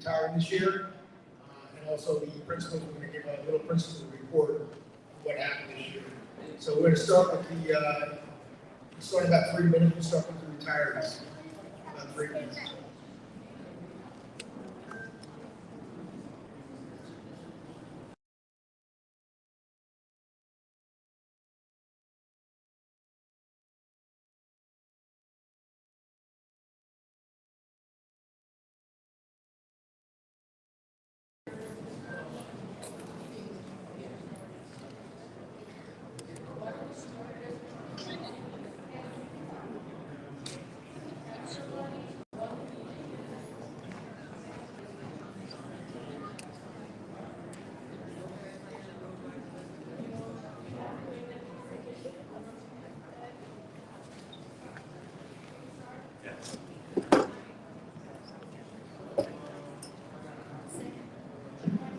retiring this year. And also the principals are going to give a little principal report of what happened this year. So we're going to start with the, starting about 3 minutes, we'll start with the retirees. About 3 minutes.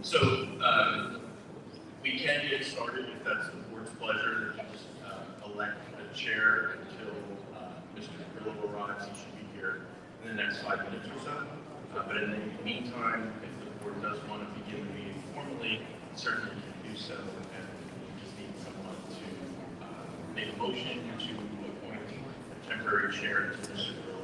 So we can get started if that's the board's pleasure. Just elect a chair until Mr. Grillo arrives. He should be here in the next 5 minutes or so. But in the meantime, if the board does want to begin the meeting formally, certainly can do so. And we just need someone to make a motion to appoint a temporary chair to Mr. Grillo.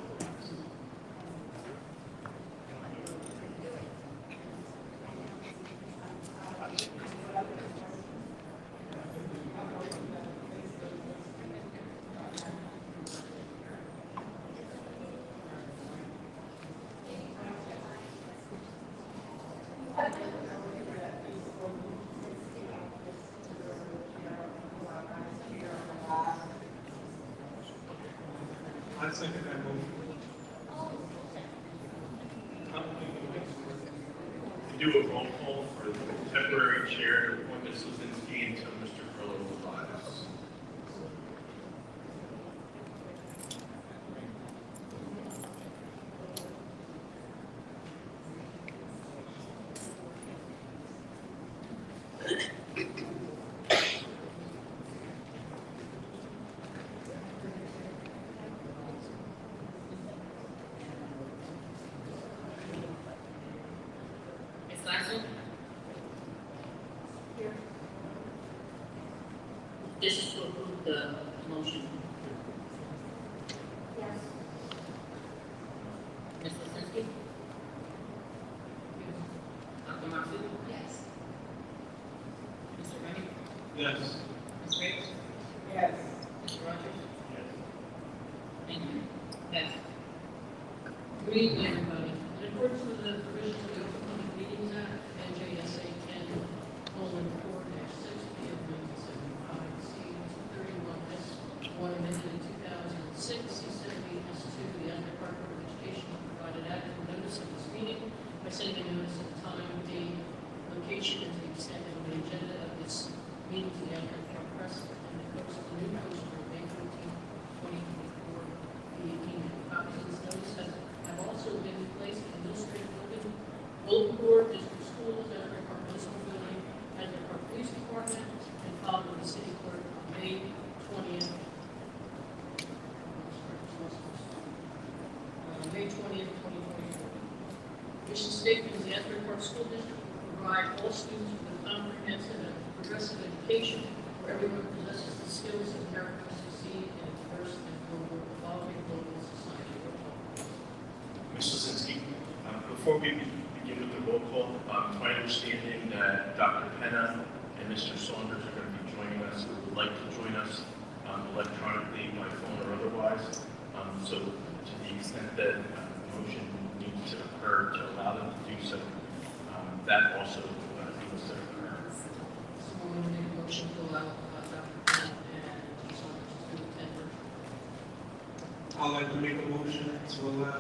I second that motion. To do a roll call for the temporary chair to appoint Ms. Lizinski until Mr. Grillo arrives. Here. This is to approve the motion. Yes. Ms. Lizinski? Dr. Marcy? Yes. Mr. Rennie? Yes. Ms. Riggs? Yes. Mr. Rogers? Thank you. Yes. Good evening, everybody. In accordance with the provisions of the Open Public Meetings Act, NJSA 10:4-6 P.M. 1975, C 31S1 amended in 2006, C78S2, the Asbury Park Board of Education provided adequate notice of this meeting by sending a notice of time, date, location, and the extent of the agenda of this meeting to the Asbury Park Press and the Coast, the New Coast, for May 14, 2024. The copies of this notice have also been placed in administrative building, bulletin board, district schools, Asbury Park Municipal Building, Asbury Park Police Department, and filed with the city clerk on May 20th. May 20th, 2024. Mission statement is the Asbury Park School District will provide all students with a comprehensive and progressive education where everyone possesses the skills and character to succeed in a diverse and evolving global society. Ms. Lizinski, before we begin with the roll call, it's my understanding that Dr. Penna and Mr. Saunders are going to be joining us, who would like to join us electronically, by phone or otherwise. So to the extent that motion needs to occur to allow them to do so, that also needs to occur. Someone will make a motion to allow Dr. Penn and Saunders to attend. I'd like to make a motion to allow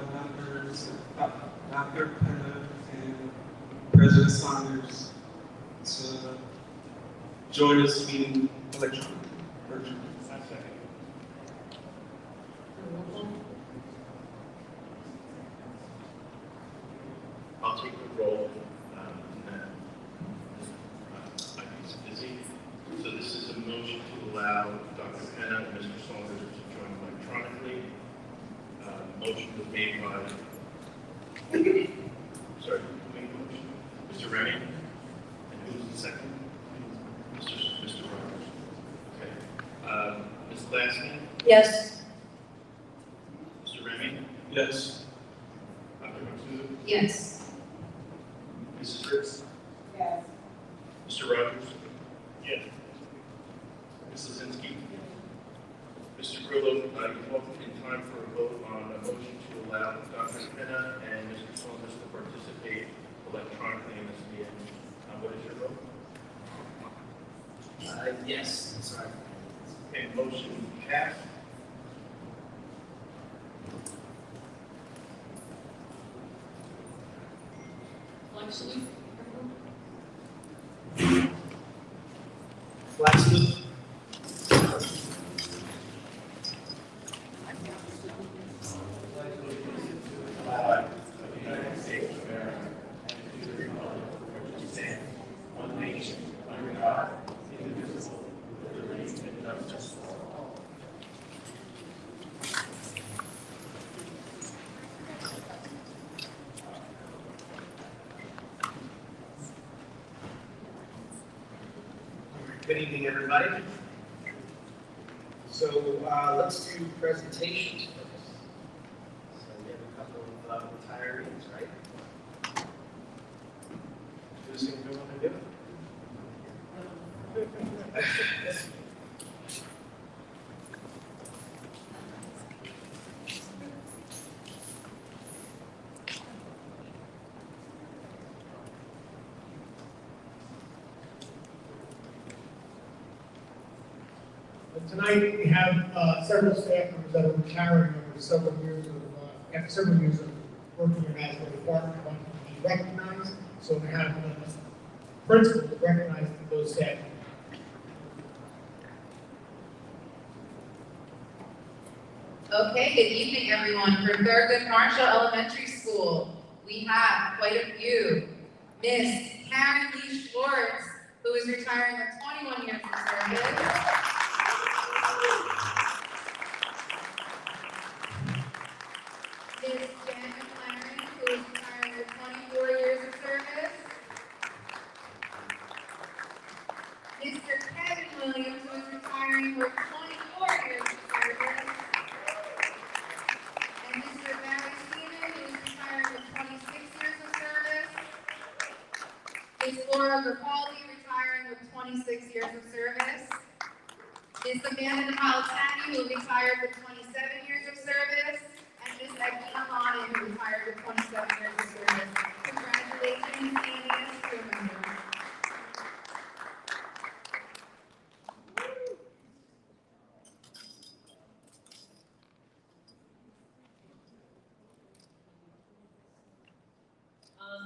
Dr. Penna and President Saunders to join this meeting electronically. Virtually. I'll take the roll, and then Mike's busy. So this is a motion to allow Dr. Penna and Mr. Saunders to join electronically. Motion was made by, sorry, Mr. Remy? And who's the second? Mr. Rogers. Okay. Ms. Glassman? Yes. Mr. Remy? Yes. Dr. Matsuda? Yes. Mrs. Ritz? Yes. Mr. Rogers? Yes. Ms. Lozinski? Mr. Grillo, you called in time for a vote on a motion to allow Dr. Penna and Mr. Saunders to participate electronically in this meeting. What is your vote? Yes, sorry. Okay, motion passed. Flag salute. Flag salute. Good evening, everybody. So let's do presentations first. So we have a couple of retirees, right? Who's going to want to do it? Tonight, we have several staff members that are retiring after several years of working in Asbury Park, want to be recognized. So we have principals recognize those staff. Okay, good evening, everyone. For Thurgood Marshall Elementary School, we have quite a few. Miss Karen Lee Schwartz, who is retiring with 21 years of service. Miss Janet McLaren, who is retiring with 24 years of service. Mr. Kevin Williams, who is retiring with 24 years of service. And Mr. Barry Seaman, who is retiring with 26 years of service. Ms. Laura Grapaldi, retiring with 26 years of service. Ms. Amanda Napolitani, who retired with 27 years of service. And Ms. Edna Lonnie, who retired with 27 years of service. Congratulations, Annie, as crew member.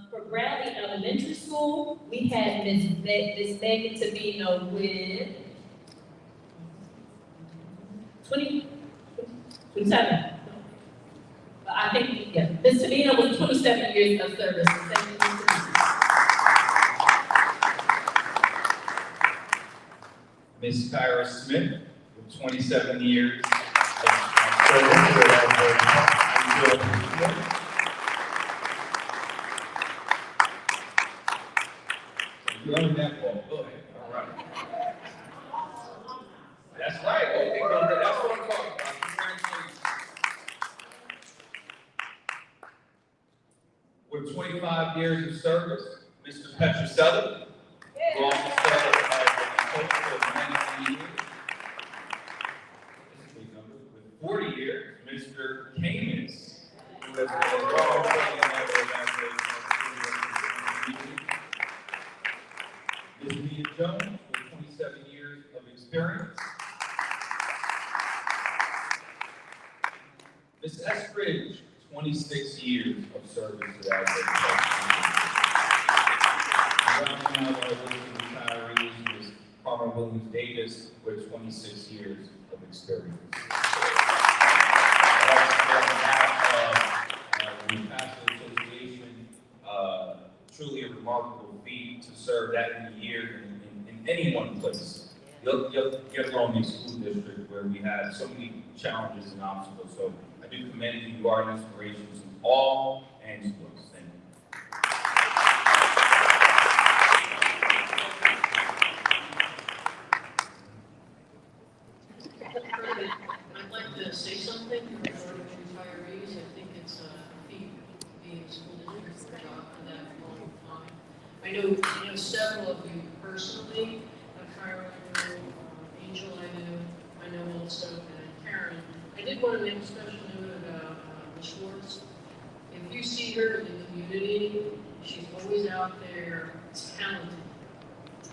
For Bradley Elementary School, we had Miss Megan Tabino with 27. I think, yeah, Ms. Tabino was 27 years of service. So thank you, Ms. Tabino. Ms. Kyra Smith, with 27 years of service. You earned that ball. Go ahead. All right. That's right. Okay, good. That's what I'm talking about. Congratulations. With 25 years of service, Mr. Petroselli, who also served as a coach for many years. This is a big number. With 40 years, Mr. Camus, who has been a long-standing member of Asbury. Ms. Mia Jones, with 27 years of experience. Ms. Eskridge, 26 years of service to Asbury Park. Rounding out our list of retirees is Carmen Williams Davis, with 26 years of experience. The Pastor Association, truly a remarkable feat to serve that many years in any one place. You'll get along in school district where we have so many challenges and obstacles. So I do commend you. You are an inspiration to all and to us. Thank you. I know several of you personally, Kyra, I know, Angel, I know also, and Karen. I did want to make a special note about Ms. Schwartz. If you see her in the community, she's always out there, talented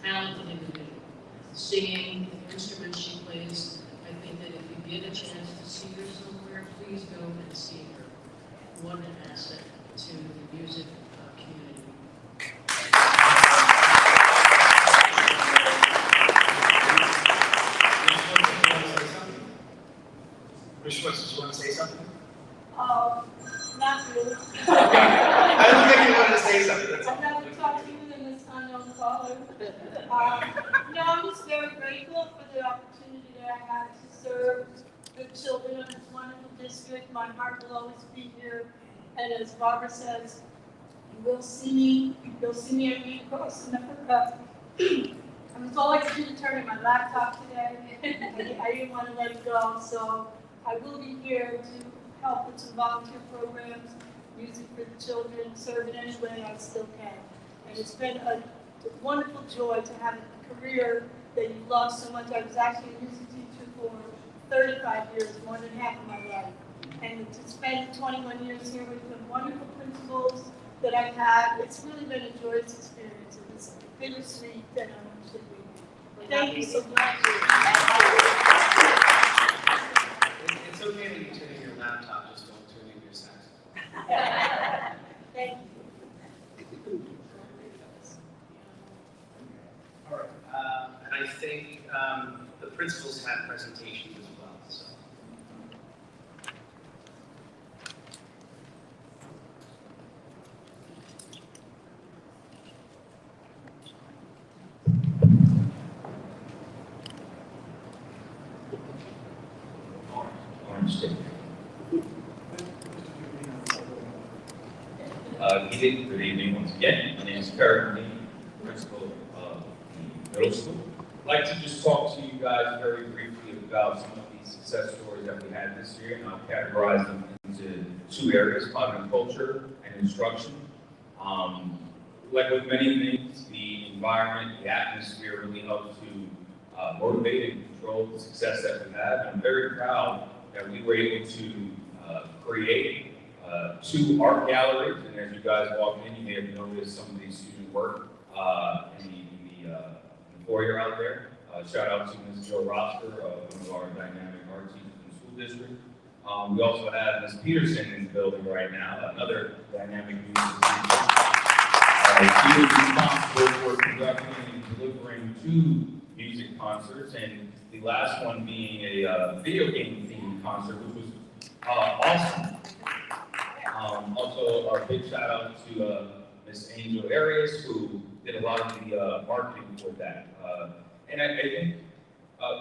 individual. Singing, the instruments she plays. I think that if you get a chance to see her somewhere, please go and see her. What an asset to the music community. Ms. Schwartz, you want to say something? Not really. I don't think you wanted to say something, that's all. I'd rather talk to you than this unknown caller. No, I'm just very grateful for the opportunity that I had to serve the children of this wonderful district. My heart will always be here. And as Barbara says, you will see me, you'll see me at Green Cross in Africa. I was all I could do to turn in my laptop today. I didn't want to let it go, so I will be here to help with some volunteer programs, music for the children, serve in any way I still can. And it's been a wonderful joy to have a career that you love so much. I was actually a music teacher for 35 years, more than half of my life. And to spend 21 years here with the wonderful principals that I've had, it's really been a joyous experience. It was bittersweet that I should be. Thank you so much. It's okay when you turn in your laptop, just don't turn in your saxophone. Thank you. All right, and I think the principals have presentations as well, so. Orange State. Good evening once again. My name is Karen Lee, principal of the middle school. I'd like to just talk to you guys very briefly about some of these success stories that we had this year, and I'll categorize them into two areas, cognitive culture and instruction. Like with many things, the environment, the atmosphere really helps to motivate and control the success that we had. I'm very proud that we were able to create two art galleries, and as you guys walk in, you may have noticed some of the student work in the foyer out there. Shout out to Ms. Joe Roster, one of our dynamic art teachers in the school district. We also have Ms. Peterson in the building right now, another dynamic music teacher. She is responsible for conducting and delivering 2 music concerts, and the last one being a video game themed concert, which was awesome. Also, our big shout out to Ms. Angel Arias, who did a lot of the marketing for that. And I think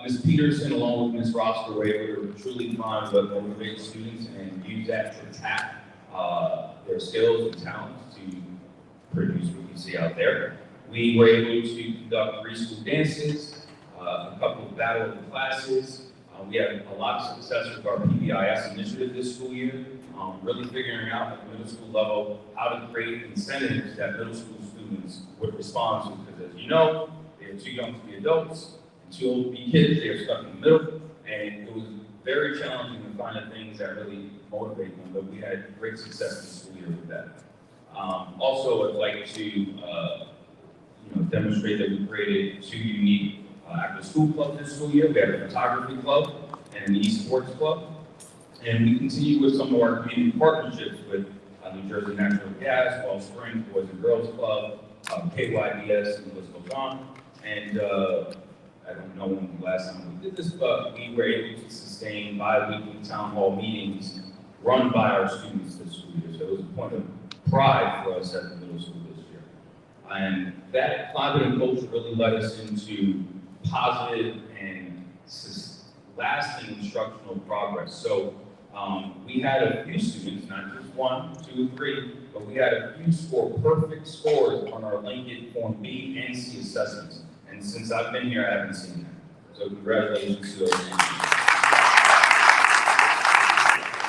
Ms. Peterson, along with Ms. Roster, were able to truly find what motivates students and use that to tap their skills and talents to produce what you see out there. We were able to conduct 3 school dances, a couple of battle of the classes. We had a lot of success with our PBIS initiative this school year, really figuring out at the middle school level how to create incentives that middle school students would respond to. Because as you know, they're too young to be adults, and too old to be kids, they're stuck in the middle. And it was very challenging to find the things that really motivate them, but we had great success this school year with that. Also, I'd like to demonstrate that we created 2 unique after-school clubs this school year. We have a photography club and an esports club. And we continue with some of our community partnerships with New Jersey Natural Gas, Wellspring, Boys and Girls Club, KYBS, and the list goes on. And I don't know when the last time we did this, but we were able to sustain bi-weekly town hall meetings run by our students this school year. So it was a point of pride for us at the middle school this year. And that climate and culture really led us into positive and lasting instructional progress. So we had a few students, not just 1, 2, 3, but we had a few score perfect scores on our Lincoln Form B and C assessments. And since I've been here, I haven't seen that. So congratulations to those students.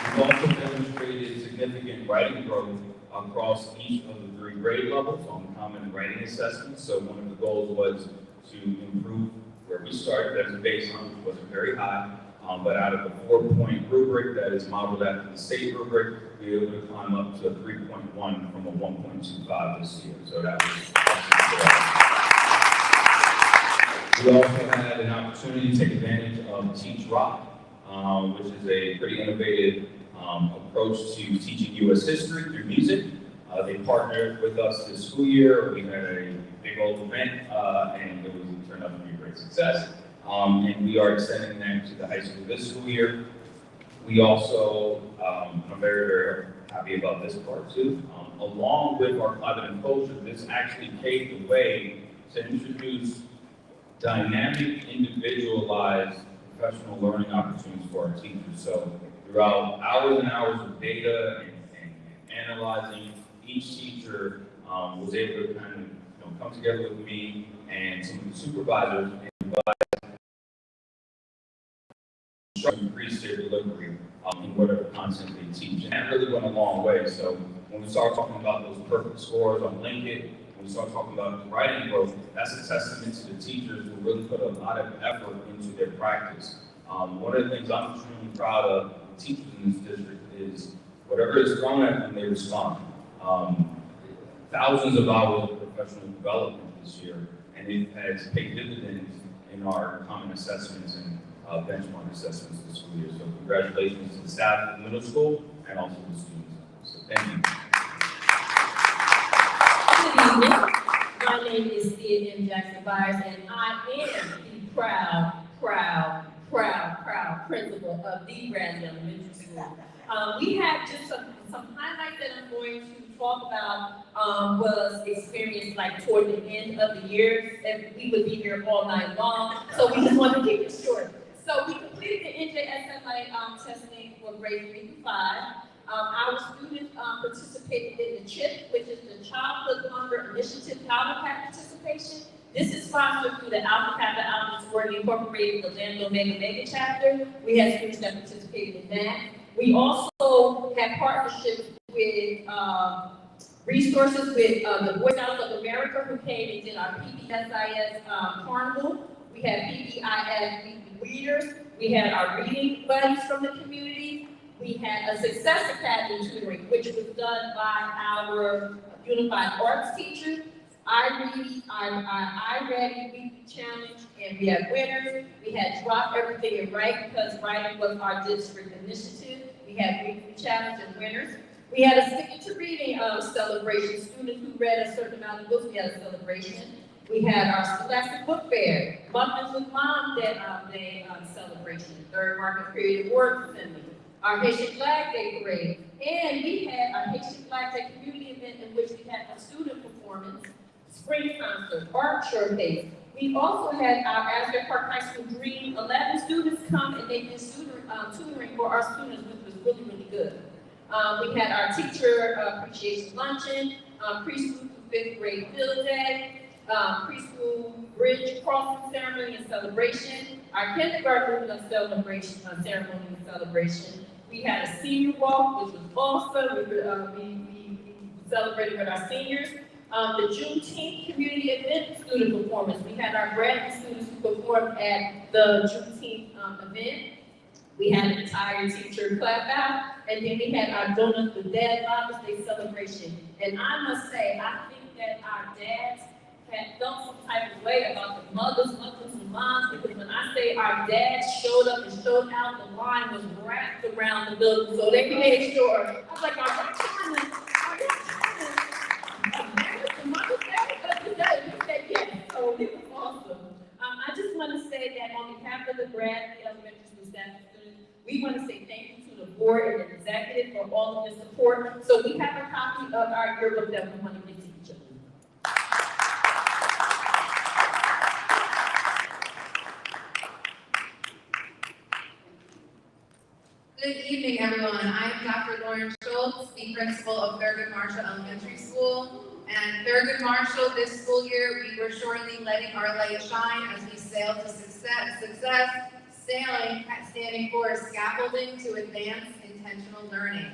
We've also demonstrated significant writing growth across each of the 3 grade levels on common writing assessments. So one of the goals was to improve where we started as a baseline, which wasn't very high, but out of the 4-point rubric that is modeled after the state rubric, we were able to climb up to a 3.1 from a 1.25 this year. So that was awesome. We also had an opportunity to take advantage of Teach Rock, which is a pretty innovative approach to teaching U.S. history through music. They partnered with us this school year. We had a big old event, and it turned out to be a great success. And we are extending that to the high school this school year. We also, I'm very, very happy about this part too. Along with our climate and culture, this actually paved the way to introduce dynamic, individualized professional learning opportunities for our teachers. So throughout hours and hours of data and analyzing, each teacher was able to kind of come together with me and some of the supervisors and increase their delivery in whatever content they teach. And that really went a long way. So when we start talking about those perfect scores on Linkit, when we start talking about writing growth, that's a testament to the teachers who really put a lot of effort into their practice. One of the things I'm extremely proud of the teachers in this district is whatever is thrown at them, they respond. Thousands of hours of professional development this year, and it has paid dividends in our common assessments and benchmark assessments this school year. So congratulations to the staff at the middle school and also the students. So thank you. Good evening. My name is Sid M. Jackson Byers, and I am the proud principal of the Bradley Elementary School. We have just some highlights that I'm going to talk about was experienced like toward the end of the year, and we would be here all night long, so we just want to keep it short. So we completed the NJSLA testing for grades 3 through 5. Our students participated in the CHIP, which is the Childhood Hunger Initiative Alpha Pack participation. This is sponsored through the Alpha Kappa Alpha Sorority Incorporated, the Orlando Mega chapter. We had students that participated in that. We also had partnerships with resources with the Boy Scouts of America, who came and did our PBSIS carnival. We had PBIS readers. We had our reading buddies from the community. We had a Success Academy tutoring, which was done by our Unified Arts teachers. I read weekly challenge, and we had winners. We had Drop Everything and Write, because writing was our district initiative. We had weekly challenge and winners. We had a Sticking to Reading celebration. Students who read a certain amount of books, we had a celebration. We had our Scholastic Book Fair, Muffins with Mom Day celebration, Third Market Creative Work Assembly, our Haitian Flag Day Parade, and we had our Haitian Flag Day community event in which we had a student performance, spring concert, art showcase. We also had our Asbury Park High School Dream 11 students come, and they did tutoring for our students, which was really, really good. We had our teacher appreciation luncheon, preschool through 5th grade field day, preschool bridge crossing ceremony and celebration, our kindergarten celebration, ceremony and celebration. We had a senior walk, which was awesome. We celebrated with our seniors. The Juneteenth community event student performance. We had our graduate students who performed at the Juneteenth event. We had an entire teacher clap out, and then we had our Donuts with Dad Father's Day celebration. And I must say, I think that our dads had felt some type of way about the mothers and moms, because when I say our dads showed up and showed out, the line was wrapped around the building, so they made sure. I was like, are you trying to Mother's Day? But we said yes, so it was awesome. I just want to say that on behalf of the Bradley Elementary School staff and students, we want to say thank you to the board and the executive for all of the support. So we have a copy of our yearbook that we want to give to each of you. Good evening, everyone. I am Dr. Lauren Schultz, the principal of Thurgood Marshall Elementary School. And Thurgood Marshall, this school year, we were surely letting our light shine as we sail to success, standing for scaffolding to advance intentional learning.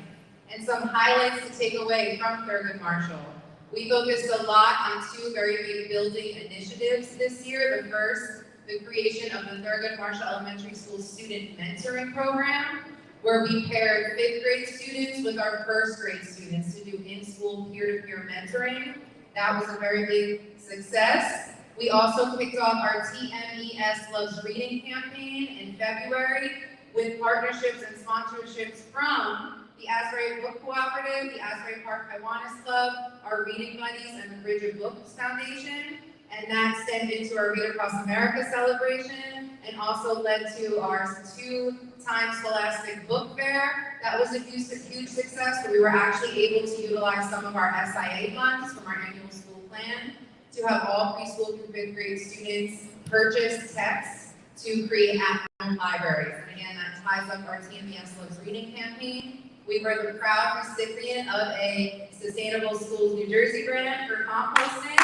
And some highlights to take away from Thurgood Marshall. We focused a lot on two very big building initiatives this year. The first, the creation of the Thurgood Marshall Elementary School Student Mentoring Program, where we paired 5th grade students with our 1st grade students to do in-school peer-to-peer mentoring. That was a very big success. We also kicked off our TMES Loves Reading campaign in February with partnerships and sponsorships from the Asbury Book Cooperative, the Asbury Park Kiwanis Club, our Reading Buddies, and the Bridge of Books Foundation. And that stemmed into our Read Across America celebration and also led to our 2-time Scholastic Book Fair. That was a huge success, but we were actually able to utilize some of our SIA funds from our annual school plan to have all preschool through 5th grade students purchase texts to create at-home libraries. And again, that ties up our TMES Loves Reading campaign. We were the proud recipient of a Sustainable Schools New Jersey grant for composting.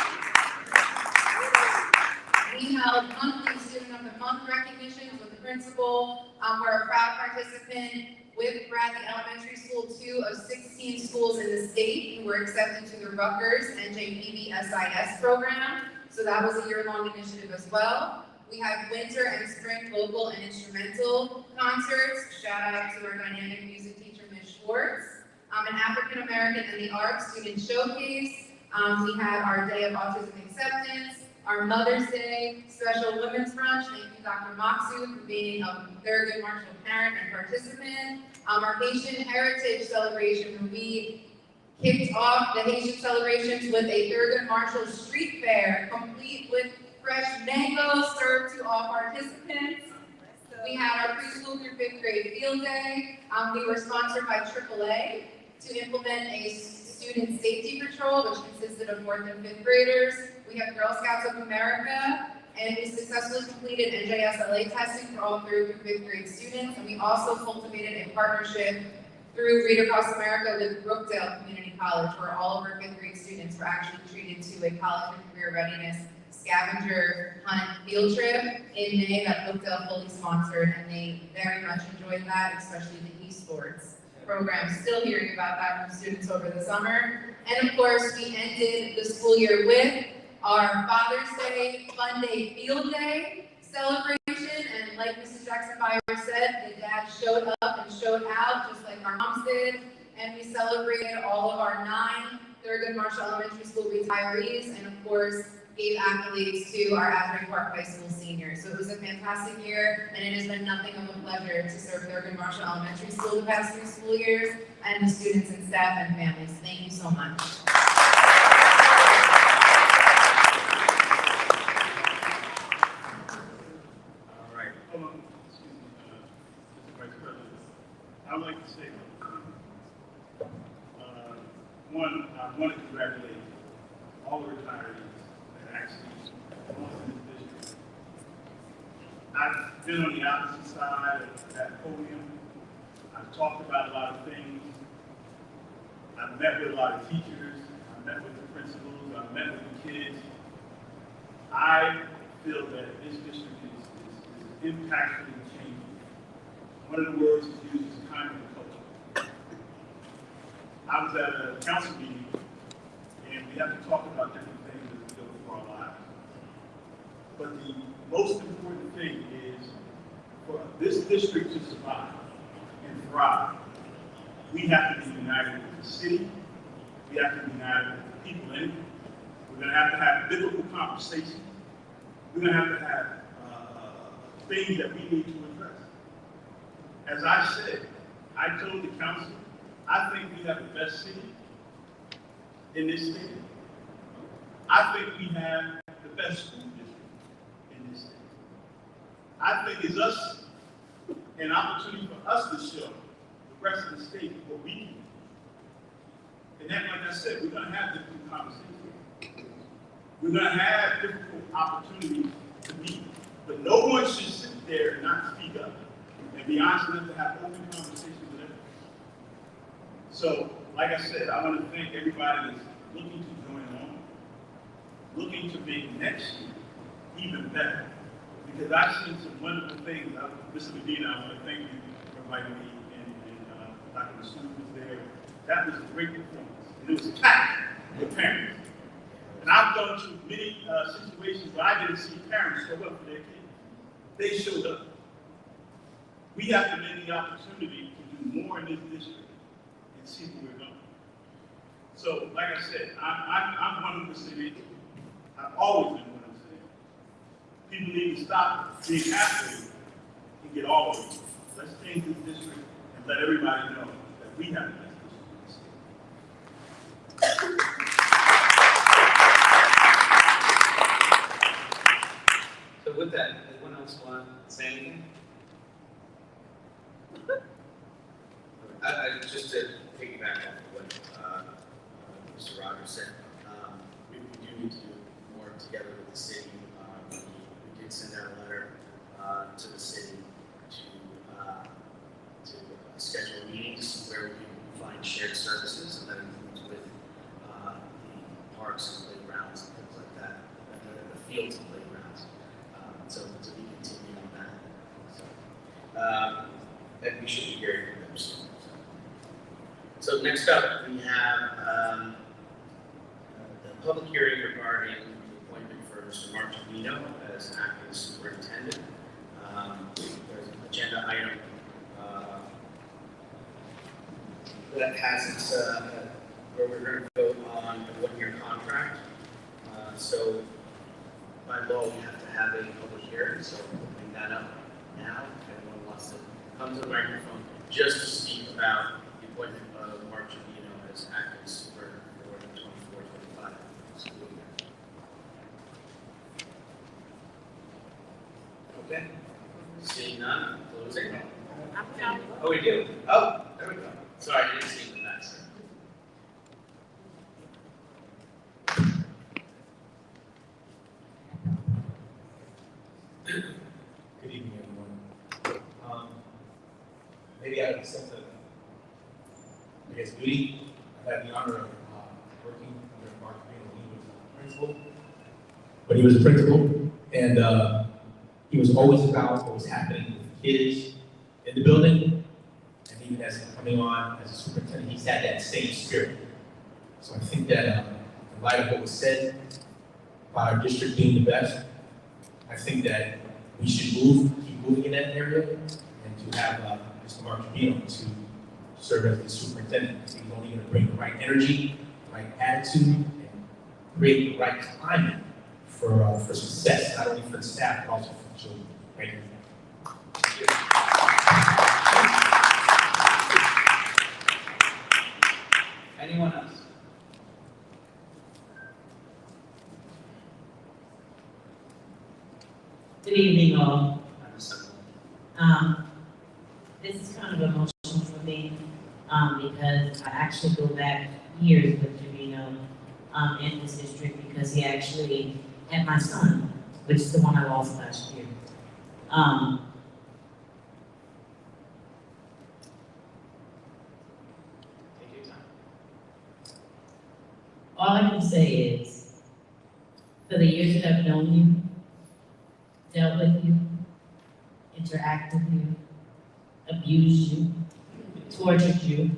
We held monthly Student of the Month recognitions with the principal. We're a proud participant with Bradley Elementary School, 2 of 16 schools in the state who were accepted to the Rutgers NJPB SIS program. So that was a year-long initiative as well. We had winter and spring vocal and instrumental concerts. Shout out to our dynamic music teacher, Ms. Schwartz. An African American in the Arts student showcase. We had our Day of Autism Acceptance, our Mother's Day, Special Women's Brunch. Thank you, Dr. Maksu, for being a Thurgood Marshall parent and participant. Our Haitian Heritage Celebration, where we kicked off the Haitian celebrations with a Thurgood Marshall street fair, complete with fresh mangoes served to all participants. We had our preschool through 5th grade field day. We were sponsored by AAA to implement a student safety patrol, which consisted of 4th and 5th graders. We have Girl Scouts of America, and we successfully completed NJSLA testing for all 3rd through 5th grade students. And we also cultivated a partnership through Read Across America with Brookdale Community College, where all of our 5th grade students were actually treated to a college and career readiness scavenger hunt field trip in May that Brookdale fully sponsored, and they very much enjoyed that, especially the esports program. Still hearing about that from students over the summer. And of course, we ended the school year with our Father's Day Fun Day Field Day celebration. And like Mrs. Jackson-Byers said, the dads showed up and showed out just like our moms did. And we celebrated all of our 9 Thurgood Marshall Elementary School retirees, and of course, gave accolades to our Asbury Park High School seniors. So it was a fantastic year, and it has been nothing of a pleasure to serve Thurgood Marshall Elementary School the past 3 school years, and the students and staff and families. Thank you so much. All right. Hold on. Excuse me, Mr. Vice President. I'd like to say, one, I want to congratulate all the retirees that actually belong in this district. I've been on the opposite side of that podium. I've talked about a lot of things. I've met with a lot of teachers. I've met with the principals. I've met with the kids. I feel that this district is impactfully changing. One of the words is used is kind of culture. I was at a council meeting, and we have to talk about different things as we go through our lives. But the most important thing is for this district to survive and thrive, we have to be united with the city. We have to be united with the people in it. We're going to have difficult conversations. We're going to have things that we need to address. As I said, I told the council, I think we have the best city in this state. I think we have the best school district in this state. I think it's us, an opportunity for us to show the rest of the state what we can do. And that, like I said, we're going to have difficult conversations. We're going to have difficult opportunities to meet. But no one should sit there and not speak up and be honest enough to have open conversations with everyone. So, like I said, I want to thank everybody that's looking to join on, looking to make next year even better. Because I've seen some wonderful things. Mr. Medina, I want to thank you for inviting me, and Dr. Masood was there. That was a great performance. And it was packed with parents. gone to many situations where I didn't see parents show up for their kids. They showed up. We have to make the opportunity to do more in this district and see where we're going. So, like I said, I'm one of the city. I've always been one of the city. People need to stop being after and get all of it. Let's change this district and let everybody know that we have the best district in the city. So with that, anyone else want to say anything? Just to piggyback off of what Mr. Rogers said, we do need to do more together with the city. We did send out a letter to the city to schedule meetings where we can find shared services, and that includes with the parks and playgrounds and things like that, and the fields and playgrounds. So to be continuing on that. And we should be hearing from them soon. So next up, we have the public hearing regarding the appointment for Mr. Mark Trevino as acting superintendent. There's an agenda item that has its, where we're going to vote on a one-year contract. So by law, we have to have a public hearing, so we'll bring that up now. If anyone wants to come to the microphone just to speak about the appointment of Mark Trevino as acting super for the 24-25 school year. Okay. Seeing none, closing. Oh, we do. Oh, there we go. Sorry, I didn't see the back, sir. Good evening, everyone. Maybe out of a sense of, I guess, duty, I've had the honor of working under Mark Trevino. He was a principal, but he was a principal, and he was always about what was happening with kids in the building, and even as coming on as a superintendent, he's had that same spirit. So I think that in light of what was said about our district being the best, I think that we should keep moving in that area, and to have Mr. Mark Trevino to serve as the superintendent. I think he's only going to bring the right energy, the right attitude, and create the right climate for success, not only for the staff, but also for the children. Thank you. Anyone else? Good evening, all. This is kind of emotional for me because I actually go back years with Trevino in this district because he actually had my son, which is the one I lost last year. Take your time. All I can say is, for the years that I've known you, dealt with you, interacted with you, abused you, tortured you,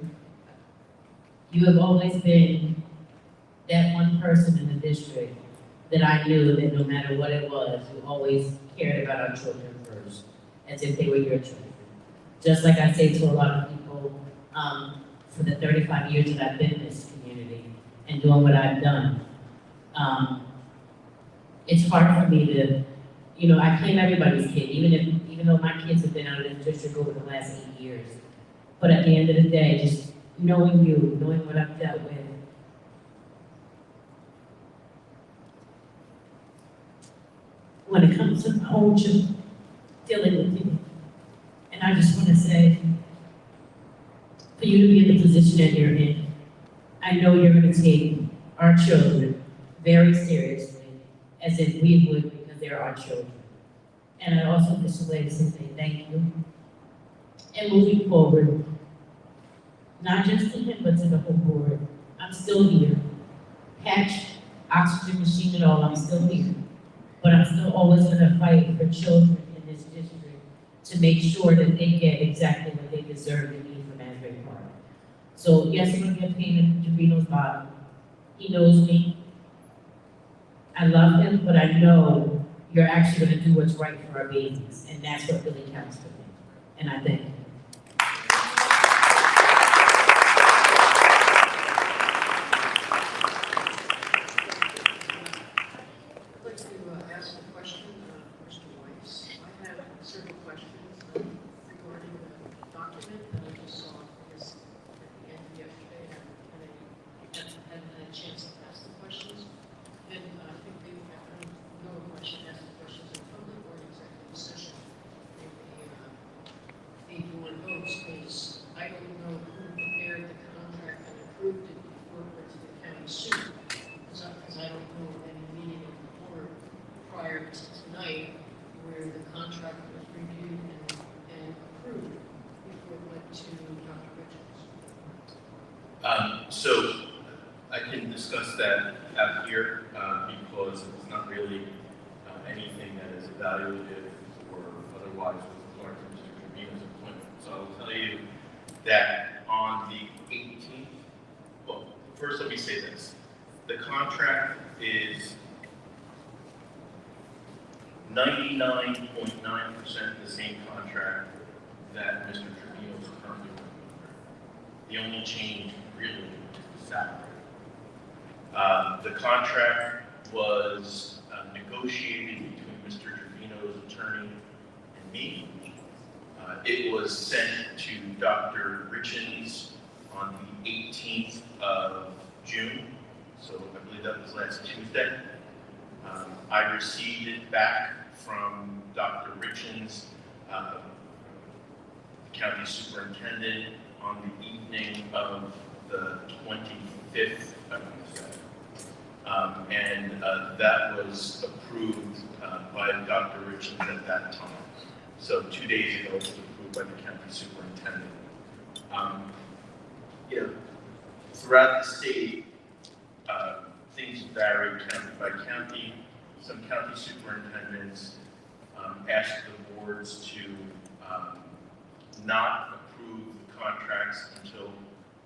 you have always been that one person in the district that I knew that no matter what it was, you always cared about our children first, as if they were your children. Just like I say to a lot of people, for the 35 years that I've been in this community and doing what I've done, it's hard for me to, I claim everybody's kid, even though my kids have been out of this district over the last 8 years. But at the end of the day, just knowing you, knowing what I've dealt with, when it comes to my own children, dealing with you. And I just want to say, for you to be in the position that you're in, I know you're going to take our children very seriously, as if we would, because they're our children. And I also just would like to say thank you. And moving forward, not just to him, but to the whole board, I'm still here. Patch, oxygen machine and all, I'm still here. But I'm still always gonna fight for children in this district to make sure that they get exactly what they deserve and need from Asbury Park. So yes, I'm gonna be a pain in Trevino's bottom. He knows me. I love him, but I know you're actually gonna do what's right for our babies, and that's what really counts for me. And I thank you. I'd like to ask a question, Mr. Weiss. I have several questions regarding the document that I just saw, I guess, at the end of yesterday, and I haven't had a chance to ask the questions. And I think they, I don't know if I should ask the questions in public or in executive session. Maybe one votes, because I don't know who prepared the contract and approved it before it went to the county suit. Because I don't know of any meeting of the board prior to tonight where the contract was reviewed and approved before it went to Dr. Richards. So I can discuss that out here because it's not really anything that is evaluative or otherwise with regard to Mr. Trevino's appointment. So I will tell you that on the 18th, well, first let me say this. The contract is 99.9% the same contract that Mr. Trevino is currently working under. The only change really is the salary. The contract was negotiated between Mr. Trevino's attorney and me. It was sent to Dr. Richens on the 18th of June. So I believe that was last Tuesday. I received it back from Dr. Richens, the county superintendent, on the evening of the 25th, I want to say. And that was approved by Dr. Richens at that time. So 2 days ago, it was approved by the county superintendent. Throughout the state, things vary county by county. Some county superintendents ask the boards to not approve the contracts until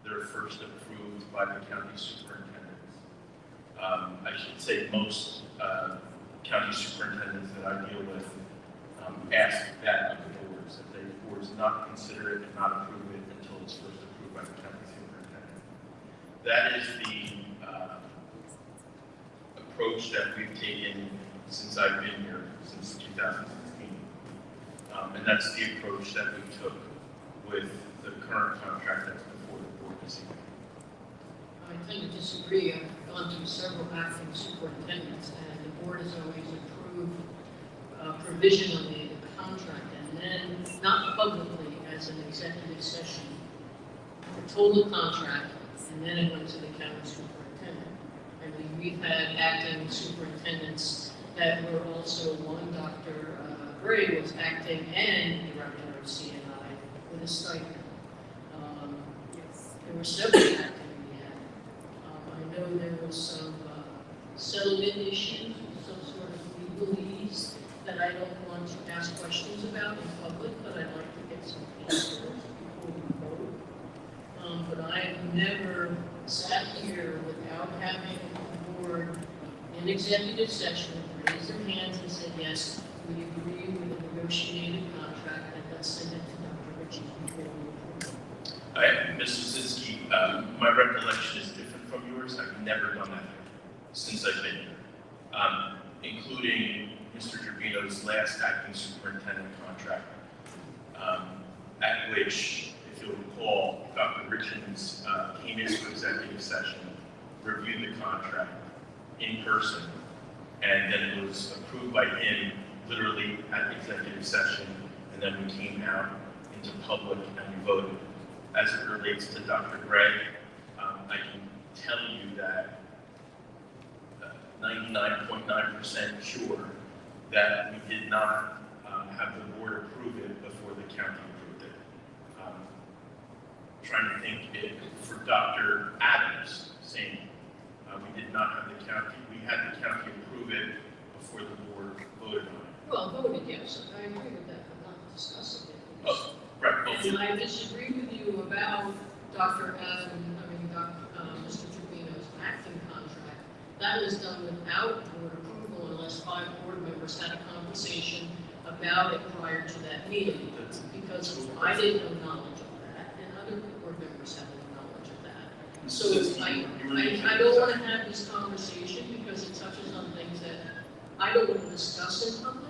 they're first approved by the county superintendents. I should say most county superintendents that I deal with ask that of the boards, that the boards not consider it and not approve it until it's first approved by the county superintendent. That is the approach that we've taken since I've been here, since 2016. And that's the approach that we took with the current contract that's before the board this evening. I tend to disagree. I've gone through several acting superintendents, and the board has always approved provisionally the contract, and then not publicly as an executive session, the total contract, and then it went to the county superintendent. I mean, we've had acting superintendents that were also one, Dr. Gray was acting and director of CNI with a stipend. There were several acting we had. I know there was some settlement issues, some sort of legalese that I don't want to ask questions about in public, but I'd like to get some answers before we vote. But I have never sat here without having the board in executive session raise their hands and said, yes, we agree with the negotiated contract, and let's send it to Dr. Richards before we approve it. Ms. Wazinski, my recollection is different from yours. I've never done that since I've been here, including Mr. Trevino's last acting superintendent contract, at which, if you'll recall, Dr. Richards came into executive session, reviewed the contract in person, and then it was approved by him literally at executive session, and then we came out into public and we voted. As it relates to Dr. Gray, I can tell you that 99.9% sure that we did not have the board approve it before the county approved it. Trying to think for Dr. Adams, same. We did not have the county, we had the county approve it before the board voted on it. Well, voted yes, I agree with that, but not discussing it. Oh, right. Well, And I disagree with you about Dr. Mr. Trevino's acting contract. that was done without board approval unless 5 board members had a conversation about it prior to that meeting. Because I didn't know knowledge of that, and other board members had no knowledge of that. So I don't want to have this conversation because it touches on things that I don't want to discuss in public,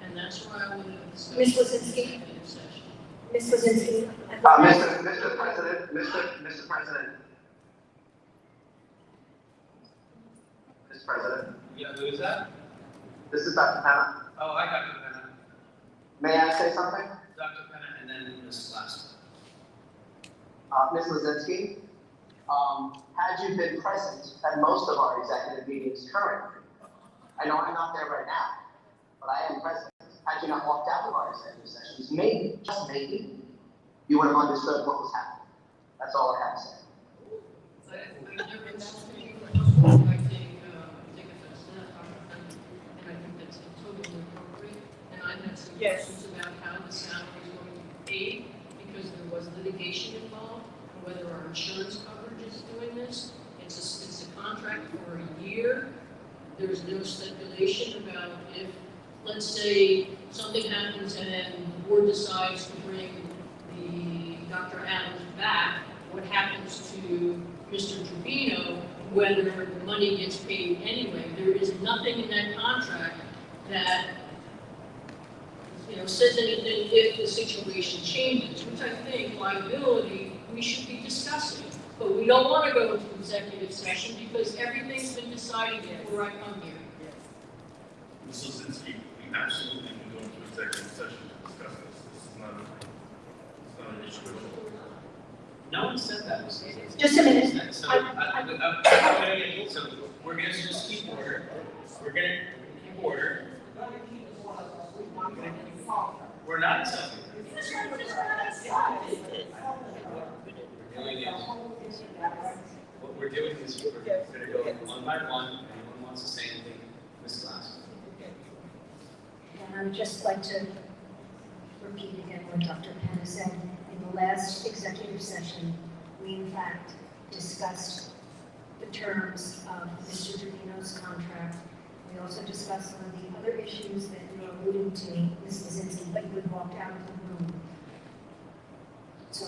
and that's why I want to discuss Ms. in Lisinski? executive session. Ms. Lozinski? Mr. President, Mr. President, Yeah, who is that? this is Dr. Penna. Oh, I got Dr. Penna. May I say something? Dr. Penna, and then Ms. Glass. Ms. Lozinski, had you been present at most of our executive meetings currently, I know I'm not there right now, but I am present. Had you not walked out of our executive sessions, maybe, just maybe, you would have understood what was happening. That's all I have to say. I never insulted you, I take offense to that, and I think that's totally inappropriate. And I had some questions about how the salary is going to be paid, because there was litigation involved, and whether our insurance coverage is doing this. It's a contract for a year. There's no stipulation about if, let's say, something happens and the board decides to bring Dr. Adams back, what happens to Mr. Trevino, whether the money gets paid anyway. There is nothing in that contract that, says anything if the situation changes, which I think liability we should be discussing. But we don't want to go into executive session because everything's been decided before I come here. Ms. Lisinski, we absolutely can go into executive session to discuss this. This is not an issue at all. No one said that. Just a minute. So, so we're gonna just keep order. We're gonna keep order. We're not accepting. What we're doing is we're gonna go one by one. If anyone wants to say anything, Ms. Glass. And I would just like to repeat again what Dr. Penna said. In the last executive session, we in fact discussed the terms of Mr. Trevino's contract. We also discussed some of the other issues that you were alluding to, Ms. Lozinski, but you had walked out of the room. So,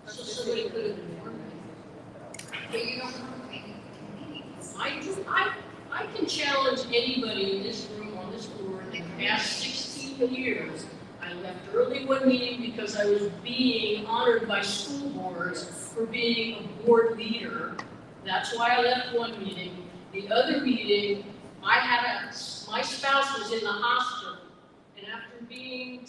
Somebody could have informed me. But you don't know. I can challenge anybody in this room, on this board, in the past 16 years. I left early one meeting because I was being honored by school boards for being a board leader. That's why I left one meeting. The other meeting, my spouse was in the hospital. And after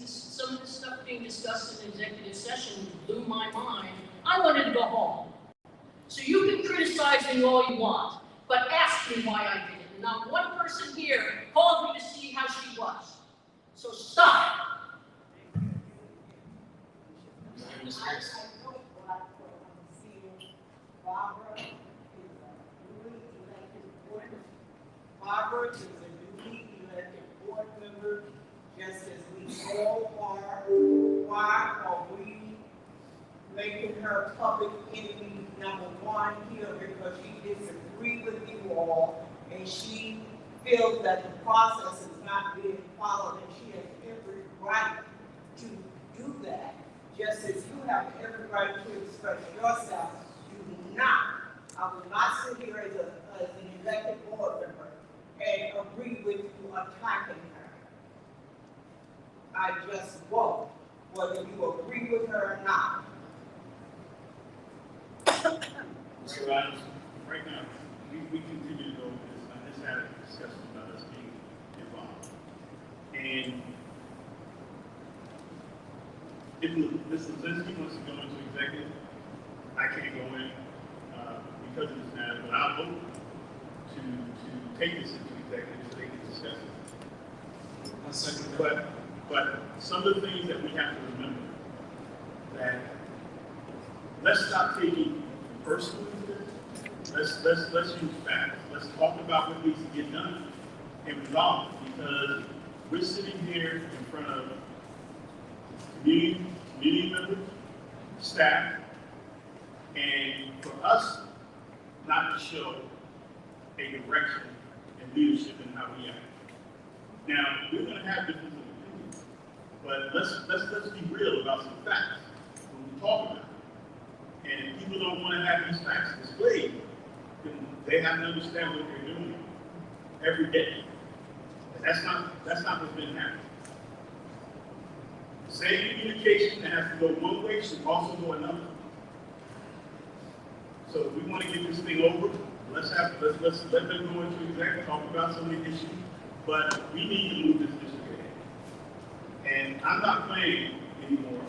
some of the stuff being discussed in executive session blew my mind, I wanted to go home. So you can criticize me all you want, but ask me why I did it. Not one person here called me to see how she was. So stop. Barbara is a newly elected board member, just as we all are. Why are we making her public enemy number one here? Because she disagrees with you all, and she feels that the process is not being followed, and she has every right to do that. Just as you have every right to express yourself, you do not. I will not sit here as an elected board member and agree with you attacking her. I just won't, whether you agree with her or not. Mr. Adams, right now, we continue to go with this. I just had a discussion about us being involved. And if Ms. Lozinski wants to go into executive, I can't go in because of this matter, but I'll vote to take this into executive so they can discuss it. But some of the things that we have to remember, that let's stop taking personally this. Let's use facts. Let's talk about what needs to get done and resolve it, because we're sitting here in front of community members, staff, and for us not to show a direction and leadership in how we act. Now, we're gonna have different opinions, but let's be real about some facts when we talk about it. And if people don't wanna have these facts displayed, then they have to understand what they're doing every day. And that's not what's been happening. Same communication that has to go one way should also go another. So if we want to get this thing over, let's let them go into exec, talk about some of the issues, but we need to move this district ahead. And I'm not playing anymore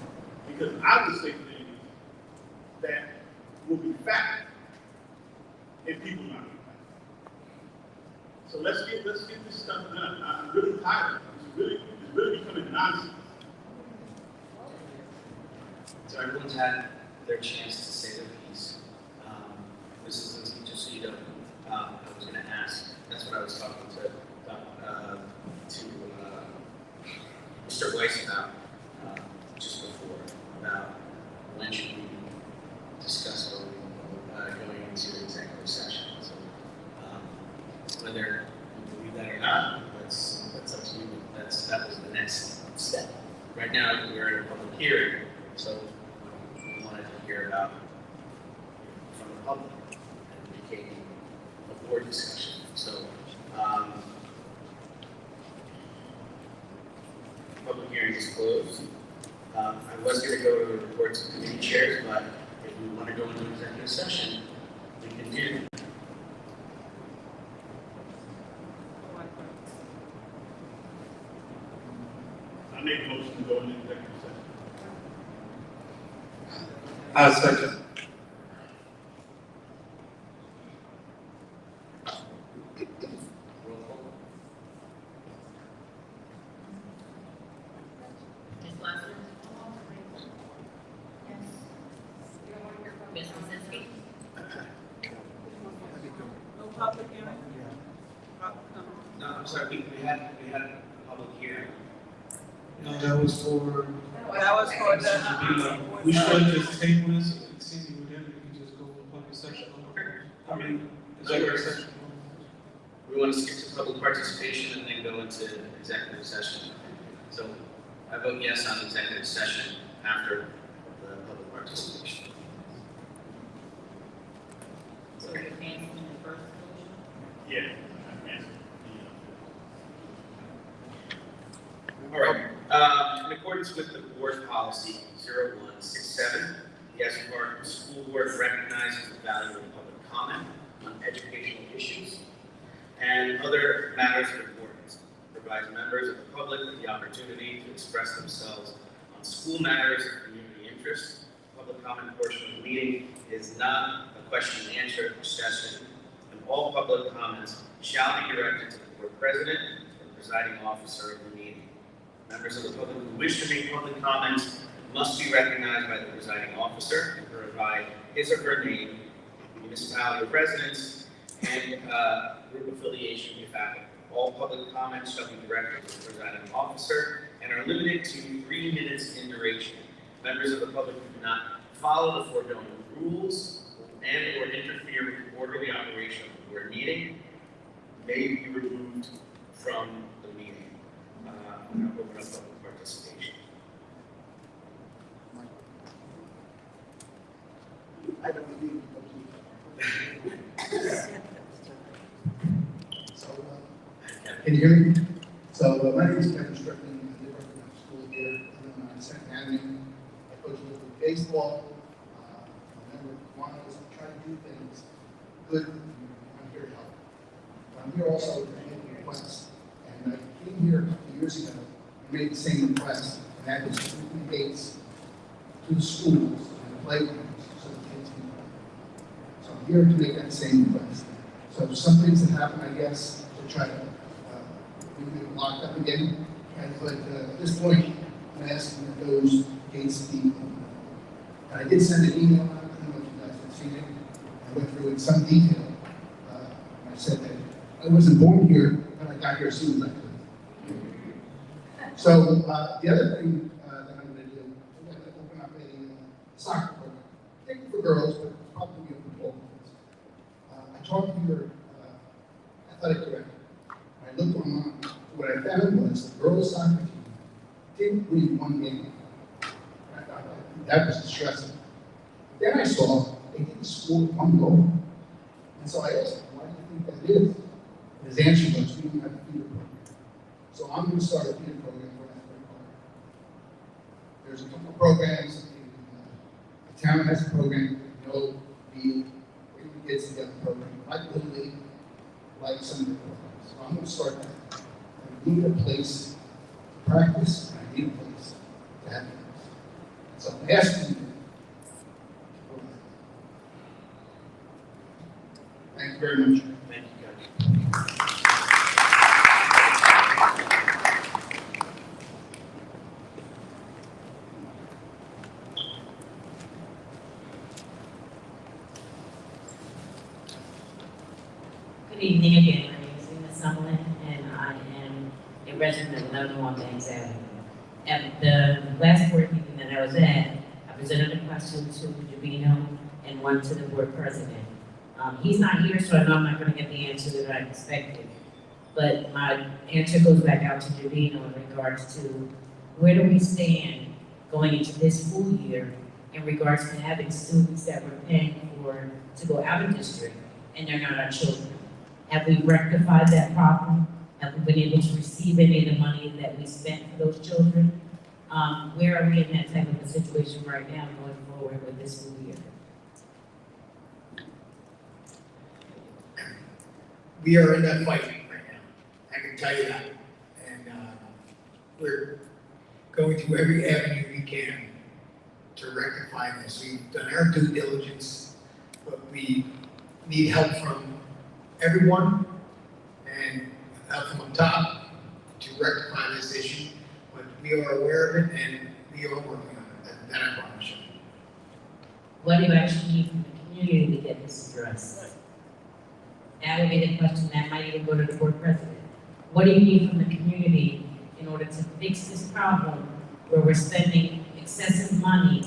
because I would say things that will be fact if people not be fact. So let's get this stuff done. I'm really tired. It's really becoming nonsense. So everyone's had their chance to say their piece. Mrs. Lindsay, just so you know, I was going to ask, that's what I was talking to Mr. Weiss about just before, about when should we discuss going into executive session. So whether you believe that or not, that's up to you. That was the next step. Right now, we're in a public hearing, so we wanted to hear about from the public and became a board discussion. So public hearing is closed. I was going to go to the reports of committee chairs, but if we want to go into executive session, we can do. I make a motion to go into executive session. Second. Ms. Blaster? Ms. Lozinski? No public hearing? No, I'm sorry, we had a public hearing. No, that was for. That was for the. We should just table this and continue with it. We can just go to public session. I mean, executive session. We want to skip to public participation and then go into executive session. So I vote yes on executive session after the public participation. So you're canceling the first motion? Yeah. All right. In accordance with the board policy 0167, the Asbury School Board recognizes the value of public comment on educational issues and other matters of importance, provides members of the public with the opportunity to express themselves on school matters of community interest. The public comment portion of the meeting is not a question and answer session, and all public comments shall be directed to the board president or presiding officer of the meeting. Members of the public who wish to make public comments must be recognized by the presiding officer and provide his or her name, municipality of residence, and group affiliation if applicable. All public comments shall be directed to the presiding officer and are limited to 3 minutes in duration. Members of the public who do not follow the foregoing rules and or interfere with the orderly operation of the board meeting may be removed from the meeting. Now open up public participation. I don't believe So, can you hear me? So, my name is Kevin Strickland. I live right in the school here. I live on Second Avenue. I coach local baseball. I'm a member of Kiwanis. I try to do things good. I'm here to help. But I'm here also to make requests. And I came here a couple of years ago and made the same request. And that was to open gates to the schools and the playgrounds so the kids can play. So I'm here to make that same request. So some things that happen, I guess, to try to we get locked up again. But at this point, I'm asking that those gates be open. And I did send an email out. I don't know if you guys have seen it. I went through it in some detail. I said that I wasn't born here, but I got here as soon as I could. So the other thing that I'm going to do, I'm going to open up a soccer program. I think for girls, but probably for both. I talked to your athletic director. I looked online, what I found was the girls soccer team didn't win one game. That was distressing. Then I saw they didn't score one goal. And so I asked him, why do you think that is? And his answer was, we don't have a feeder program. So I'm going to start a feeder program for athletic department. There's a couple of programs. The town has a program, bring the kids together program, like Little League, like some of the programs. So I'm going to start that. I need a place to practice, and I need a place to have games. So I'm asking you. Thank you very much. Thank you, Coach. Good evening again, my name is Lena Summerlin, and I am a resident of 1101 Banks Avenue. At the last board meeting that I was at, I presented a question to Jabino and one to the board president. He's not here, so I know I'm not going to get the answer that I expected. But my answer goes back out to Jabino in regards to where do we stand going into this school year in regards to having students that we're paying for to go out of district and they're not our children. Have we rectified that problem? Have we been able to receive any of the money that we spent for those children? Where are we in that type of a situation right now going forward with this school year? We are in that fight right now. I can tell you that. And we're going through every avenue we can to rectify this. We've done our due diligence, but we need help from everyone and help from on top to rectify this issue. But we are aware of it and we are working on it. That I promise you. What do you actually need from the community to get this addressed? That would be the question that might even go to the board president. What do you need from the community in order to fix this problem where we're spending excessive money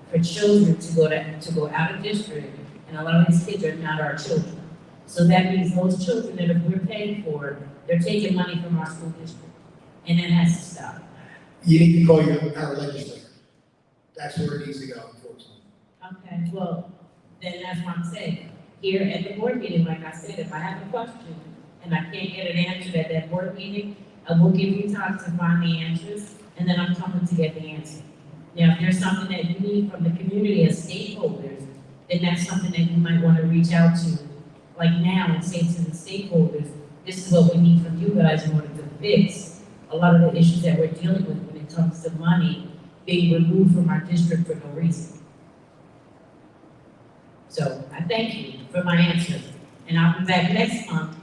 for children to go out of district, and a lot of these kids are not our children. So that means those children that we're paying for, they're taking money from our school district, and that has to stop. You need to call our legislator. That's where it needs to go, unfortunately. Okay, well, then that's what I'm saying. Here at the board meeting, like I said, if I have a question and I can't get an answer at that board meeting, I will give you time to find the answers, and then I'm coming to get the answer. Now, if there's something that you need from the community as stakeholders, then that's something that you might want to reach out to, like now, and say to the stakeholders, this is what we need from you guys in order to fix a lot of the issues that we're dealing with when it comes to money being removed from our district for no reason. So I thank you for my answer, and I'll be back next month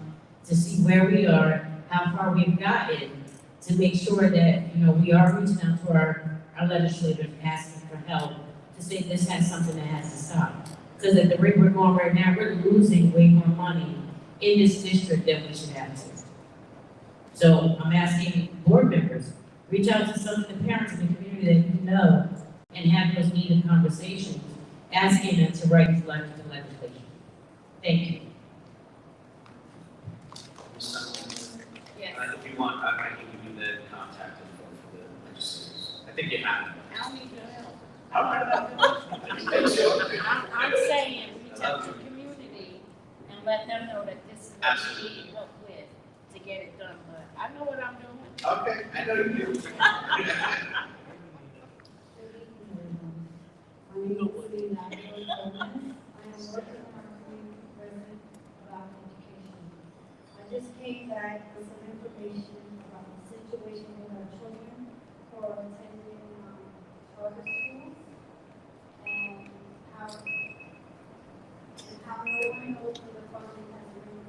to see where we are, how far we've gotten, to make sure that, we are reaching out to our legislators, asking for help, to say this has something that has to stop. Because at the rate we're going right now, we're losing way more money in this district than we should have to. So I'm asking board members, reach out to some of the parents in the community that you know, and have those needed conversations, asking them to write these letters to legislation. Thank you. Yes. If you want, I can give you the contact info for the legislators. I think you have it. I don't need your help. I'm I'm saying, reach out to the community and let them know that this is what we need help with to get it done, but I know what I'm doing. Okay, I know you do. My name is Lena. I am working on our community president about education. I just came back with some information about the situation with our children who are attending charter schools and how no one knows where the funding has been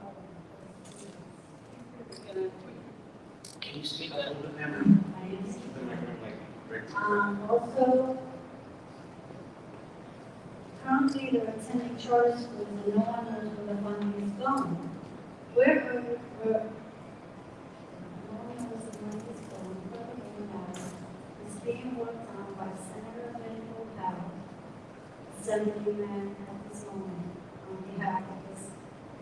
going. Can you speak a little bit, ma'am? I am also, currently they're attending charter schools and no one knows where the funding is going. Where no one knows where the money is going, furthermore now, is being worked on by Senator Lynn Powell, Assemblyman at this moment, on behalf of this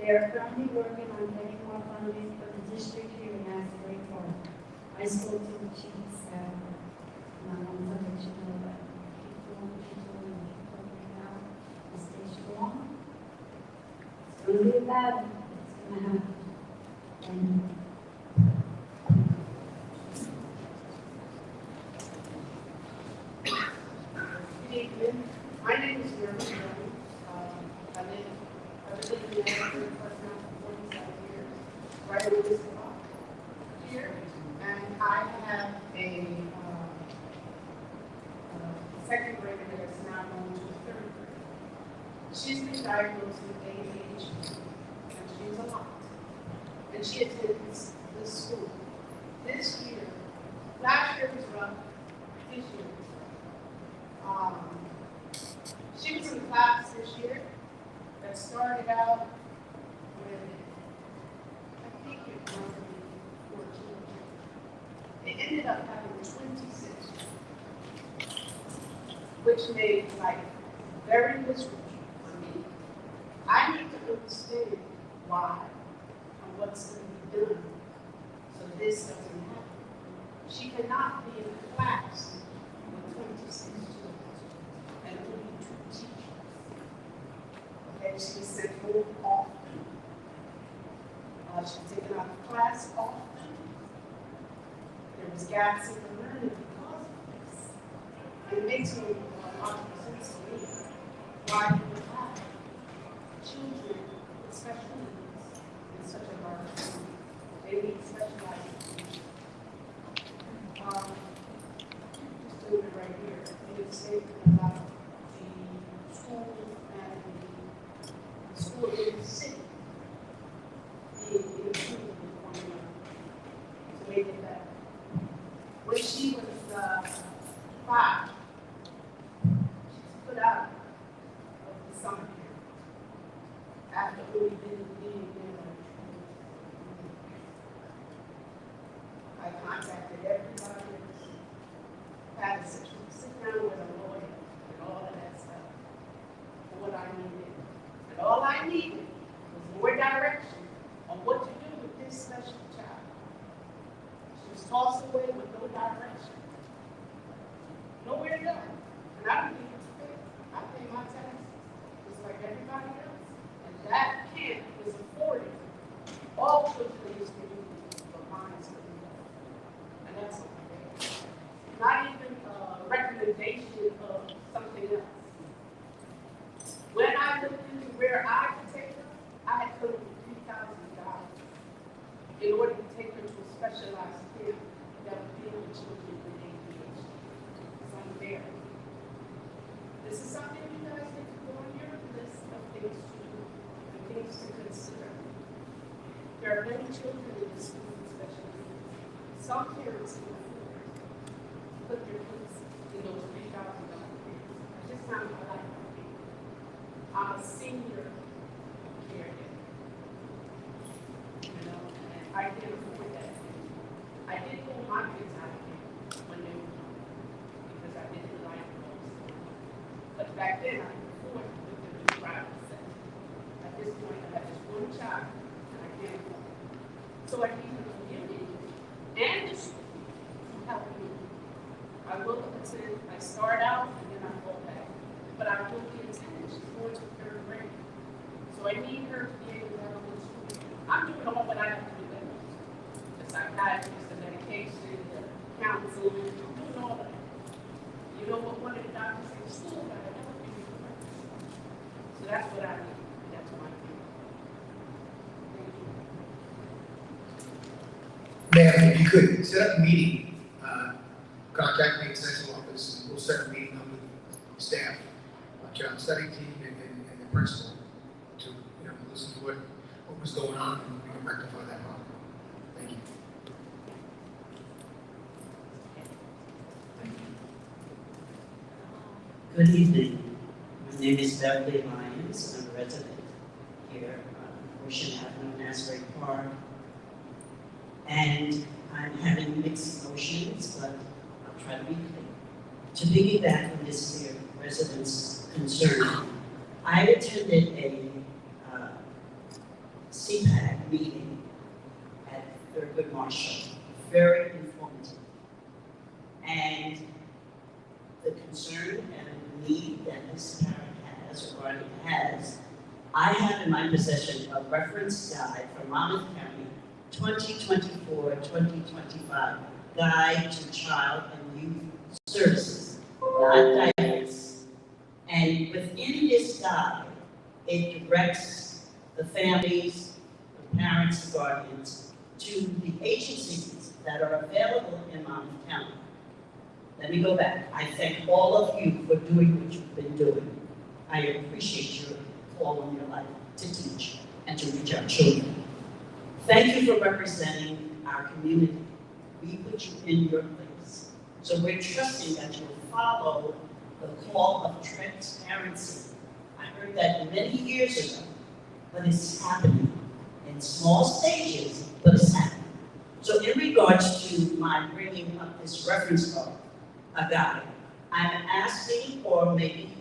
They are currently working on getting more funding for the district here in Asbury Park. I spoke to the chief of staff, and I want to let you know that keep doing what you're doing, and keep working out, and stay strong. It's gonna be a battle, it's gonna happen. And Good evening. My name is Mary Jones. I've been living in Asbury Park now for 45 years, right over this block here. And I have a second grader that is now going to third grade. She's been diagnosed with ADHD, and she's a lot. And she attends this school. This year, last year was rough, this year was rough. She was in a class this year that started out with, I think it was 14. It ended up having 26, which made life very miserable for me. I need to understand why and what's going to be done so this doesn't happen. She cannot be in a class with 26 students and only 2 teachers. Okay, she was sent home often. She's taken out of class often. There was gaps in the learning because of this. And it makes no logical sense to me why you would have children with special needs in such a large school. They need specialized education. Just doing it right here. You did a statement about the school and the school in the city being improved in one another to make it better. When she was 5, she was put out of the summer camp after only being there. I contacted everybody in the city, had to sit down with a lawyer and all of that stuff for what I needed. And all I needed was more direction on what to do with this special child. She was tossed away with no direction. Nowhere to go. And I don't think it's fair. I pay my taxes just like everybody else. And that camp is affording all children in this community for mines to be done. And that's not fair. Not even a recommendation of something else. When I looked into where I could take her, I had come up with $3,000 in order to take her to a specialized camp that would deal with children with ADHD. It's unfair. This is something you guys need to go on your list of things to do and things to consider. There are many children in this school with special needs. Some parents can afford to put their kids in those $3,000 camps. It's just not my life. I'm a senior caregiver. You know, and I can't afford that. I did pull my kids out of camp when they were young because I didn't like those. But back then, I could afford to put them in a private setting. At this point, I have just one child, and I can't afford it. So I need the community and the school to help me. I will attend. I start out, and then I go back. But I will be attending. She's going to 3rd grade. So I need her to be able to have a good school. I'm doing all that I have to do with her. The psychiatrist, the medication, the counseling, I'm doing all that. You know what one of the doctors in school got to help you with her. So that's what I need. That's my thing. Thank you. Ma'am, if you could set up a meeting, contact me at central office, and we'll set a meeting up with staff, child study team, and the principal to, listen to what was going on, and we can rectify that problem. Thank you. Good evening. My name is Beverly Lyons. I'm a resident here on Ocean Avenue in Asbury Park. And I'm having mixed emotions, but I'll try to be clear. To piggyback on this here resident's concern, I attended a Thurgood Marshall, very informative. And the concern and the need that this parent has, or guardian has, I have in my possession a reference guide from Monmouth County, 2024-2025, Guide to Child and Youth Services, not diapers. And within this guide, it directs the families, the parents, the guardians, to the agencies that are available in Monmouth County. Let me go back. I thank all of you for doing what you've been doing. I appreciate your call on your life to teach and to reach our children. Thank you for representing our community. We put you in your place. So we're trusting that you will follow the call of transparency. I heard that many years ago, but it's happening in small stages, but it's happening. So in regards to my bringing up this reference guide, I'm asking or maybe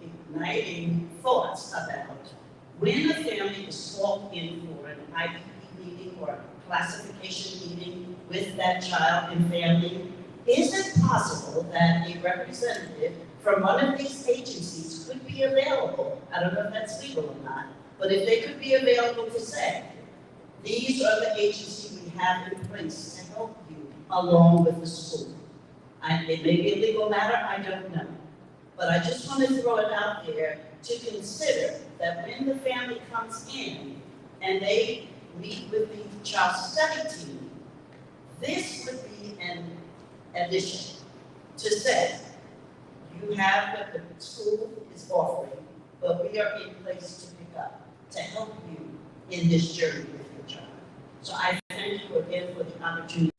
igniting thoughts about when a family is called in for an IPP meeting or classification meeting with that child and family, is it possible that a representative from one of these agencies could be available? I don't know if that's legal or not, but if they could be available to say, these are the agencies we have in place to help you along with the school. It may be a legal matter, I don't know. But I just want to throw it out there to consider that when the family comes in and they meet with the child study team, this would be an addition to say, you have what the school is offering, but we are in place to pick up, to help you in this journey with your child. So I thank you again for the opportunity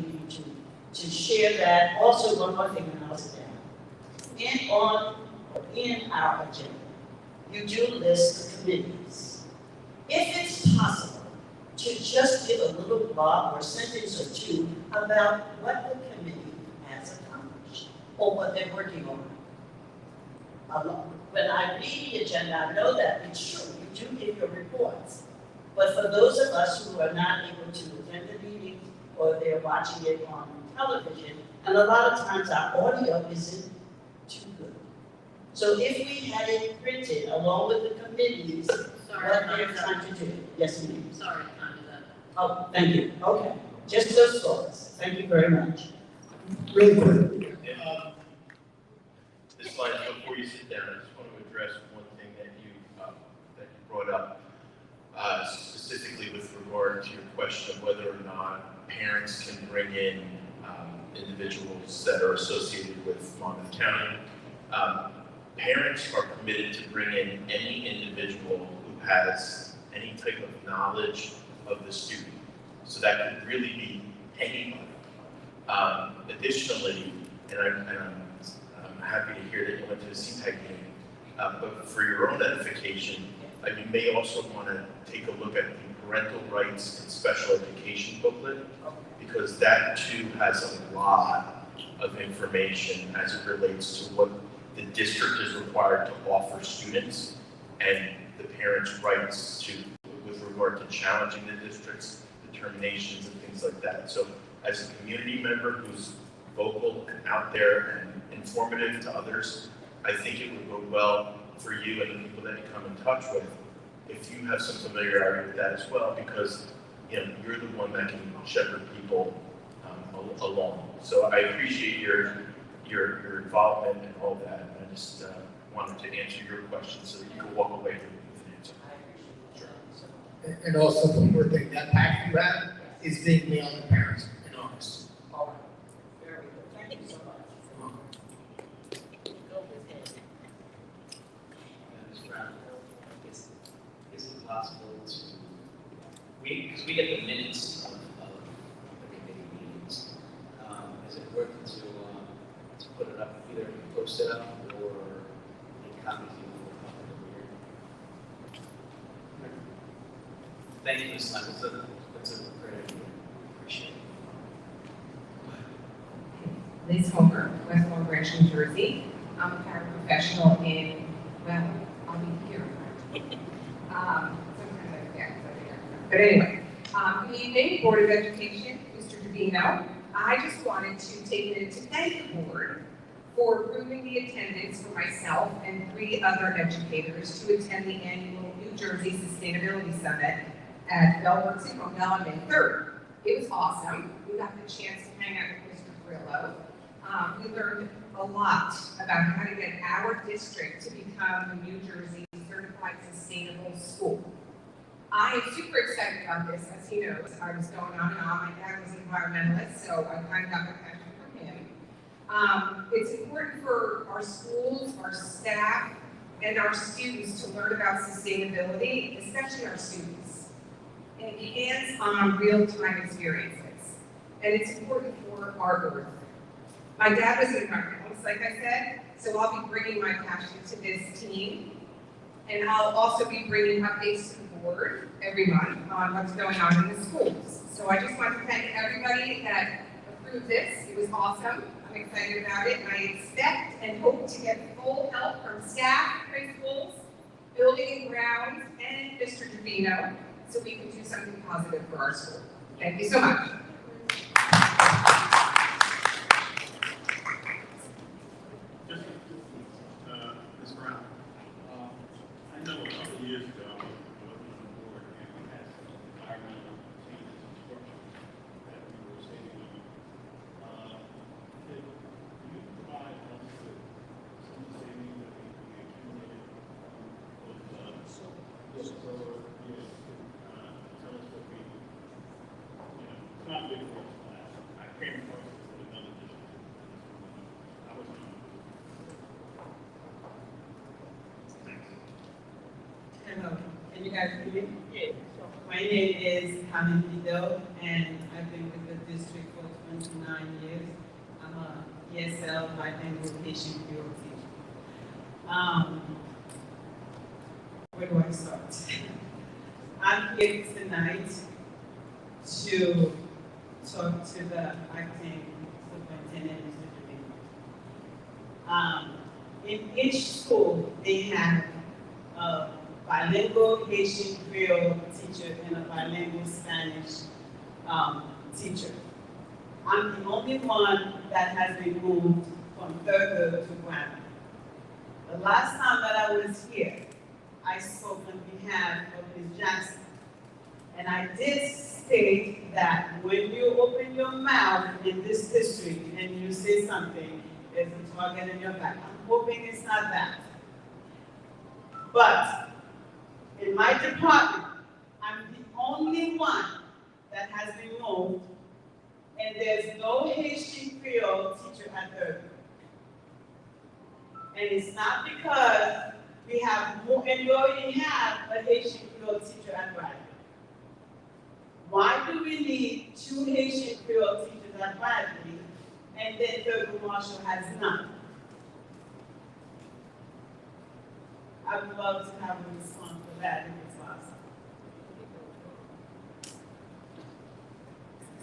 to share that. Also, one more thing, and I'll sit down. In our agenda, you do list the committees. If it's possible to just give a little blog or sentence or two about what the committee has accomplished or what they're working on. When I read the agenda, I know that it's true, you do give your reports. But for those of us who are not able to attend the meetings or they're watching it on television, and a lot of times our audio isn't too good. So if we had it printed along with the committees, what they're trying to do. Yes, ma'am. Sorry, can't do that. Oh, thank you. Okay. Just those thoughts. Thank you very much. Really quick. This slide, before you sit down, I just want to address one thing that you brought up, specifically with regard to your question of whether or not parents can bring in individuals that are associated with Monmouth County. Parents are permitted to bring in any individual who has any type of knowledge of the student. So that could really be anybody. Additionally, and I'm happy to hear that you went to a CPAC meeting, but for your own edification, you may also want to take a look at the parental rights and special education booklet, because that too has a lot of information as it relates to what the district is required to offer students and the parents' rights to, with regard to challenging the district's determinations and things like that. So as a community member who's vocal and out there and informative to others, I think it would go well for you and the people that you come in touch with if you have some familiarity with that as well, because you're the one that can shepherd people along. So I appreciate your involvement and all that. And I just wanted to answer your question so that you could walk away with an answer. Sure. And also one more thing, that packet you have is being mailed to parents in August. All right. Very good. Thank you so much. Ms. Brown, is it possible to, because we get the minutes of the committee meetings, is it worth it to put it up, either post it up or make copies of it? Thank you, Ms. Lyon. That's a great idea. Appreciate it. Liz Homer, West Long Branch, New Jersey. I'm a paraprofessional in, well, I'll be here. Sometimes I forget. But anyway, the Maine Board of Education Trevino. I just wanted to take a minute to thank the board for approving the attendance for myself and 3 other educators to attend the annual New Jersey Sustainability Summit at Bell Nursing Home on May 3rd. It was awesome. We got the chance to hang out with Mr. Grillo. We learned a lot about how to get our district to become a New Jersey certified sustainable school. I am super excited about this. As he knows, I was going on and on. My dad was an environmentalist, so I kind of got my passion from him. It's important for our schools, our staff, and our students to learn about sustainability, especially our students, and hands-on, real-time experiences. And it's important for our earth. My dad was an environmentalist, like I said, so I'll be bringing my passion to this team. And I'll also be bringing updates to the board every month on what's going on in the schools. So I just want to thank everybody that approved this. It was awesome. I'm excited about it, and I expect and hope to get full help from staff, principals, building and grounds, and Mr. Trevino, so we can do something positive for our school. Thank you so much. Ms. Brown, I know a couple of years ago, I was on the board and we had some environmental changes in structure that we were saving on. Could you provide us with some savings that we accumulated from those, or, you know, tell us what we, you know, it's not big for us. I came across it with another district. I was on. Hello, can you guys hear me? Yes. My name is Hamid Bido, and I've been with the district for 29 years. I'm a ESL bilingual Haitian Creole teacher. Where do I start? I'm here tonight to talk to the acting superintendent, Mr. Trevino. In each school, they have a bilingual Haitian Creole teacher and a bilingual Spanish teacher. I'm the only one that has been moved from third grade to grammar. The last time that I was here, I spoke on behalf of Ms. Jackson. And I did state that when you open your mouth in this district and you say something, there's a target in your back. I'm hoping it's not that. But in my department, I'm the only one that has been moved, and there's no Haitian Creole teacher at third. And it's not because we have more, and we already have a Haitian Creole teacher at Bradley. Why do we need 2 Haitian Creole teachers at Bradley, and then Thurgood Marshall has none? I would love to have a response for that if it's possible.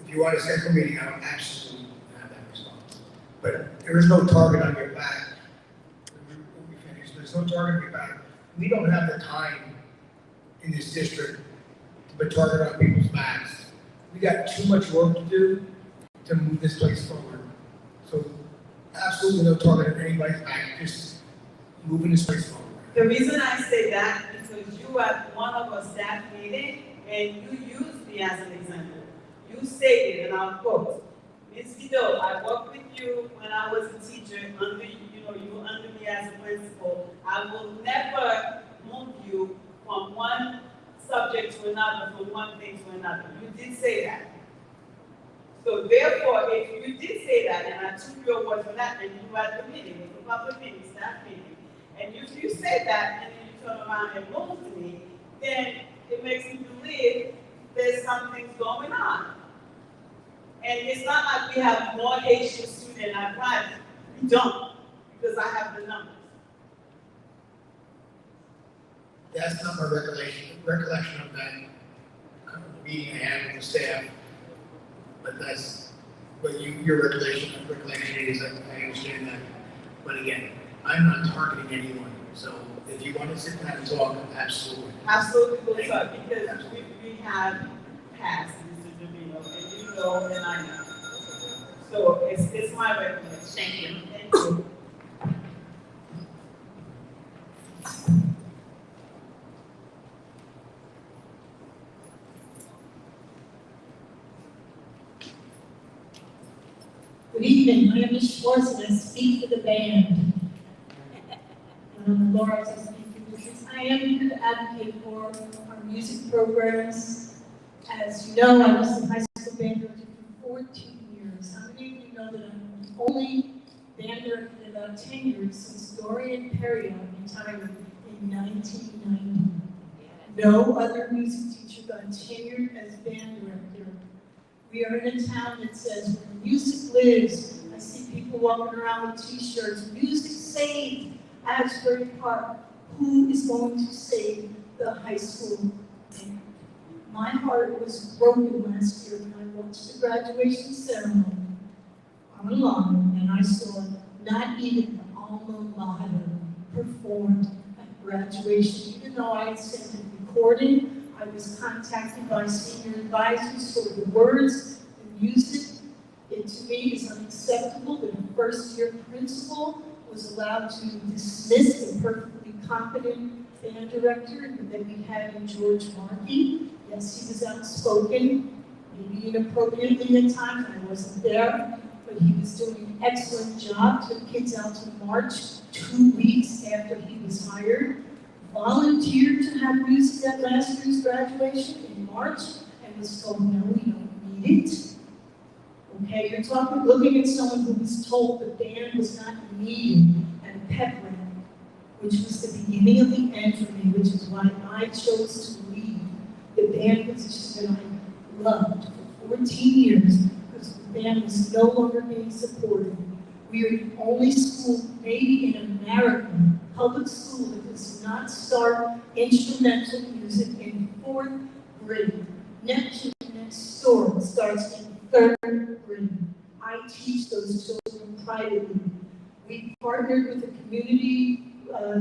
If you want a second meeting, I will absolutely have that response. But there is no target on your back. When we finish, there's no target on your back. We don't have the time in this district to put target on people's backs. We got too much work to do to move this place forward. So absolutely no target on anybody's back, just moving this place forward. The reason I say that is because you were at one of our staff meetings and you used me as an example. You stated, and I'll quote, Ms. Guido, I worked with you when I was a teacher, under you were under me as a principal. I will never move you from one subject to another, from one thing to another. You did say that. So therefore, if you did say that, and I took your word for that, and you were at the meeting, it was a public meeting, staff meeting, and if you said that, and then you turn around and moved me, then it makes me believe there's something going on. And it's not like we have more Haitian students at Bradley. We don't, because I have the numbers. That's not my recollection of that meeting I had with the staff. But that's what your recollection is. I understand that. But again, I'm not targeting anyone. So if you want to sit down and talk, absolutely. Absolutely, we'll talk, because we have passed, Mr. Trevino, and you know go, and I know. So it's my recommendation. Thank you. Thank you. Good evening, my name is Schwartz and I speak for the band. Laura, I speak for business. I am here to advocate for our music programs. As you know, I was the high school band director for 14 years. How many of you know that I'm the only band director in about 10 years since Dorian Perry retired in 1990? No other music teacher got tenured as band director. We are in a town that says where music lives. I see people walking around with t-shirts, music saved Asbury Park. Who is going to save the high school band? My heart was broken last year when I watched the graduation ceremony online and I saw not even the alma mater performed at graduation. Even though I had sent a recording, I was contacted by senior advisors for the words, the music. It to me is unacceptable that a first-year principal was allowed to dismiss a perfectly competent band director that we had in George Markey. Yes, he was outspoken, maybe inappropriately at times, I wasn't there, but he was doing an excellent job, took kids out to march 2 weeks after he was hired, volunteered to have music at last year's graduation in March, and was told, no, we don't need it. Okay, you're looking at someone who was told the band was not needed at a pep rally, which was the beginning of the end for me, which is why I chose to leave the band position that I loved for 14 years, because the band was no longer being supported. We are the only school, maybe in America, public school, that does not start instrumental music in 4th grade. Neptune next door starts in 3rd grade. I teach those children privately. We partnered with a community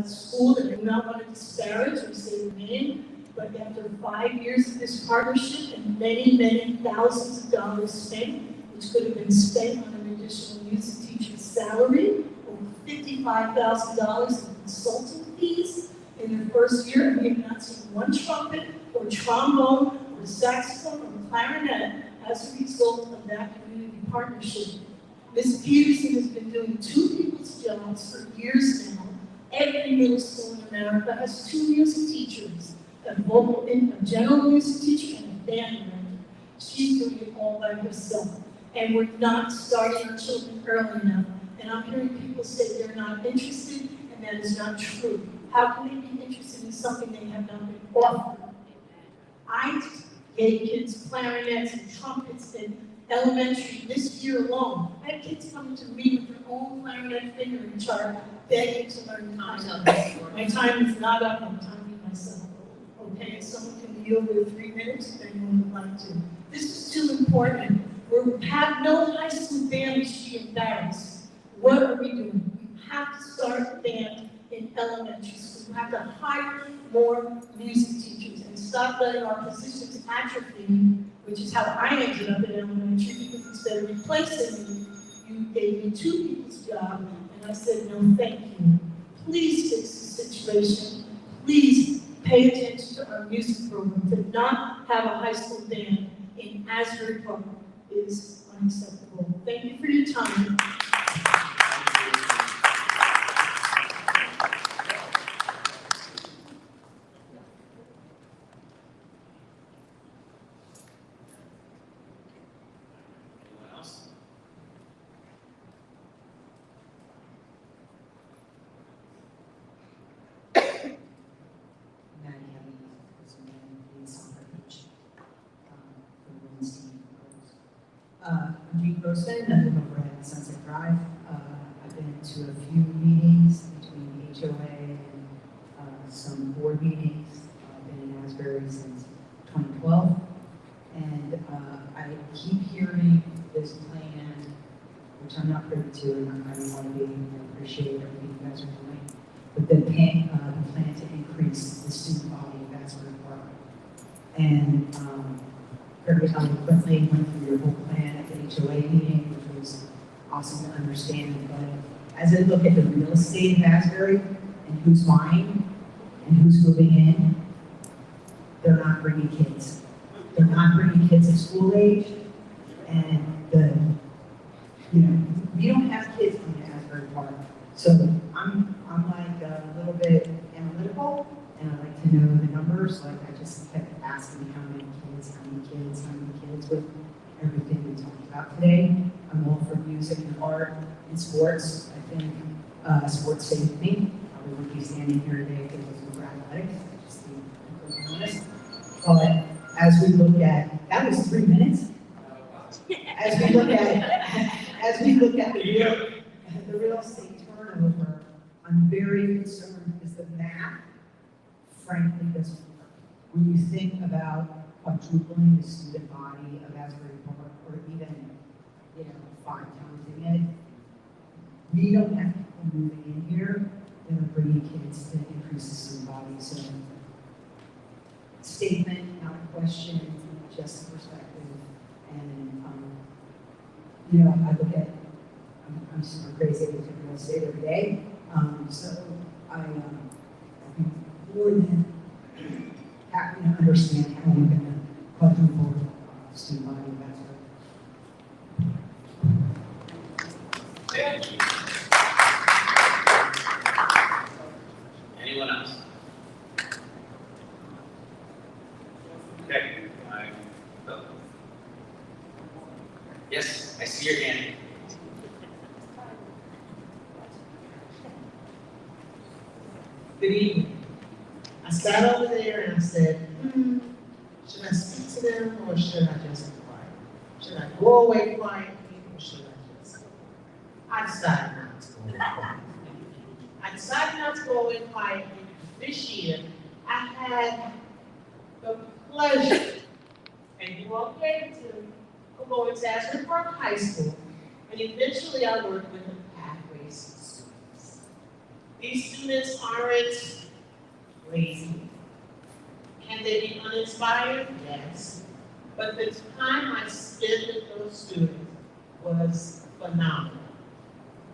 school that I do not want to disparage or say the name, but after 5 years of this partnership and many, many thousands of dollars spent, which could have been spent on an additional music teacher's salary, over $55,000 in consulting fees in their first year, and we have not seen one trumpet or trombone or saxophone or clarinet as a result of that community partnership. Ms. Peterson has been doing 2 people's jobs for years now. Every middle school in America has 2 music teachers, a general music teacher and a band director. She's doing it all by herself. And we're not starting our children early enough. And I'm hearing people say they're not interested, and that is not true. How can they be interested in something they have not been offered? I gave kids clarinets and trumpets in elementary this year alone. I had kids coming to me with their own clarinet fingering chart, begging to learn clarinet. My time is not up, I'm timing myself. Okay, someone can yield with 3 minutes if anyone would like to. This is too important. We have no high school band, we should be embarrassed. What are we doing? We have to start band in elementary school. We have to hire more music teachers and stop letting our positions atrophy, which is how I ended up in elementary, because instead of replacing me, you gave me 2 people's job, and I said, no, thank you. Please fix the situation. Please pay attention to our music program. To not have a high school band in Asbury Park is unacceptable. Thank you for your time. Anyone else? Jean Grossman, I live over at Sunset Drive. I've been to a few meetings between HOA and some board meetings. I've been in Asbury since 2012. And I keep hearing this plan, which I'm not privy to, and I don't want to be, and appreciate everything you guys are doing. But the plan to increase the student body of Asbury Park. And very eloquently, went through your whole plan at the HOA meeting, which was awesome to understand. But as I look at the real estate of Asbury and who's buying and who's moving in, they're not bringing kids. They're not bringing kids of school age, and we don't have kids in Asbury Park. So I'm like a little bit analytical, and I like to know the numbers. Like I just kept asking how many kids with everything we talked about today. I'm all for music and art and sports. I think sports saved me. I wouldn't be standing here today if it wasn't for athletics. I just to be honest. But as we look at, that was 3 minutes. As we look at the real estate turnover, I'm very concerned because the math, frankly, doesn't work. When you think about quadrupling the student body of Asbury Park, or even, 5 times again, we don't have people moving in here that are bringing kids to increase the student body. So, statement, not a question, just a perspective. And, I look at, I'm super crazy about real estate every day. So I'd be more than happy to understand how we're going to quadruple student body of Asbury. Thank you. Anyone else? Okay. Yes, I see your hand. Good evening. I sat over there and I said, should I speak to them or should I just be quiet? Should I go away quietly or should I just go? I decided not to go away quietly. I decided not to go away quietly. This year, I had the pleasure, and you all came to, of going to Asbury Park High School, and eventually I worked with the Pathways students. These students aren't lazy. Can they be uninspired? Yes. But the time I spent with those students was phenomenal.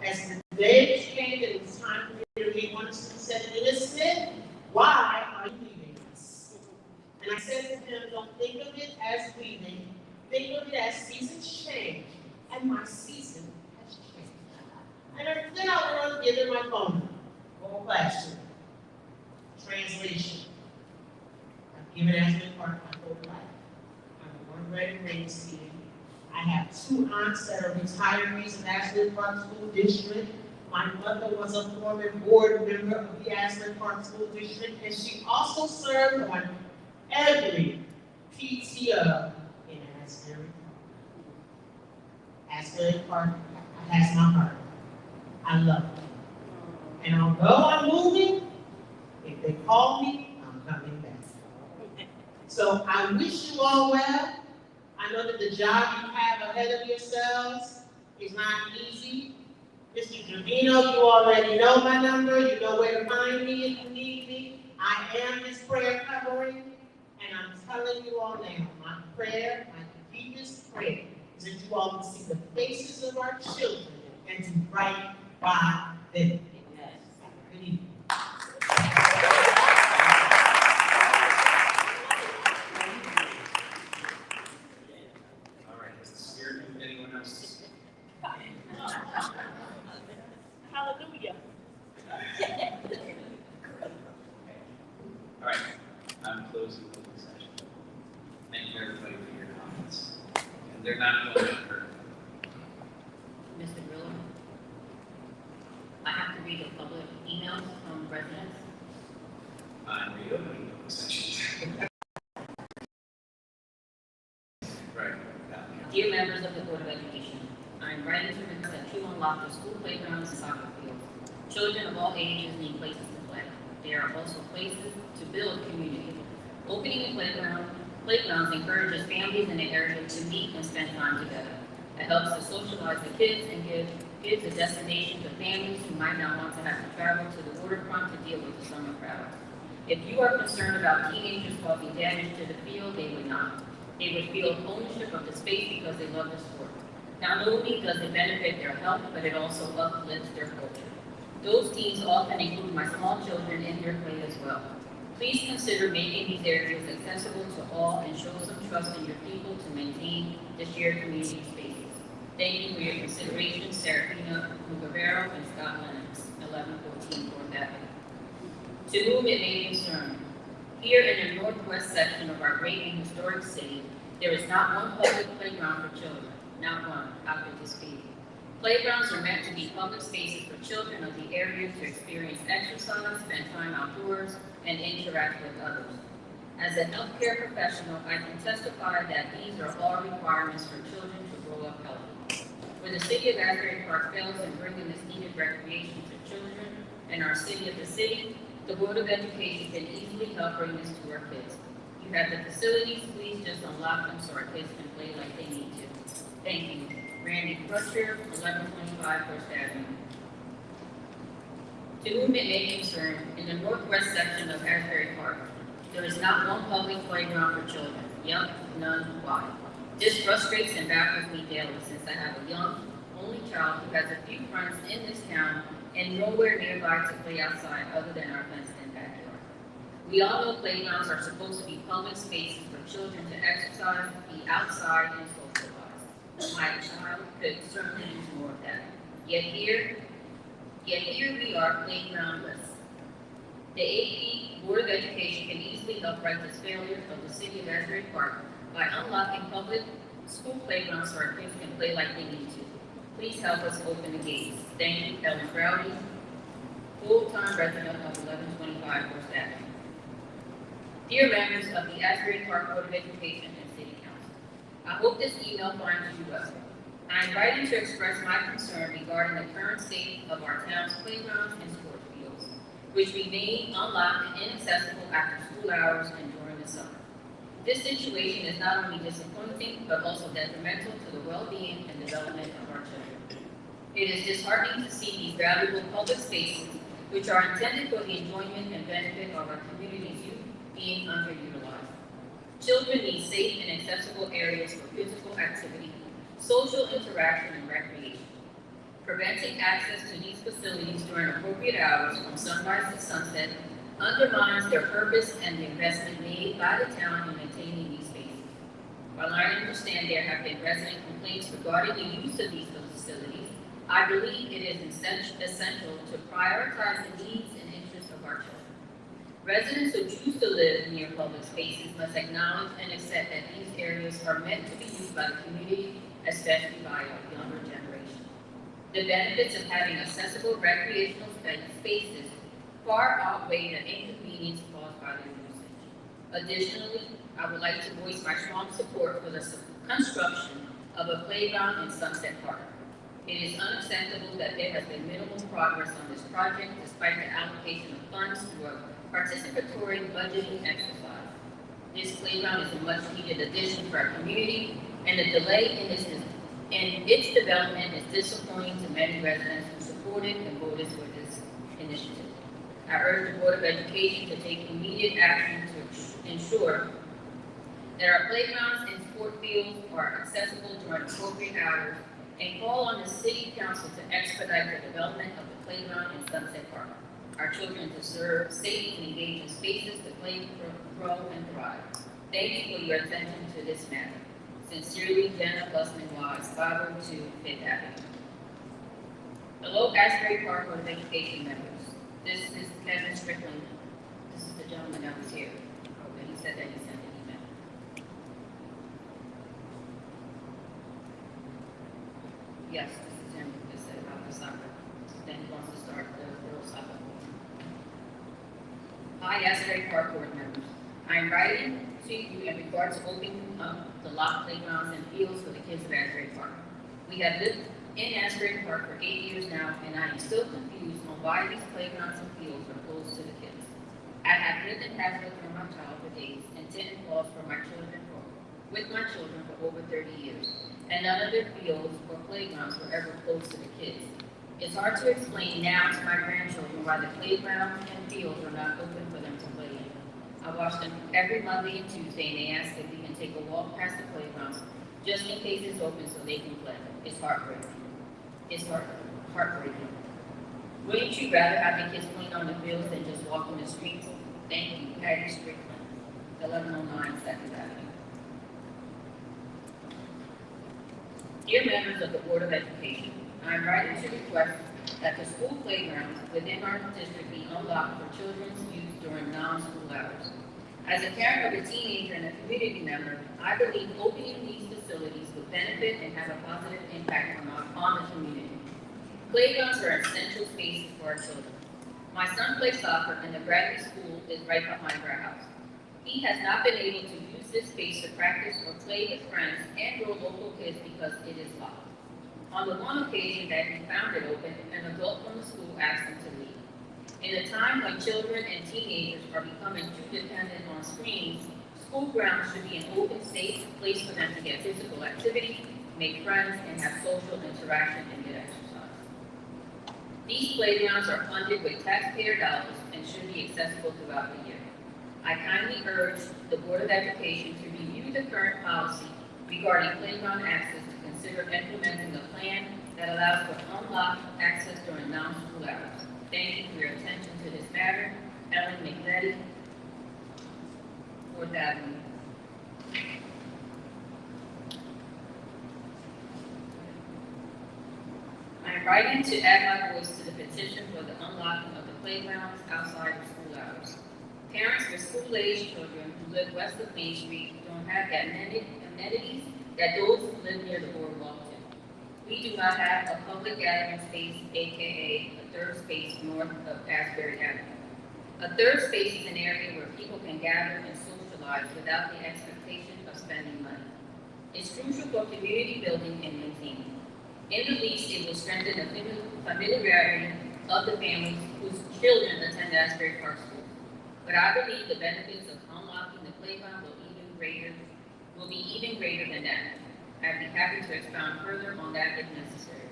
As the day came, it was time for me to leave. One student said, "Ms. Smith, why are you leaving us?" And I said to him, don't think of it as leaving. Think of it as seasons change. And my season has changed. And then I went on giving my phone number. Whole classroom. Translation. I've given Asbury Park my whole life. I'm born, bred, and raised here. I have 2 aunts that are retirees of Asbury Park School District. My mother was a former board member of the Asbury Park School District, and she also served on every PTO in Asbury Park. Asbury Park has my heart. I love it. And although I'm moving, if they call me, I'm coming back. So I wish you all well. I know that the job you have ahead of yourselves is not easy. Mr. Trevino, you already know my number. You know where to find me if you need me. I am his prayer covering. And I'm telling you all now, my prayer, my deepest prayer, is that you all will see the faces of our children and do right by them. Good evening. All right, has the spirit moved anyone else to speak? Hallelujah. All right, I'm closing the session. Thank you everybody for your comments. And they're not going to hurt. Mr. Grillo, I have to read the public emails from residents. Reopening the session. Right. Dear members of the Board of Education, I am writing to request that you unlock the school playgrounds and soccer fields. Children of all ages need places to play. There are also places to build community. Opening the playgrounds encourages families in the area to meet and spend time together. It helps to socialize the kids and gives a destination to families who might not want to have to travel to the waterfront to deal with the summer crowd. If you are concerned about teenagers causing damage to the field, they would not. They would feel ownership of the space because they love the sport. Not only does it benefit their health, but it also uplifts their culture. Those teams often include my small children in their play as well. Please consider making these areas accessible to all and show some trust in your people to maintain the shared community spaces. Thank you for your consideration, Serafina Muguerrero and Scott Lennox, 1114 4th Avenue. To whom it may concern, here in the northwest section of our great and historic city, there is not one public playground for children, not one, after this meeting. Playgrounds are meant to be public spaces for children of the area to experience exercise, spend time outdoors, and interact with others. As a healthcare professional, I can testify that these are all requirements for children to grow up healthy. Where the city of Asbury Park fails in bringing this needed recreation to children in our city of the city, the Board of Education can easily help bring this to our kids. You have the facilities, please just unlock them so our kids can play like they need to. Thank you. Randy Crutcher, 1125 First Avenue. To whom it may concern, in the northwest section of Asbury Park, there is not one public playground for children. Yup, none. Why? This frustrates and baffles me daily since I have a young, only child who has a few friends in this town and nowhere nearby to play outside other than our fenced-in backyard. We all know playgrounds are supposed to be public spaces for children to exercise, be outside, and socialize. My child could certainly use more of that. Yet here we are playgroundless. The AP Board of Education can easily help right this failure of the city of Asbury Park by unlocking public school playgrounds so our kids can play like they need to. Please help us open the gates. Thank you, Ellen Rowdy, full-time resident of 1125 First Avenue. Dear members of the Asbury Park Board of Education and City Council, I hope this email finds you well. I am writing to express my concern regarding the current state of our town's playgrounds and sport fields, which remain unlocked and inaccessible after school hours and during the summer. This situation is not only disappointing, but also detrimental to the well-being and development of our children. It is disheartening to see these valuable public spaces, which are intended for the enjoyment and benefit of our community's youth, being underutilized. Children need safe and accessible areas for physical activity, social interaction, and recreation. Preventing access to these facilities during appropriate hours from sunrise to sunset undermines their purpose and the investment made by the town in maintaining these spaces. While I understand there have been resident complaints regarding the use of these facilities, I believe it is essential to prioritize the needs and interests of our children. Residents who choose to live near public spaces must acknowledge and accept that these areas are meant to be used by the community, especially by our younger generation. The benefits of having accessible recreational spaces far outweigh the inconvenience caused by their usage. Additionally, I would like to voice my strong support for the construction of a playground in Sunset Park. It is unacceptable that there has been minimal progress on this project despite the allocation of funds through a participatory budgeting exercise. This playground is a much-needed addition to our community, and the delay in its development is disappointing to many residents who supported and voted for this initiative. I urge the Board of Education to take immediate action to ensure that our playgrounds and sport fields are accessible during appropriate hours, and call on the City Council to expedite the development of the playground in Sunset Park. Our children deserve safe and engaging spaces to play, grow, and thrive. Thank you for your attention to this matter. Sincerely, Jenna Busman-Wise, 502 5th Avenue. Hello, Asbury Park Board of Education members. This is Kevin Strickland. This is the gentleman that was here. And he said that he sent an email. Yes, this is him. He said about the soccer. Then he wants to start the girls' soccer. Hi, Asbury Park Board members. I am writing to you in regards to opening up the locked playgrounds and fields for the kids of Asbury Park. We have lived in Asbury Park for 8 years now, and I am still confused on why these playgrounds and fields are closed to the kids. I have lived in Asbury from my childhood days and tended calls with my children for over 30 years, and none of their fields or playgrounds were ever closed to the kids. It's hard to explain now to my grandchildren why the playgrounds and fields are not open for them to play in. I watch them every Monday and Tuesday, and they ask if we can take a walk past the playgrounds just in case it's open so they can play. It's heartbreaking. It's heartbreaking. Wouldn't you rather have the kids playing on the fields than just walking the streets? Thank you, Patty Strickland, 1109 Second Avenue. Dear members of the Board of Education, I am writing to request that the school playgrounds within our district be unlocked for children's use during non-school hours. As a parent of a teenager and a community member, I believe opening these facilities would benefit and have a positive impact on the community. Playgrounds are essential spaces for our children. My son plays soccer and the Bradley School is right behind our house. He has not been able to use this space to practice or play with friends and or local kids because it is locked. On the one occasion that he found it open, an adult from the school asked him to leave. In a time when children and teenagers are becoming too dependent on screens, school grounds should be an open, safe place for them to get physical activity, make friends, and have social interaction and get exercise. These playgrounds are funded with taxpayer dollars and should be accessible throughout the year. I kindly urge the Board of Education to review the current policy regarding playground access to consider implementing a plan that allows for unlocked access during non-school hours. Thank you for your attention to this matter. Ellen McNetty, 4th Avenue. I am writing to add my voice to the petition for the unlocking of the playgrounds outside of school hours. Parents with school-aged children who live west of Main Street don't have the amenities that those who live near the boardwalk do. We do not have a public gathering space, aka a third space north of Asbury Avenue. A third space is an area where people can gather and socialize without the expectation of spending money. It's crucial for community building and maintaining. In the least, it will strengthen the familiarity of the families whose children attend Asbury Park School. But I believe the benefits of unlocking the playground will be even greater than that. I'd be happy to expound further on that if necessary.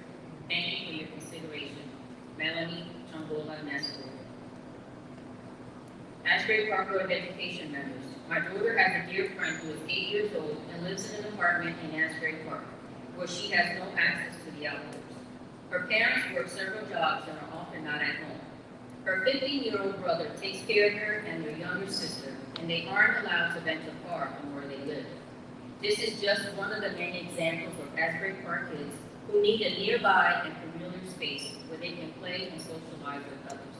Thank you for your consideration. Melanie Chongola Nestor. Asbury Park Board of Education members, my daughter has a dear friend who is 8 years old and lives in an apartment in Asbury Park, where she has no access to the outdoors. Her parents work several jobs and are often not at home. Her 15-year-old brother takes care of her and their younger sister, and they aren't allowed to rent a car from where they live. This is just one of the many examples of Asbury Park kids who need a nearby and familiar space where they can play and socialize with others.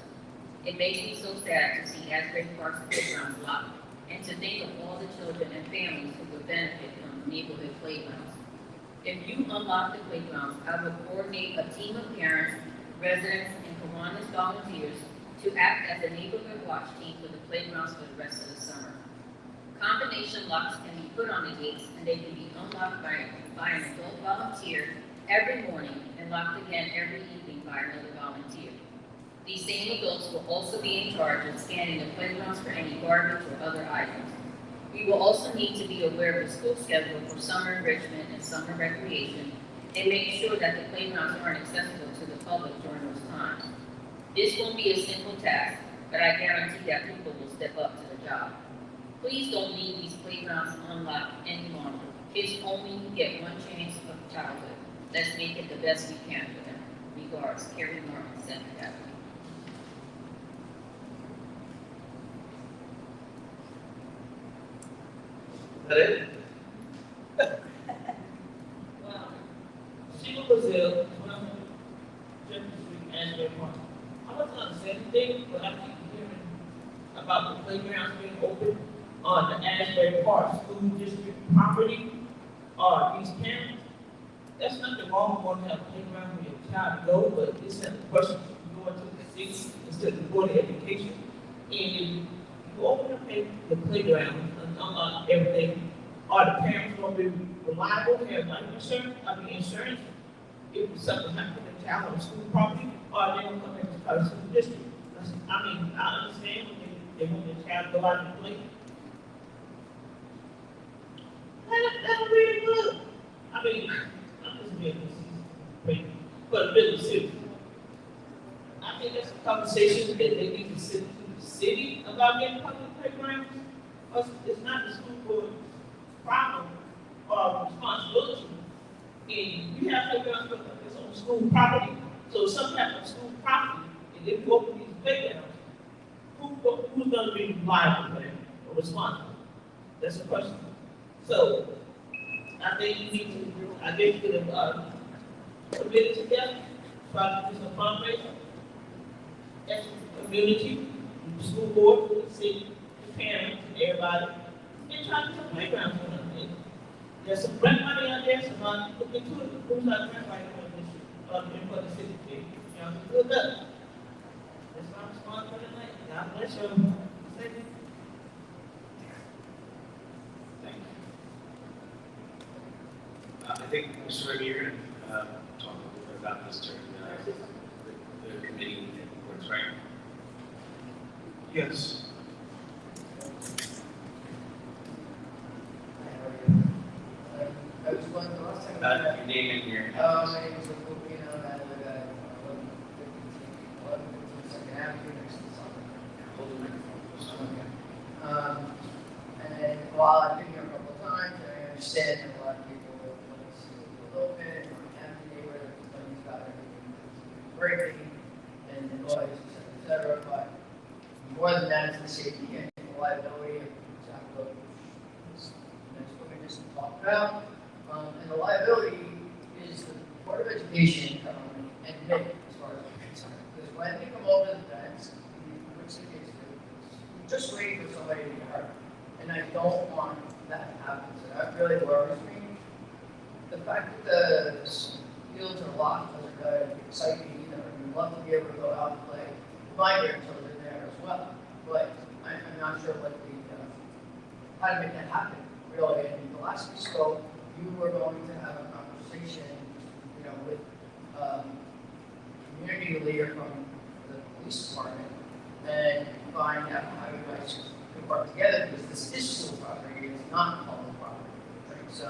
It makes me so sad to see Asbury Park's playgrounds locked, and to think of all the children and families who would benefit from neighborhood playgrounds. If you unlock the playgrounds, I will coordinate a team of parents, residents, and Kiwanis volunteers to act as a neighborhood watch team for the playgrounds for the rest of the summer. Combination locks can be put on the gates, and they can be unlocked by an adult volunteer every morning and locked again every evening by another volunteer. These same adults will also be in charge of scanning the playgrounds for any garbage or other items. We will also need to be aware of the school schedule for summer enrichment and summer recreation, and make sure that the playgrounds aren't accessible to the public during those times. This won't be a simple task, but I guarantee that people will step up to the job. Please don't leave these playgrounds unlocked any longer. Kids only get one chance of childhood. Let's make it the best we can for them. Regards, Carrie Norton, 7th Avenue. Is that it? Wow. Sheila Brazil, 12 Jefferson Street, Asbury Park. I wasn't understanding anything, but I keep hearing about the playgrounds being open on the Asbury Park School District property. These parents, that's not the wrong one to have a playground where your child go, but it's not the person going to the city instead of going to education. And if you open up the playground and unlock everything, are the parents going to be reliable, have life insurance, if something happens to the child on the school property, or are they going to come in as part of the school district? I understand when they want their child to go out and play. That's really good. I'm just being crazy, but really serious. I think that's a conversation that they need to sit to the city about getting public playgrounds. It's not the school board problem or responsibility. And we have playgrounds for it's on school property, so some have school property, and if you open these playgrounds, who's gonna be liable for that or responsible? That's a question. So, I think you need to, I guess, get a committee together, try to do some fundraising, as a community, the school board, the city, the parents, and everybody, and try to do some playgrounds for them. There's some grant money out there, so look into it. Who's our grant writer for this, for the city? You know, good luck. That's my response for tonight. God bless you. Thank you. I think, Mr. Remy, you're going to talk a little bit about this during the committee reports, right? Yes. I was one the last time. Your name and your. My name is Lupino, and I live at 1115 Second Avenue next to the Summit. Hold the microphone. And while I've been here a couple of times, and I understand that a lot of people want to see it open, and empty neighborhood, complains about everything breaking, and noise, et cetera, but more than that is the safety and liability of exactly what next what we just talked about. And the liability is the Board of Education and me, as far as I'm concerned. Because when they come over the fence, which the kids do, you're just waiting for somebody to get hurt. And I don't want that to happen. So that really worries me. The fact that the fields are locked doesn't excite me either. I'd love to be able to go out and play with my grandchildren there as well. But I'm not sure what how to make that happen, really. And the last we spoke, you were going to have a conversation, with community leader from the police department and find out how you guys can work together, because this is school property, it's not public property, right? So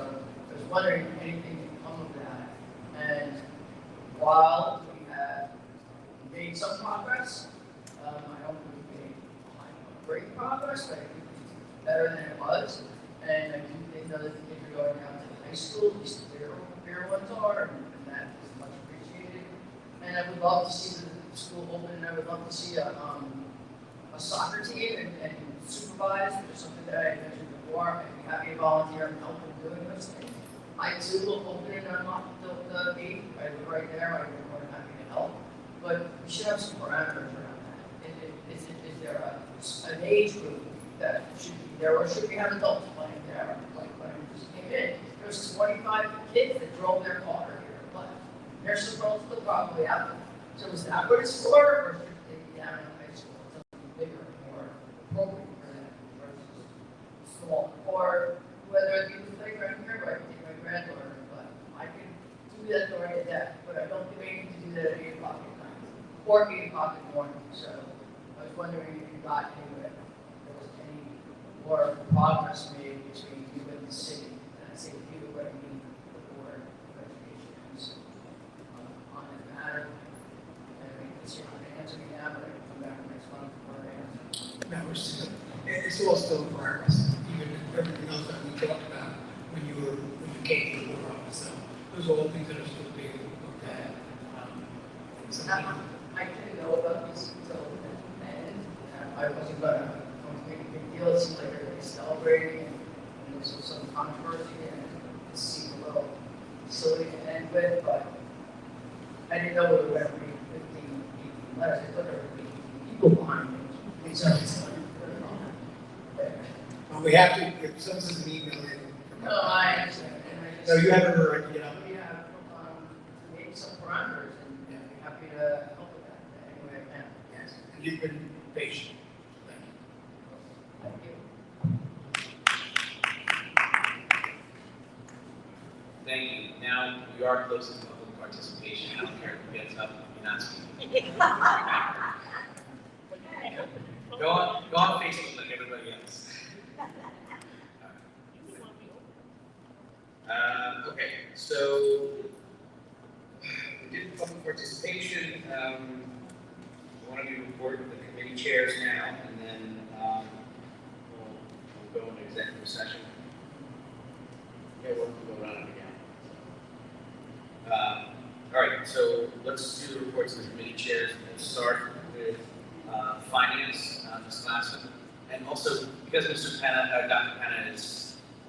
I was wondering if anything can come of that. And while we have made some progress, I don't think we made great progress, but I think it's better than it was. And I do think that the kids are going down to the high school, at least the fair ones are, and that is much appreciated. And I would love to see the school open, and I would love to see a soccer team and supervise, which is something that I mentioned before. I'd be happy to volunteer and help in doing those things. I too will open and unlock the gate. I live right there. I'd be more than happy to help. But we should have some parameters around that. Is there an age group that should be there, or should we have adults playing there? Like when I just came in, there was 25 kids that drove their car here to play. They're supposed to probably out there. So is that what it's for, or should they be down in high school? Something bigger, more appropriate for them versus small. Or whether it be the playground here, I can take my granddaughter, but I can do that during the day. But I don't think I need to do that at 8 o'clock at night or 8 o'clock in the morning. So I was wondering if you got anywhere. Or progress made between you and the city, and I say you, what I mean, the Board of Education, on that matter. And I think it's your answer me now, but I can come back next month for an answer. No, it's all still in progress, even everything else that we talked about when you came to the board office. So those are all things that are still being looked at. I didn't know about this until the end. I wasn't going to make a big deal. It seemed like everybody's celebrating, and there was some controversy, and it seemed a little silly to end with, but I didn't know we were going to read 15, 18 letters. I thought there were 18 people behind me. So it's like, Well, we have to, if someone sends an email in. no, I understand. And I just, So you have a right to get up. we have maybe some parameters, and I'd be happy to help with that any way I can. Yes, and you've been patient. Thank you. Thank you. Now, we are closing public participation. I don't care who gets up, you're not speaking. Go on Facebook like everybody else. Okay, so we did public participation. We want to do report with the committee chairs now, and then we'll go into executive session. Yeah, we'll go around it again. All right, so let's do the reports of the committee chairs. We'll start with finance, Ms. Classen. And also, because Mr. Penna, Dr. Penna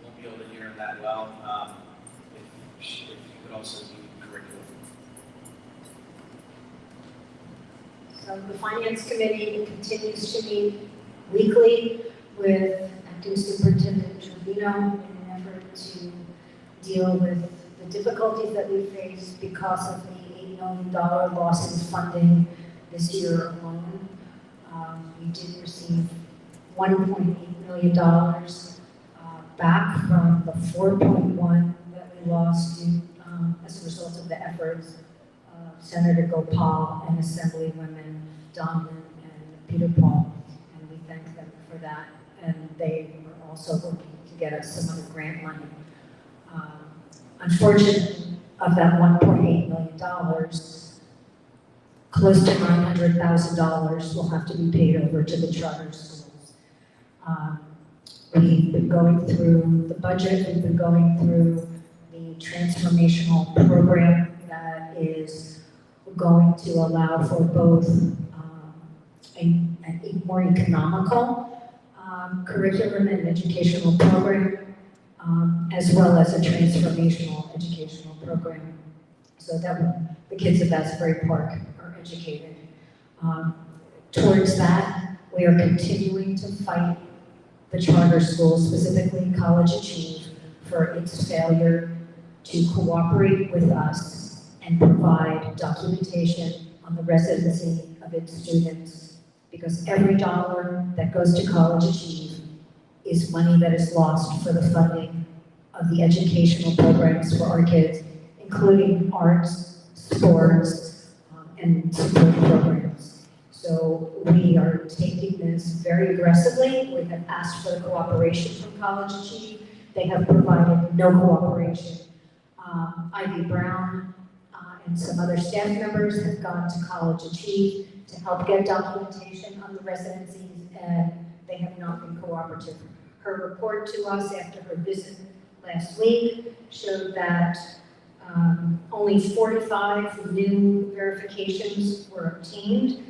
won't be able to hear him that well, if you could also do curriculum. So the Finance Committee continues to meet weekly with Acting Superintendent Trevino in an effort to deal with the difficulties that we face because of the $8 million loss in funding this year alone. We did receive $1.8 million back from the 4.1 that we lost as a result of the efforts of Senator Gopal and Assemblywomen Donlin and Peter Paul, and we thank them for that. And they are also working to get us some other grant money. Unfortunately, of that $1.8 million, close to $900,000 will have to be paid over to the charter schools. We've been going through the budget, we've been going through the transformational program that is going to allow for both a more economical curriculum and educational program, as well as a transformational educational program, so that the kids of Asbury Park are educated. Towards that, we are continuing to fight the charter schools, specifically College Achieve, for its failure to cooperate with us and provide documentation on the residency of its students, because every dollar that goes to College Achieve is money that is lost for the funding of the educational programs for our kids, including arts, sports, and support programs. So we are taking this very aggressively. We have asked for the cooperation from College Achieve. They have provided no cooperation. Ivy Brown and some other staff members have gone to College Achieve to help get documentation on the residencies, and they have not been cooperative. Her report to us after her visit last week showed that only 45 new verifications were obtained.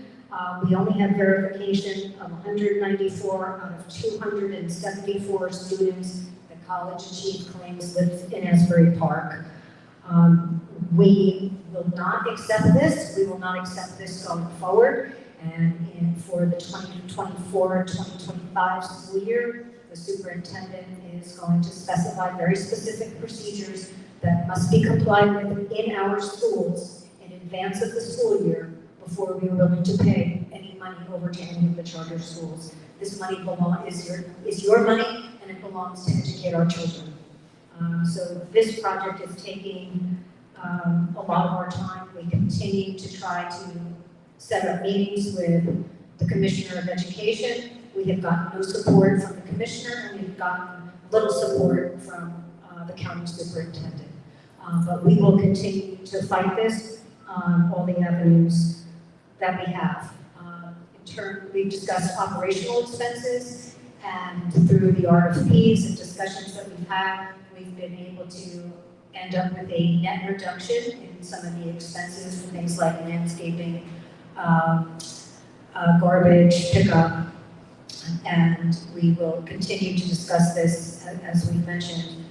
We only have verification of 194 out of 274 students that College Achieve claims live in Asbury Park. We will not accept this. We will not accept this going forward. And for the 2024-2025 school year, the superintendent is going to specify very specific procedures that must be complied with in our schools in advance of the school year before we are willing to pay any money over to any of the charter schools. This money is your money, and it belongs to educate our children. So this project is taking a lot of our time. We continue to try to set up meetings with the Commissioner of Education. We have gotten no support from the Commissioner, and we've gotten little support from the County Superintendent. But we will continue to fight this on all the avenues that we have. We've discussed operational expenses, and through the RFPs and discussions that we've had, we've been able to end up with a net reduction in some of the expenses for things like landscaping, garbage pickup, and we will continue to discuss this, as we mentioned,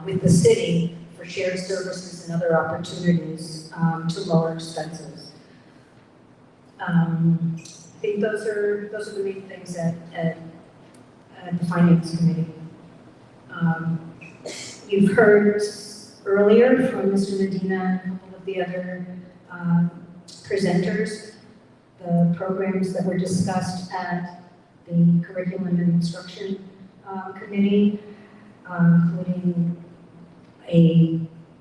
with the city for shared services and other opportunities to lower expenses. I think those are the main things at the Finance Committee. You've heard earlier from Mr. Medina and a couple of the other presenters the programs that were discussed at the Curriculum and Instruction Committee, including a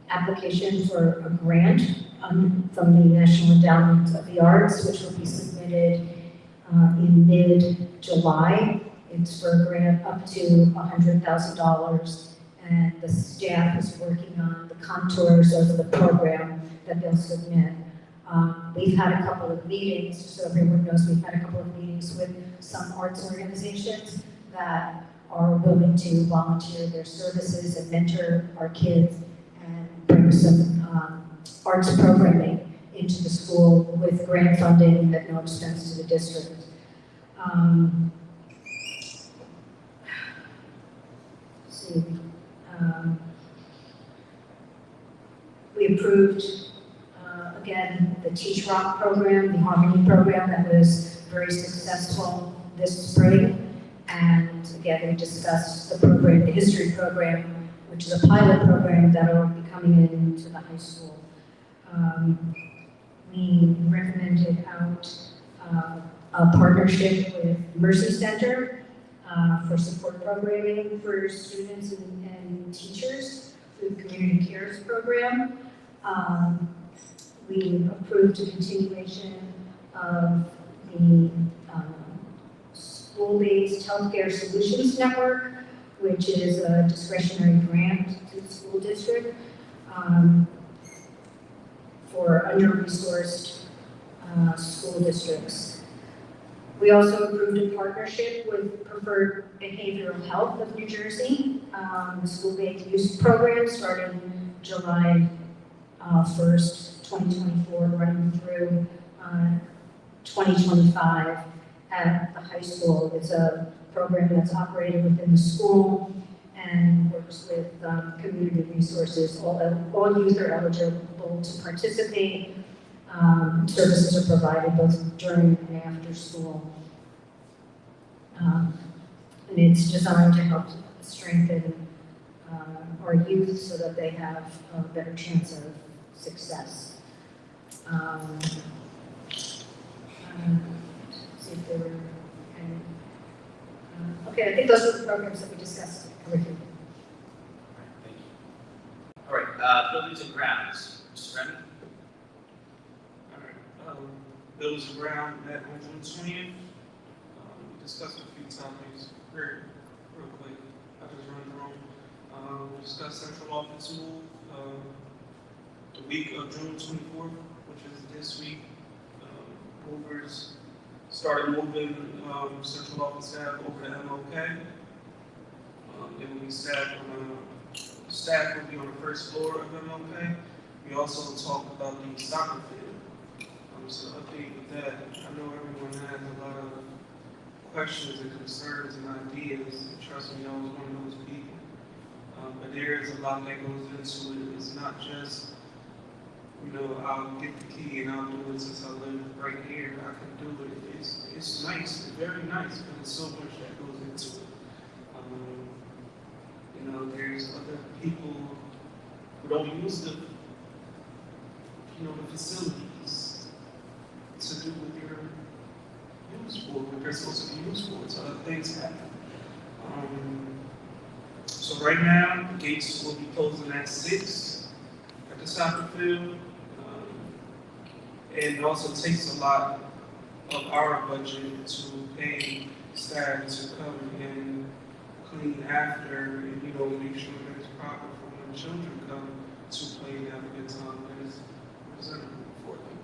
application for a grant from the National Endowment of the Arts, which will be submitted in mid-July. It's for a grant up to $100,000, and the staff is working on the contours of the program that they'll submit. We've had a couple of meetings, so everyone knows we've had a couple of meetings with some arts organizations that are willing to volunteer their services and mentor our kids and bring some arts programming into the school with grant funding at no expense to the district. We approved, again, the Teach Rock program, the Harmony program that was very successful this spring. And again, we discussed the program, the history program, which is a pilot program that will be coming into the high school. We recommended out a partnership with Mercy Center for support programming for students and teachers through the Community Cares program. We approved a continuation of the School-Based Healthcare Solutions Network, which is a discretionary grant to the school district for under-resourced school districts. We also approved a partnership with Preferred Behavioral Health of New Jersey, the school-based youth program starting July 1st, 2024, running through 2025 at the high school. It's a program that's operated within the school and works with community resources. All youth are eligible to participate. Services are provided both during and after school. And it's designed to help strengthen our youth so that they have a better chance of success. See if there were any. Okay, I think those are the programs that we discussed. All right, buildings and grounds, Mr. Brennan? All right, buildings and grounds met on June 20th. We discussed a few topics, real quick. I just run through. We discussed central office move the week of June 24th, which is this week. Movers started moving central office staff over to MLK. Then we staff will be on the first floor of MLK. We also talked about the soccer field. So update with that. I know everyone has a lot of questions and concerns and ideas. And trust me, I was one of those people. But there is a lot that goes into it. It's not just, I'll get the key and I'll do it since I live right here. I can do it. It's nice. It's very nice, but there's so much that goes into it. There's other people who don't use the facilities to do what they're used for, what they're supposed to be used for. So other things happen. So right now, the gates will be closing at 6 at the soccer field. And it also takes a lot of our budget to pay staff to come and clean after and, make sure that it's proper for when children come to play and have a good time. That is presentable for them.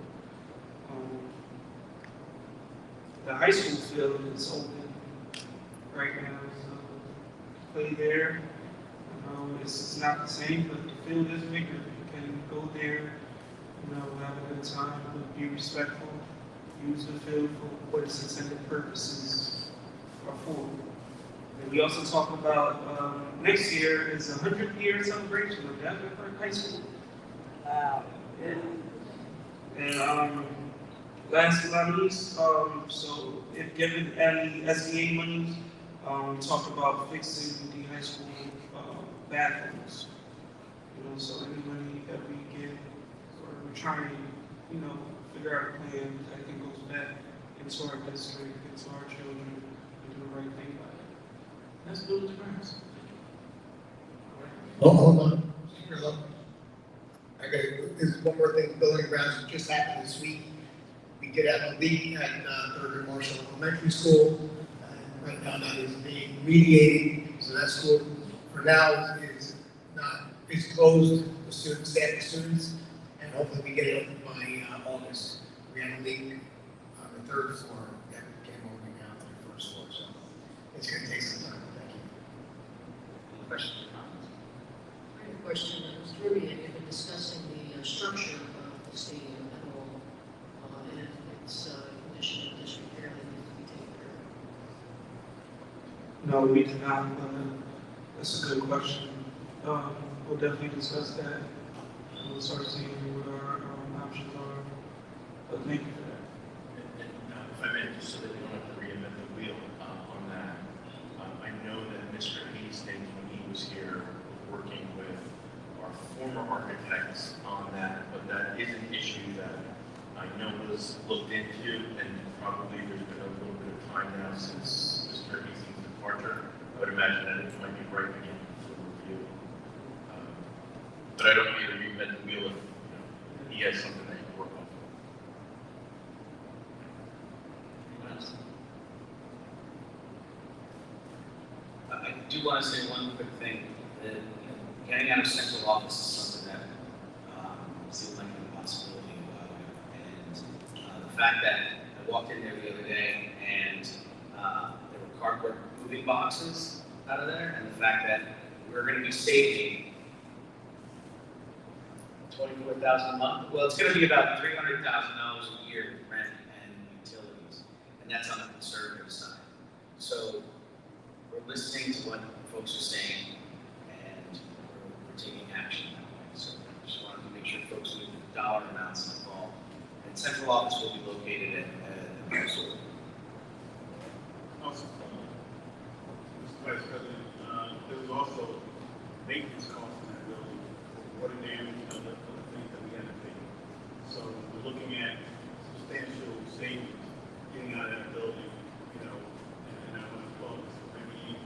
The high school field is open right now, so play there. It's not the same, but the field is bigger. You can go there, have a good time, be respectful, use the field for what its intended purposes are for. And we also talk about next year is a 100-year celebration of Asbury High School. Wow. And last but not least, so if given any SBA monies, talk about fixing the high school bathrooms. So any money that we get, or we're trying to, figure out a plan that can goes back into our district, into our children, and do the right thing by it. That's building grounds. Oh, hold on. There's one more thing. Building grounds just happened this week. We did have a leak at Thurgood Marshall Elementary School. Right now that is being mediated. So that school for now is closed to students, staff and students, and hopefully we get it open by August. We had a leak on the 3rd floor that came opening out to the 1st floor, so it's going to take some time. Thank you. questions or comments? I have a question, Mr. Ruby, have you been discussing the structure of the stadium at all? And its condition of disrepair that needs to be taken care of? No, we did not. That's a good question. We'll definitely discuss that. We'll start seeing what our options are. But thank you for that. And if I may, just so that we don't have to reinvent the wheel on that, I know that Mr. Hastings, when he was here, was working with our former architects on that, but that is an issue that I know was looked into, and probably there's been a little bit of time now since Mr. Hastings' departure. I would imagine that it might be right again for review. But I don't need to reinvent the wheel if he has something that he can work on. Anyone else? I do want to say one quick thing. That, getting out of central office is something that seemed like an impossibility a while ago. And the fact that I walked in there the other day and there were cardboard moving boxes out of there, and the fact that we're going to be saving $24,000 a month. Well, it's going to be about $300,000 a year in rent and utilities, and that's on the conservative side. So we're listening to what folks are saying, and we're taking action that way. So I just wanted to make sure folks knew the dollar amounts involved. And central office will be located at the resort. Also, Mr. Vice President, there was also maintenance costs in that building, water damage and other things that we had to pay. So we're looking at substantial savings getting out of that building, and I want to call Mr. Remy,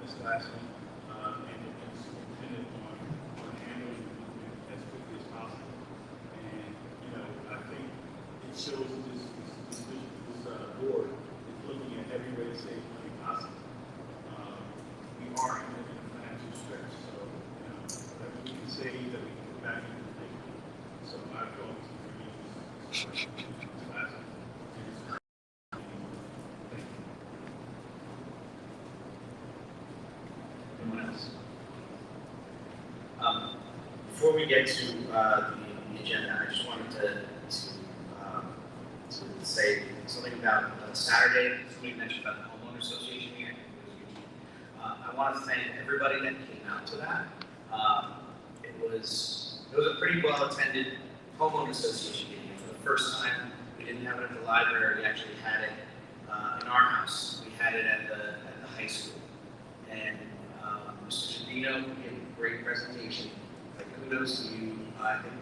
Ms. Glassman, and the superintendent on handling it as quickly as possible. And, I think it shows that this board is looking at every way to save money possible. We are in a financial stretch, so whatever we can save that we can put back into the thing. So I go to Anyone else? Before we get to the agenda, I just wanted to say something about Saturday. Somebody mentioned about the homeowner association here. I want to thank everybody that came out to that. It was a pretty well attended homeowner association meeting. For the first time, we didn't have it at the library. We actually had it in our house. We had it at the high school. And Mr. Trevino gave a great presentation. Like, kudos to you. I think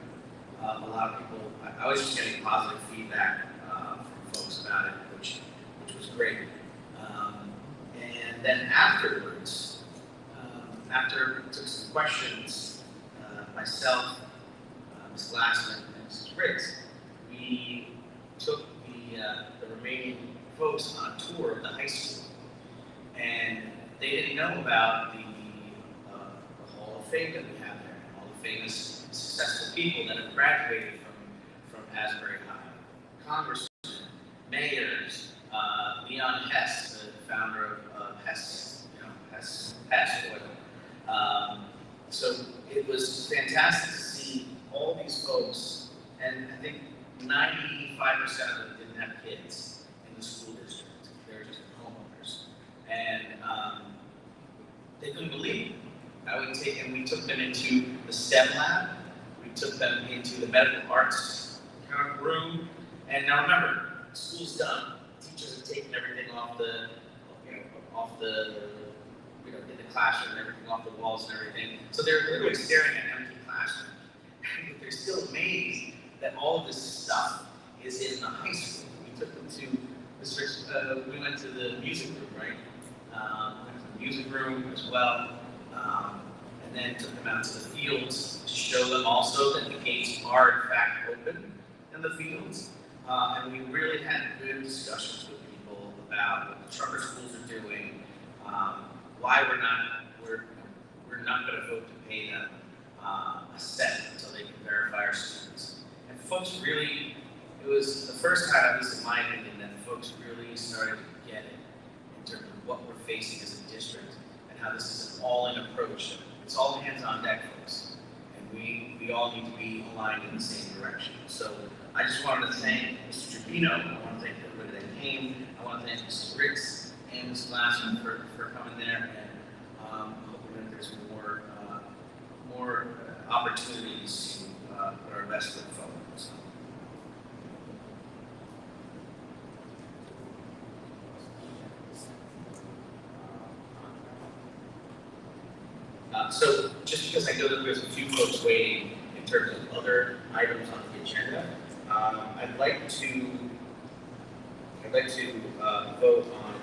a lot of people. I was just getting positive feedback from folks about it, which was great. And then afterwards, after we took some questions, myself, Ms. Glassman, and Mrs. Riggs, we took the remaining folks on a tour of the high school. And they didn't know about the Hall of Fame that we have there, and all the famous, successful people that have graduated from Asbury High. Congressmen, mayors, Leon Hess, the founder of Hess, Hess Oil. So it was fantastic to see all these folks, and I think 95% of them didn't have kids in the school district. They're just homeowners. And they couldn't believe it. We took them into the STEM lab. We took them into the medical arts kind of room. And now remember, school's done. Teachers have taken everything off the in the classroom, everything off the walls and everything. So they're literally staring at an empty classroom. But they're still amazed that all of this stuff is in the high school. We took them to we went to the music room, right? Went to the music room as well. And then took them out to the fields to show them also that the gates are in fact open in the fields. And we really had good discussions with people about what the charter schools are doing, why we're not going to vote to pay them a cent until they can verify our students. And folks really, it was the first time, at least in my opinion, that folks really started to get it in terms of what we're facing as a district and how this is an all-in approach. It's all hands on deck, folks. And we all need to be aligned in the same direction. So I just wanted to thank Mr. Trevino. I want to thank everybody that came. I want to thank Mrs. Ricks and Ms. Glassman for coming there. And hoping that there's more opportunities to put our best foot forward. So. So just because I know that there's a few folks waiting in terms of other items on the agenda, I'd like to vote on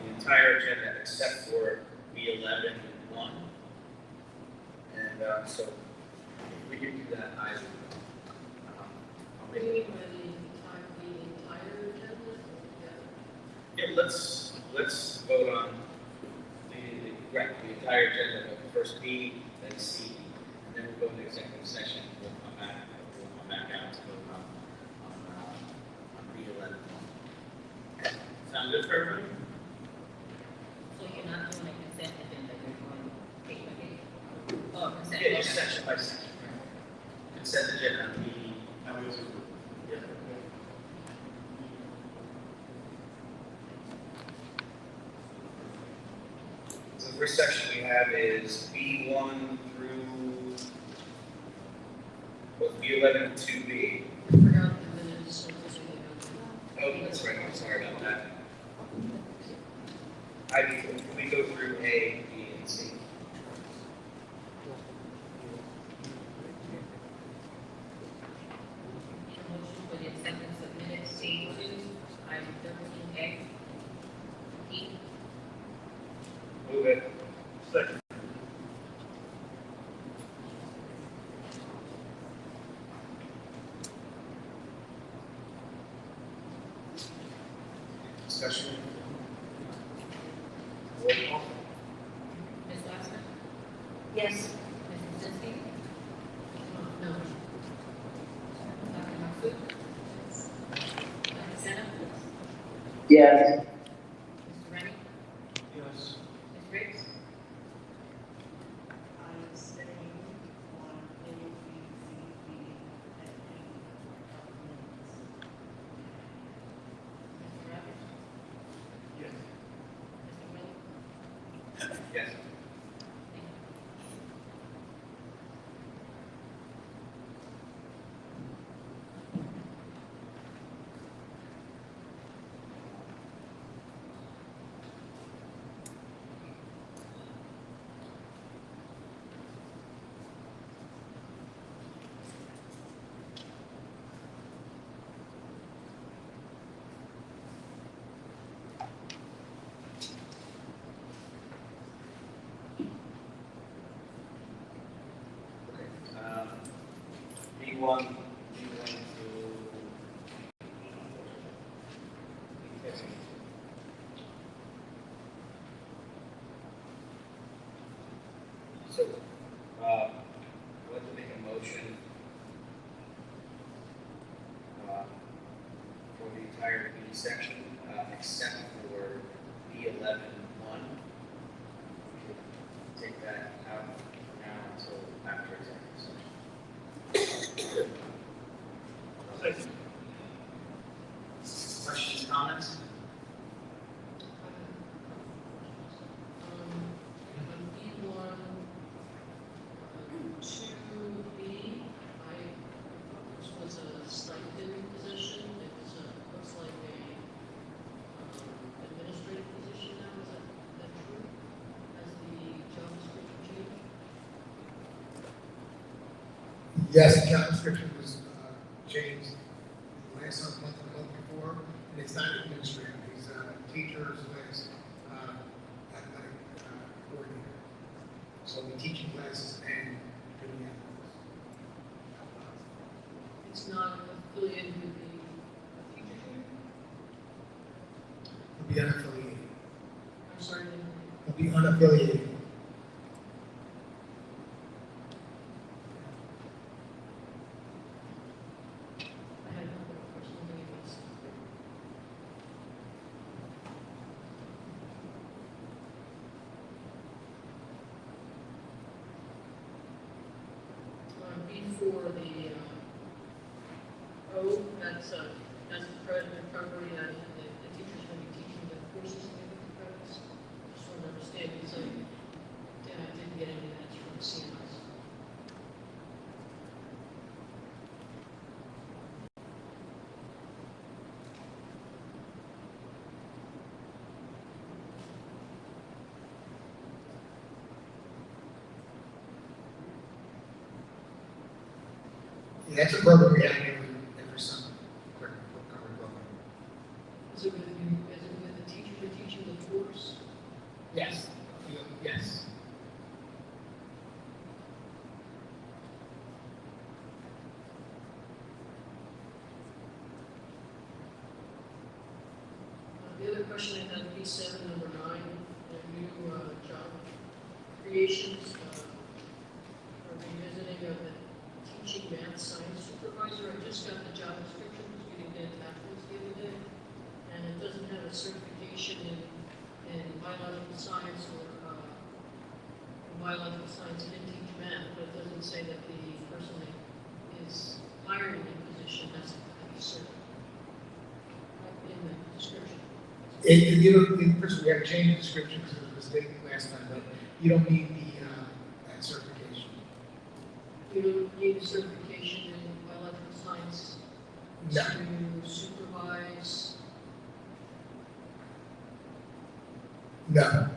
the entire agenda except for B11 and 1. And so if we can do that, I'll make it. Yeah, let's vote on the entire agenda, but first B, then C, and then we'll go into executive session. We'll come back out to vote on B11. Sound good for everybody? So you're not doing a consent agenda, you're going case by case? Oh, consent. Yeah, just section by section. Consent agenda on B. Yeah. So the first section we have is B1 through B11 to B. Oh, that's right. I'm sorry about that. Can we go through A, B, and C? Motion for the acceptance of minutes, C2, item 13A. E. Move it. Second. Discussion. Roll call. Ms. Glassman? Yes. Ms. Zinsky? No. Dr. Maksud? Dr. Senna? Yes. Mr. Rennie? Yes. Ms. Riggs? I abstain on A, B, C, D, and E. Mr. Rogers? Yes. Mr. Willie? Yes. B1 through so, I'd like to make a motion for the entire B section, except for B11.1. We could take that out now until after executive session. Second. Questions, comments? B1, 2B, I thought this was a stipend position. It was looks like a administrative position now. Is that true? Has the job description changed? Yes, the job description was changed last month and the month before, and it's not administrative, it's teachers, slash athletic coordinator. So we're teaching classes and doing athletics. It's not affiliated with the teacher union? It'll be unaffiliated. I'm sorry, It'll be unaffiliated. I had a couple of personal meetings. for the, that's the credit recovery, and the teacher's going to be teaching the courses and giving the credits. Just want to understand, because I didn't get any answers from the CMS. Yeah, that's a program we have every summer. Recovery program. Is it with the teacher teaching the course? Yes. Yes. The other question I had, B7, number 9, the new job creations, revisiting of the teaching math science supervisor. I just got the job description because we didn't get attachments the other day, and it doesn't have a certification in biological science or biological science. It didn't teach math, but it doesn't say that the person that is hired in the position has to be certified in the description. You don't, first we have to change the description because it was a mistake last time, but you don't need that certification. You don't need a certification in biological science No. to supervise. No.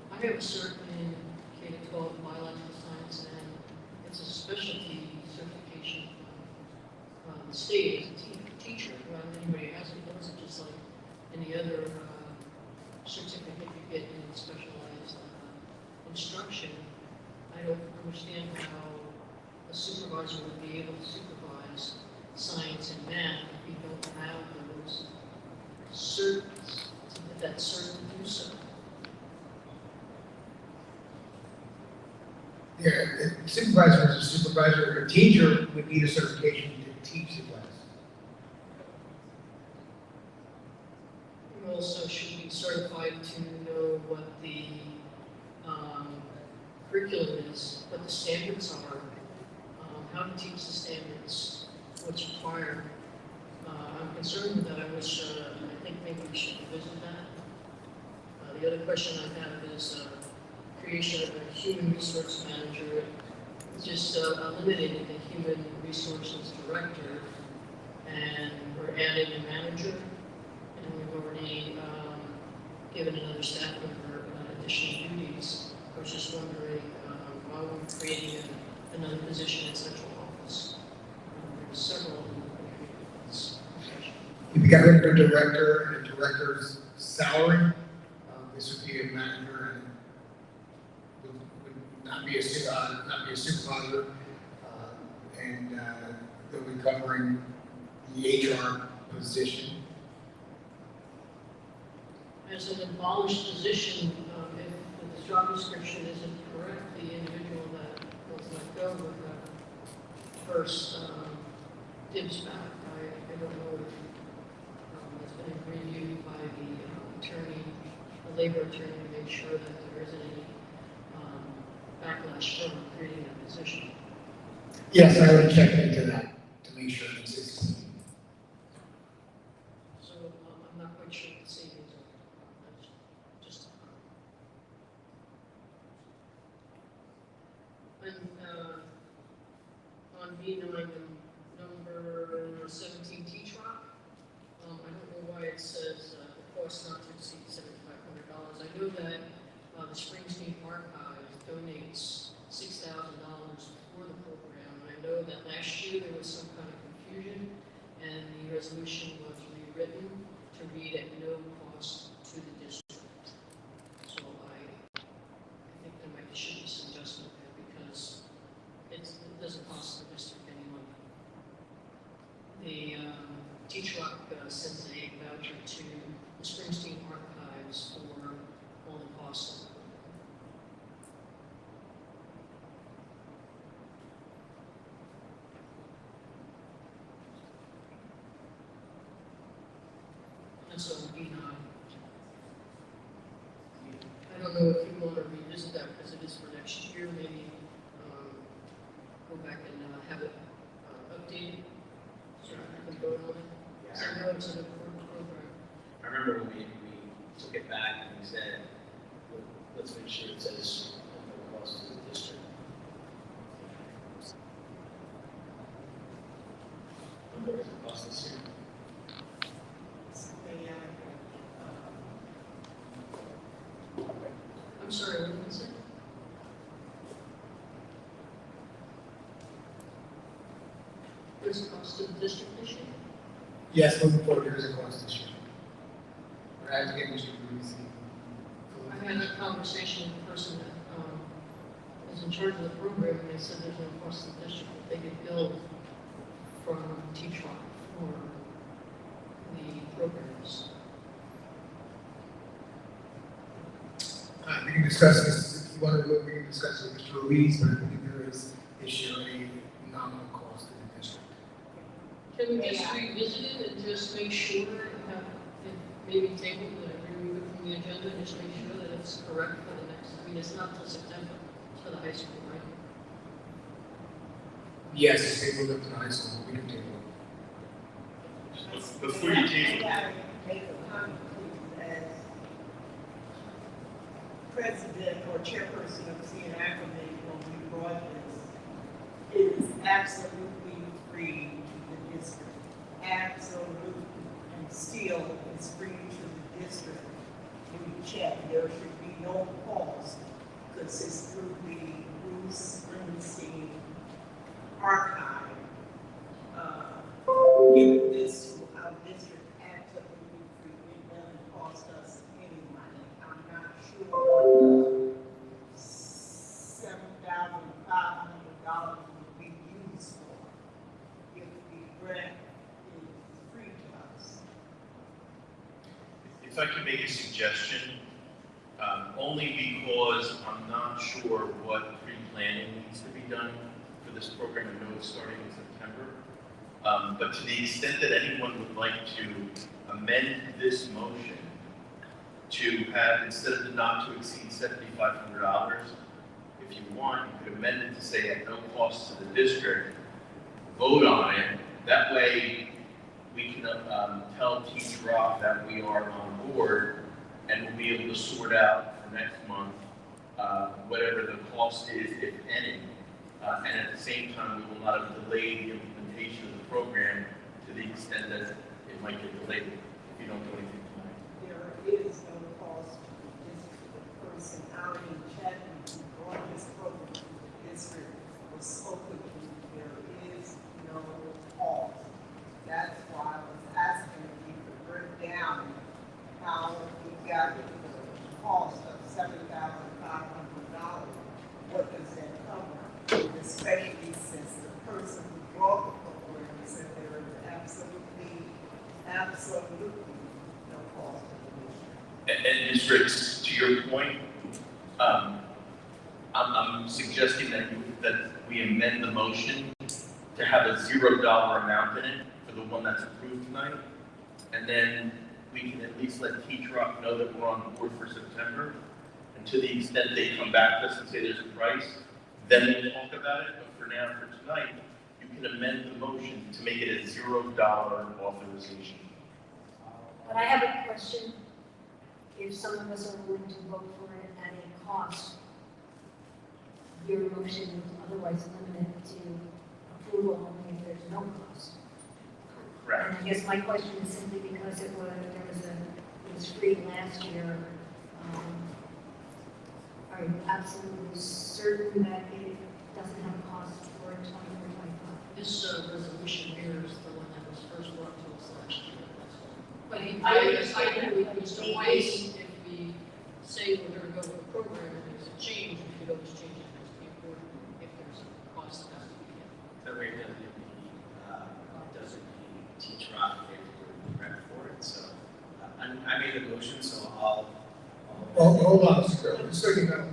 I have a cert in K-12 biological science, and it's a specialty certification from the state as a teacher. Well, anybody has it, it wasn't just like any other certificate you get in specialized instruction. I don't understand how a supervisor would be able to supervise science and math if you don't have those certs, to get that cert to do so. Yeah, a supervisor is a supervisor. A teacher would need a certification to teach the class. You also should be certified to know what the curriculum is, what the standards are, how to teach the standards, what's required. I'm concerned with that. I wish, I think maybe we should revisit that. The other question I have is creation of a human resource manager, just eliminating the human resources director, and we're adding a manager, and we've already given another staff member additional duties. I was just wondering why we're creating another position in central office. There were several of them. If you got rid of a director and a director's salary, this would be a manager and would not be a supervisor, and they'll be covering the HR position. As an abolished position, if the job description isn't correct, the individual that was let go would have first dibs back. I don't know if it's been reviewed by the attorney, the labor attorney, to make sure that there isn't any backlash from creating that position. Yes, I would check into that to make sure it exists. So I'm not quite sure what the savings are. Just and on B9, number 17, Teach Rock, I don't know why it says the cost not to exceed $7,500. I know that the Springsteen Archive donates $6,000 for the program. And I know that last year there was some kind of confusion, and the resolution was rewritten to read at no cost to the district. So I think there should be some adjustment there because it doesn't cost the district any money. The Teach Rock sends a voucher to the Springsteen Archives for all the costs. That's on B9. I don't know if you want to revisit that because it is for next year, maybe it updated, so I can vote on it. So I know it's an important program. I remember when we took it back and we said, let's make sure it says no cost to the district. What does it cost this year? I'm sorry, what did you say? There's a cost to the district this year? Yes, moving forward, there is a cost this year. But I have to get Mr. Ruiz. I had a conversation with the person that is in charge of the program, and they said there's no cost to the district, that they get billed from Teach Rock for the programs. We can discuss this, if you want to, we can discuss it with Mr. Ruiz, but I believe there is issue a nominal cost to the district. Can we just revisit it and just make sure, have it maybe table that I remove it from the agenda, and just make sure that it's correct for the next, I mean, it's not till September, it's for the high school, right? Yes, it's tabled up to the high school, we can table it. Before you table, Make a comment, please, as president or chairperson of CNI committee when we brought this, it is absolutely free to the district. Absolutely. And still, it's free to the district. We check, there should be no cost, because it's through the Bruce Springsteen archive. Giving this to our district absolutely free, it doesn't cost us any money. I'm not sure what the $7,500 would be used for if the grant is free to us. if I could make a suggestion, only because I'm not sure what pre-planning needs to be done for this program. I know it's starting in September. But to the extent that anyone would like to amend this motion to have, instead of the not to exceed $7,500, if you want, you could amend it to say at no cost to the district, vote on it. That way, we can tell Teach Rock that we are on board, and we'll be able to sort out for next month whatever the cost is, if any. And at the same time, we will not have delayed the implementation of the program to the extent that it might get delayed if you don't do anything tonight. There is no cost to the district. The person out in Chapman who brought this program to the district was spoken to. There is no cost. That's why I was asking if you could break down how we got the cost of $7,500. What does that cover? Especially since the person who brought the program said there is absolutely no cost to the district. And Ms. Ricks, to your point, I'm suggesting that we amend the motion to have a $0 amount in it for the one that's approved tonight. And then we can at least let Teach Rock know that we're on board for September. And to the extent they come back to us and say there's a price, then we'll talk about it. But for now, for tonight, you can amend the motion to make it a $0 authorization. But I have a question. If some of us are willing to vote for it at a cost, your motion is otherwise limited to approval only if there's no cost. Correct. And I guess my question is simply because it was free last year. Are you absolutely certain that it doesn't have a cost for 2024-25? This resolution mirrors the one that was first brought to us last year. But I agree with Mr. Weiss, if we say we're going to go with the program and there's a change, we could always change it as the board if there's a cost that has to be given. That way it doesn't Teach Rock pay for the grant for it. So I made a motion, so I'll. Hold on, Mr. Girl, just so you know,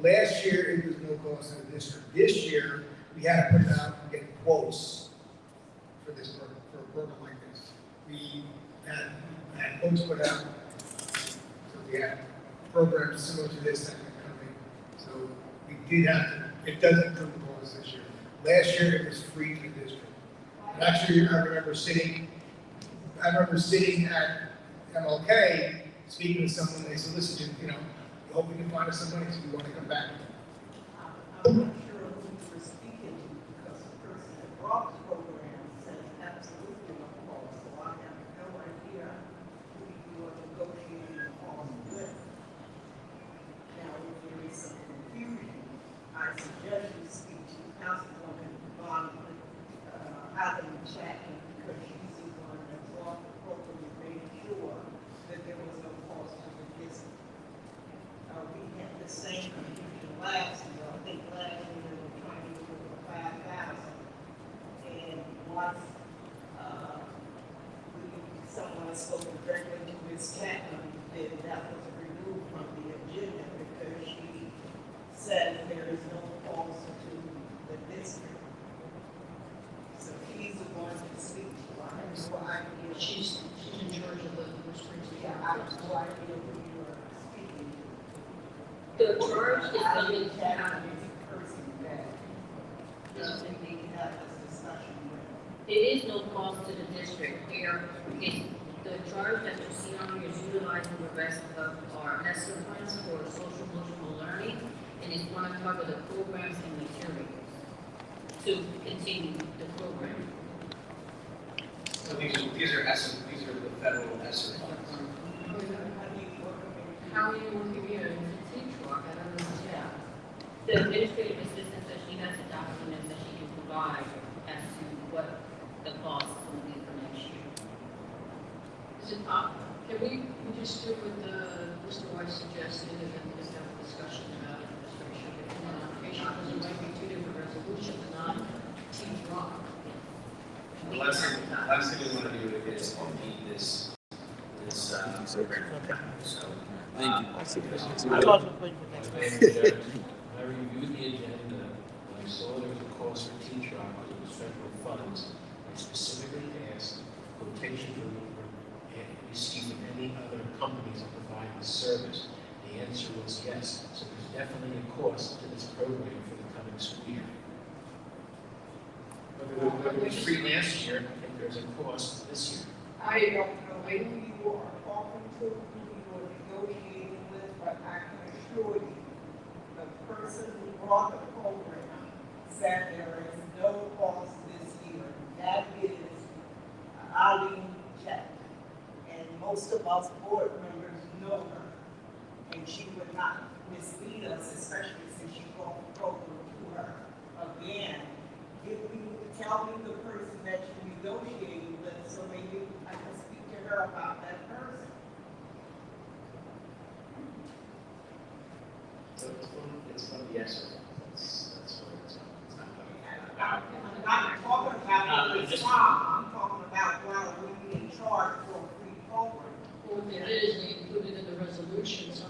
last year it was no cost to the district. This year, we had to put it out and get quotes for this program, for a program like this. We had quotes put out, so we had programs similar to this that were coming. So we did have to, it doesn't include the cost this year. Last year, it was free to the district. And actually, I remember sitting at MLK, speaking to someone, they said, listen, we hope we can find us some money, so we want to come back. I'm not sure who you were speaking to, because the person that brought the program said absolutely no cost, so I have no idea who you are negotiating the cost with. Now, if there is some confusion, I suggest you speak to Councilwoman Von Adam Chapman, because she's the one that brought the program and made sure that there was no cost to the district. We had the same confusion last year. I think last year they were trying to do it for 5,000. And once someone spoke directly to Ms. Chapman, then that was removed from the agenda because she said there is no cost to the district. So he's the one to speak to. I have no idea. She's in charge of the Springs. Yeah, I have no idea who you are speaking to. The charge is I coming didn't have any person that doesn't need to have this discussion with. There is no cost to the district. The charge that you see on here is utilizing the rest of our ESSER funds for social emotional learning, and it's going to cover the programs and materials to continue the program. So these are the federal ESSER funds. How are you working here in the teach work? I don't understand. The administrative assistant says she has the documents that she can provide as to what the cost is going to be for next year. Is it, can we just do what Mr. White suggested and then just have a discussion about it? Just make sure that in the application, because it might be two different resolutions, not teach rock. The last thing we want to do is compete this program. So, thank you. I reviewed the agenda, when I saw there was a cost for teach rock, it was federal funds. I specifically asked quotation for receiving any other companies that provide this service. The answer was yes. So there's definitely a cost to this program for the coming school year. Whether it was free last year, I think there's a cost this year. I don't know who you are talking to, who you are negotiating with, but I can assure you, the person who brought the program said there is no cost this year. That is Ali Check. And most of us board members know her. And she would not mislead us, especially since she brought the program to her. Again, if you tell me the person that you negotiated with, so maybe I can speak to her about that person. So it's from the ESSER funds. That's what it's not I'm not talking about the job, I'm talking about why we in charge for a free program. Well, it is, we included in the resolution. So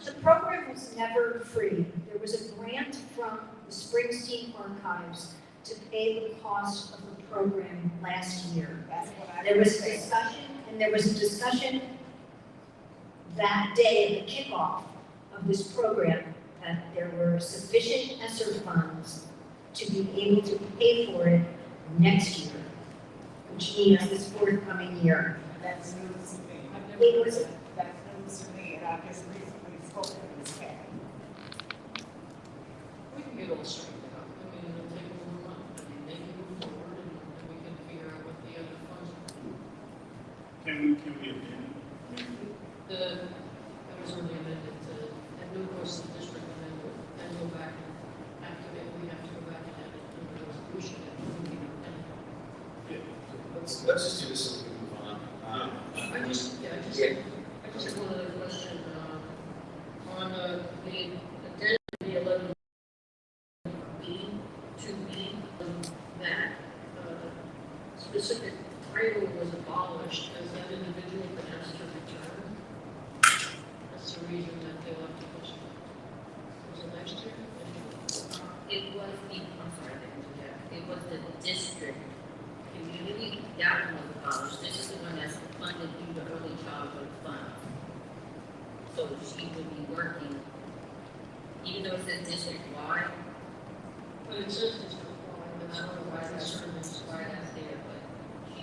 The program was never free. There was a grant from the Springsteen Archives to pay the cost of the program last year. That's what I. There was a discussion, and there was a discussion that day at the kickoff of this program that there were sufficient ESSER funds to be able to pay for it next year, which means this forthcoming year. That's news to me. It was, That's news to me, and I just recently spoke to Ms. Cat. we can get all straightened out. I mean, it'll take a little month. I mean, they can move forward and we can figure out what the other funds are. Can we amend? That was only amended to, at no cost to the district, and then go back and activate, we have to go back and add it to the resolution. Let's just do this so we can move on. I just have one other question, on the addendum, the 11B, 2B, that specific title was abolished. Has that individual been asked to return? That's the reason that they left the question. Was it last year? It was the, I'm sorry, I didn't do that. It was the district community, that one was abolished. This is the one that's funded through the early childhood fund. So she would be working, even though it says district-wide. But it says district-wide. I don't know why that service is right out there, but she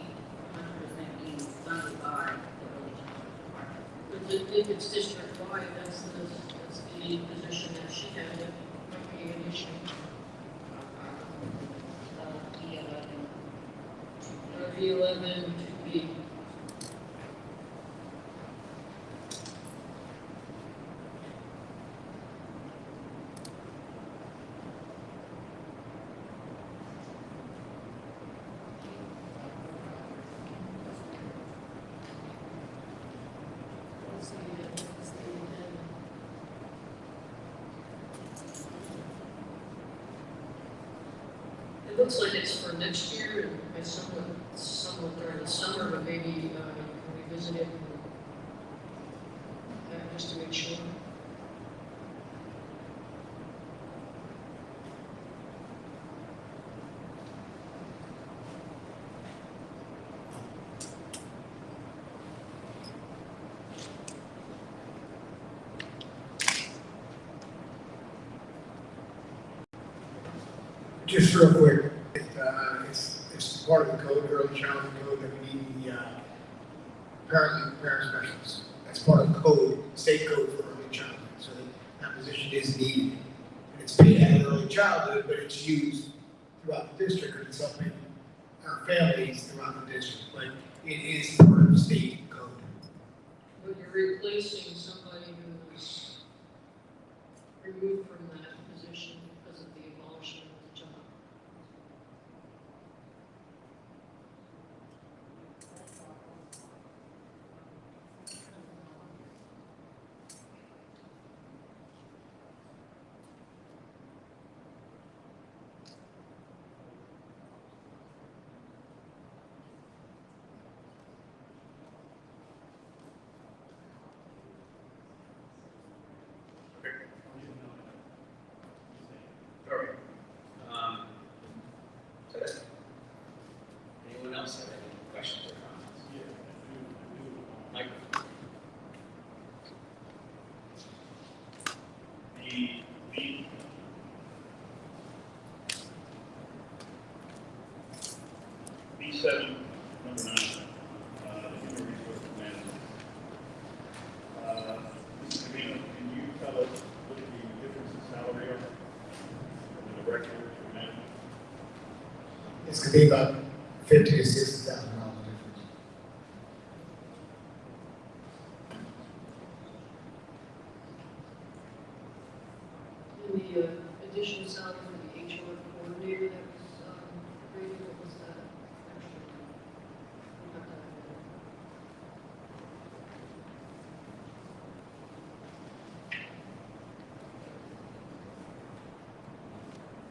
100% being funded by the early childhood department. But if it's district-wide, that's the position that she had, it might be an issue. V11 to be. It looks like it's for next year, and I somewhat during the summer, but maybe revisit it just to make sure. Just real quick, it's part of the code, early childhood code, that we need the parent specialists. That's part of the code, state code for early childhood, so that position is needed. And it's paid out of early childhood, but it's used throughout the district, and it's helping our families throughout the district, but it is part of the state code. But you're replacing somebody who's removed from that position because of the abolishment of the job. All right. So that's, anyone else have any questions or comments? Mike? B7, number 9, the human resource management. Mrs. Camino, can you tell us what the difference in salary are from the director to manager? It's gonna be about $50,000 to $60,000 difference. And the additional salary for the HR coordinator that was created, what was that? Not that.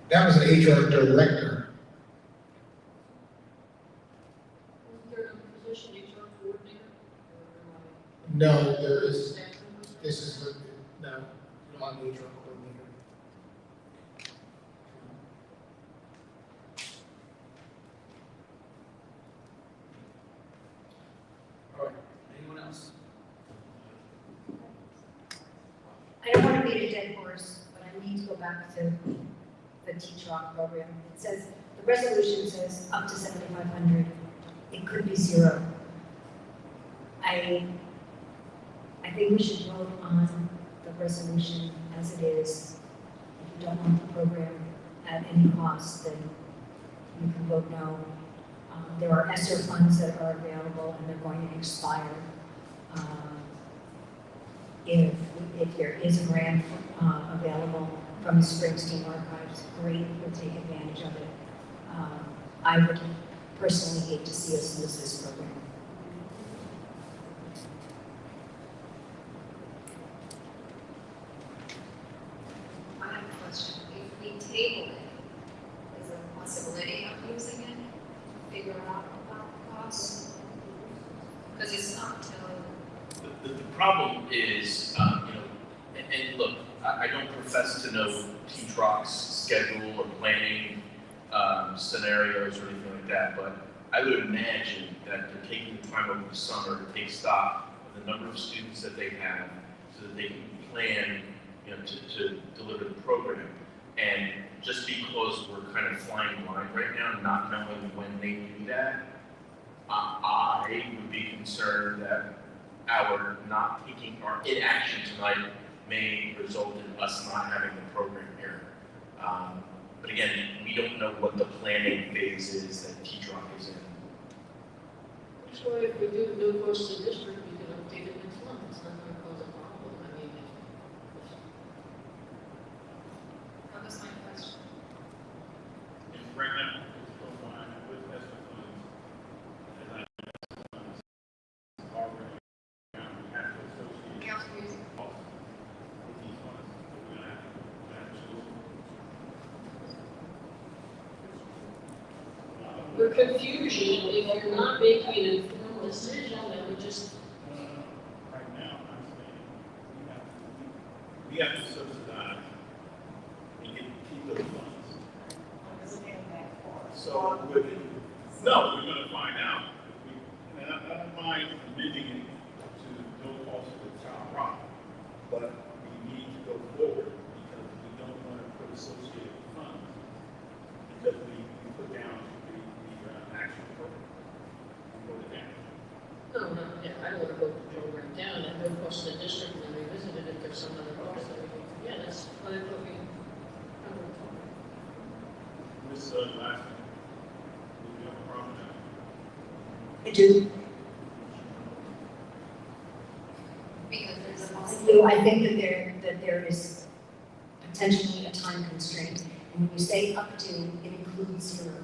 That was an HR director. Wasn't there a position HR coordinator? No, there is, this is, no, not an HR coordinator. All right. Anyone else? I don't want to beat a dead horse, but I need to go back to the T-Rock program. It says, the resolution says up to 7,500. It could be 0. I think we should vote on the resolution as it is. If you don't want the program at any cost, then you can vote no. There are ESSER funds that are available and they're going to expire. If there is a grant available from the Springsteen Archives, great, we'll take advantage of it. I would personally hate to see us lose this program. I have a question. If we table it, is there a possibility of using it? Figure out about the costs? Because it's not till. The problem is, and look, I don't profess to know T-Troc's schedule or planning scenarios or anything like that, but I would imagine that they're taking the time over the summer to take stock of the number of students that they have so that they can plan, to deliver the program. And just because we're kind of flying blind right now, not knowing when they do that, I would be concerned that our not taking our inaction tonight may result in us not having the program here. But again, we don't know what the planning phase is that T-Drop is in. That's why if we do no cost to the district, we can update it next month. It's not going to cause a problem. I mean, That was my question. And right now, it's combined with ESSER funds, as I funds already, we have to associate Council Music. costs with these funds. We're gonna have to we're confusion. If you're not making an informed decision, then we just right now, I'm saying, we have to subsidize and keep those funds. Understand that part. So, no, we're gonna find out. And I don't mind amending it to no cost to the child rock, but we need to go forward because we don't want to put associated funds because we put down the actual program. We put it down. no, yeah, I don't want to vote the program down at no cost to the district and then revisit it if there's some other cost that we can. Yeah, that's what I thought we. This last one, we have a problem now. I do. Because there's a I possibility. do. I think that there is potentially a time constraint. And when you say up to, it includes zero.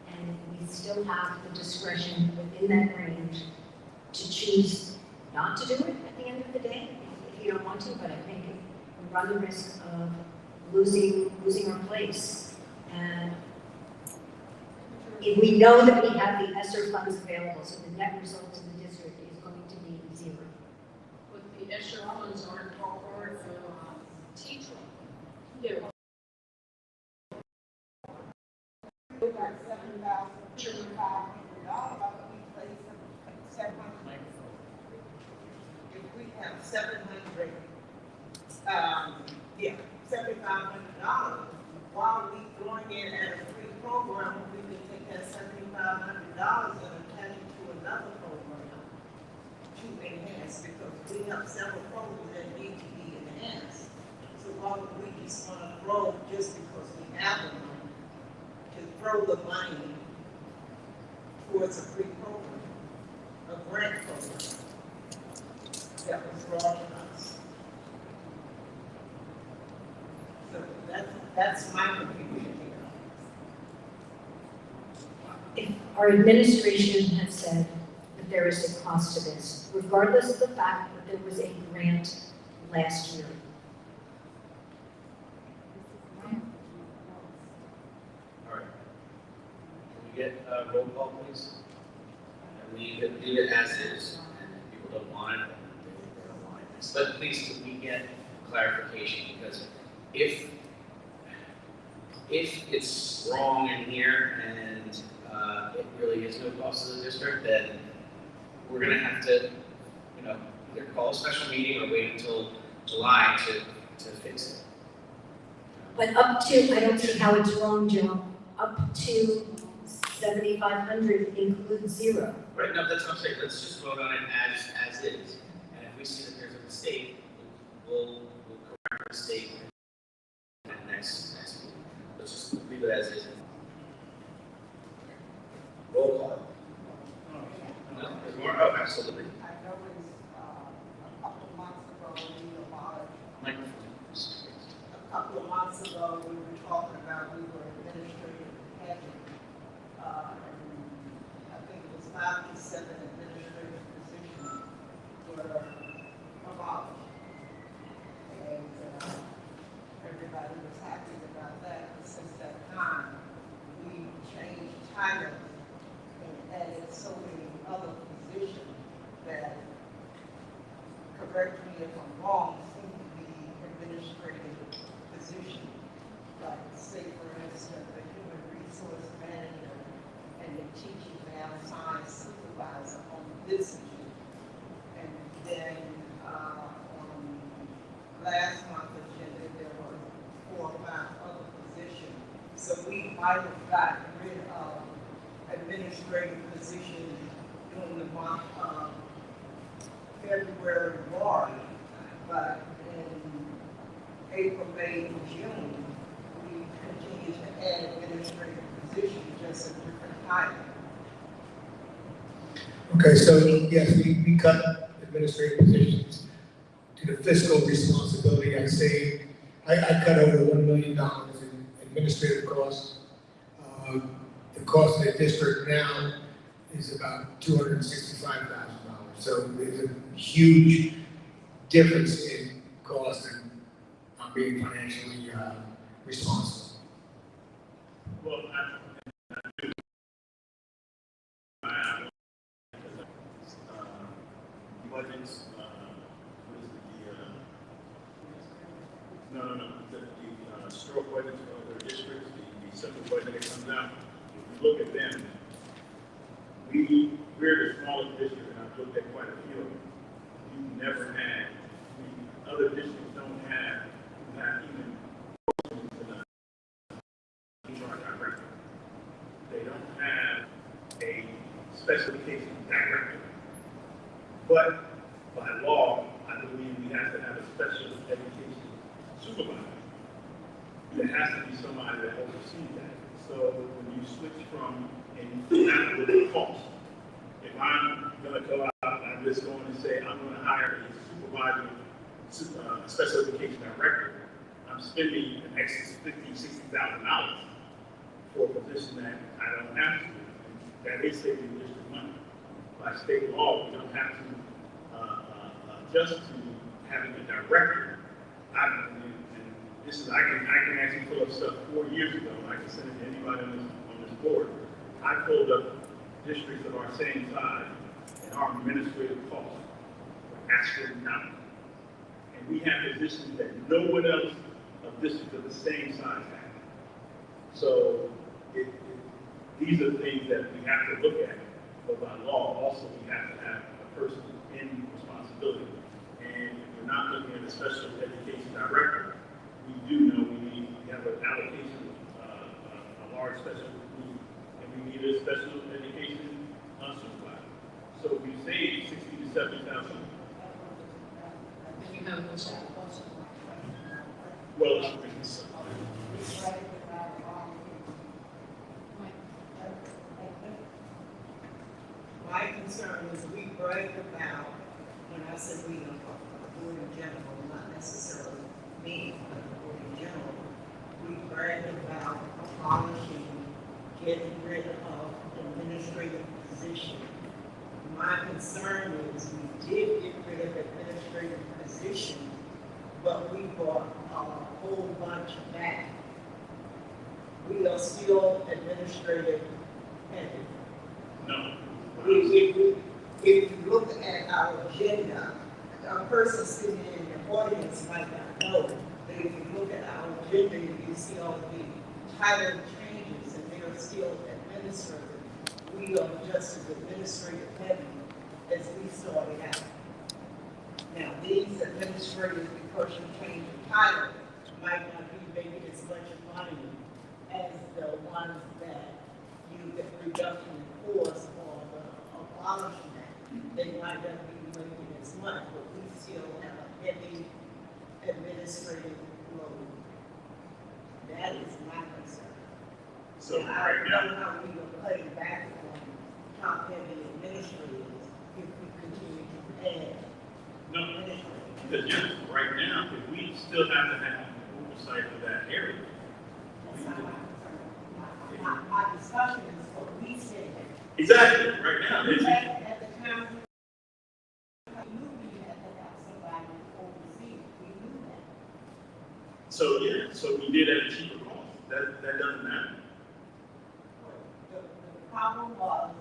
And we still have the discretion within that range to choose not to do it at the end of the day, if you don't want to, but I think we run the risk of losing our place. And if we know that we have the ESSER funds available, so the net result to the district is going to be zero. But the ESSER funds aren't part of teacher. Yeah. We got $7,500, but we place $700. If we have $7,500, while we going in at a free program, we can take that $7,500 and attach it to another program to enhance, because we have several programs that need to be enhanced. So why would we just want to throw, just because we have the money, to throw the money towards a free program, a grant program that was brought to us? So that's my confusion here. If our administration has said that there is a cost to this, regardless of the fact that there was a grant last year. All right. Can we get a roll call, please? And leave it as is, and if people don't want it, then they don't want it. But please, can we get clarification, because if it's wrong in here and it really is no cost to the district, then we're gonna have to, either call a special meeting or wait until July to fix it. But up to, I don't see how it's wrong, Joe, up to 7,500 includes zero. Right, no, that's what I'm saying, let's just vote on it as is, and if we see that there's a mistake, we'll correct the mistake next meeting. Let's just leave it as is. Roll call. No, there's more, oh, absolutely. I noticed a couple of months ago, a couple of months ago, we were talking about, we were administrative heading. And I think it was 5 to 7 administrative positions were abolished. And everybody was happy about that. But since that time, we changed titles and added so many other positions that, correct me if I'm wrong, seem to be administrative positions. Like, say for instance, the human resource manager and the teaching math science supervisor on this issue. And then on last month's agenda, there were 4 or 5 other positions have gotten rid of administrative positions during the month of February, March, but in April, May, and June, we continue to add administrative positions, just a different title. Okay, so yes, we cut administrative positions to the fiscal responsibility. I cut over $1 million in administrative costs. The cost of the district now is about $265,000. So there's a huge difference in cost, and I'm being financially responsible. Well, budgets, what is it, the stroke budgets for other districts, the central budget that comes out, if you look at them, we're the smallest district, and I've looked at quite a few of them. You've never had, other districts don't have even HR director. They don't have a special education director. But by law, I believe we have to have a special education supervisor. There has to be somebody that oversees that. So when you switch from, and that would cost. If I'm going to go out, I'm just going to say I'm going to hire a supervisor, special education director, I'm spending an extra $50,000, $60,000 for a position that I don't have to. That is saving district money. By state law, we don't have to adjust to having a director. And this is, I can actually pull up stuff 4 years ago. I can send it to anybody on this board. I pulled up districts of our same size and our administrative costs for Asbury County. And we have positions that no one else of districts of the same size has. So these are things that we have to look at. But by law, also we have to have a person in responsibility. And if we're not looking at a special education director, we do know we have an allocation, a large special need, and we need a special education supervisor. So we saved $60,000 to $70,000. And you have what's that also? Well, I think it's my concern is we bragged about, when I said we, the board in general, not necessarily me, but the board in general, we bragged about abolishing, getting rid of administrative positions. My concern is we did get rid of administrative positions, but we brought a whole bunch back. We are still administrative heavy. no. If you look at our agenda, a person sitting in the audience might not know, but if you look at our agenda, you see all the title changes, and they are still administrative. We are just as administrative heavy as we started out. Now, these administrative, because you change the title, might not be making as much money as the ones that you get reduction in force or the abolishment. They might not be making as much, but we still have a heavy administrative load. That is my concern. So now, right I now, don't know how we will play back on top heavy administrators if we continue to add no, administrators. because yes, right now, if we still have to have oversight of that area. That's not my concern. My discussion is what we said. Exactly, right now. We had at the time, we knew we had to have somebody oversee. We knew that. So yeah, so we did at a cheaper cost. That doesn't matter. The problem was,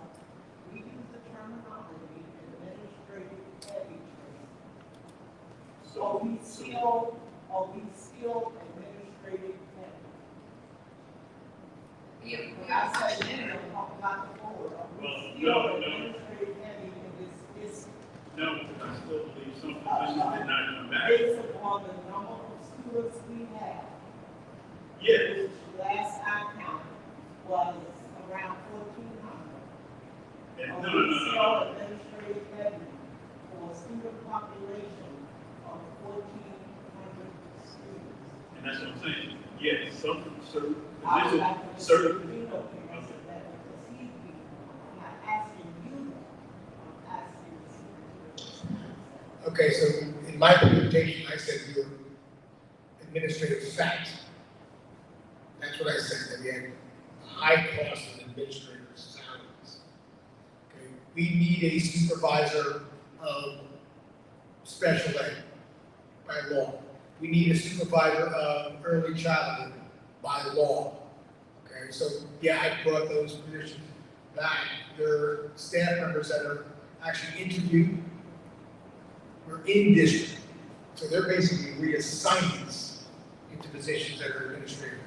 we used the terminology administrative heavy training. So Are we still administrative heavy? I said, not the board. Are we still administrative heavy in this? No, I still believe some positions did not come back. Based upon the number of students we have. Yes. Last I counted, was around 1,400. No, On no, no, the no, cell no. administrative revenue for a student population of 1,400 students. And that's what I'm saying. Yes, some certain I would positions, like to certain. veto parents of that because he's being, I'm not asking you that, I'm asking the superintendent. Okay, so in my presentation, I said your administrative fact. That's what I said, that we had a high cost of administrative salaries. Okay, we need a supervisor of special ed by law. We need a supervisor of early childhood by law. Okay, so yeah, I brought those positions back. There are staff members that are actually interviewed. We're in district, so they're basically reassignments into positions that are administrative.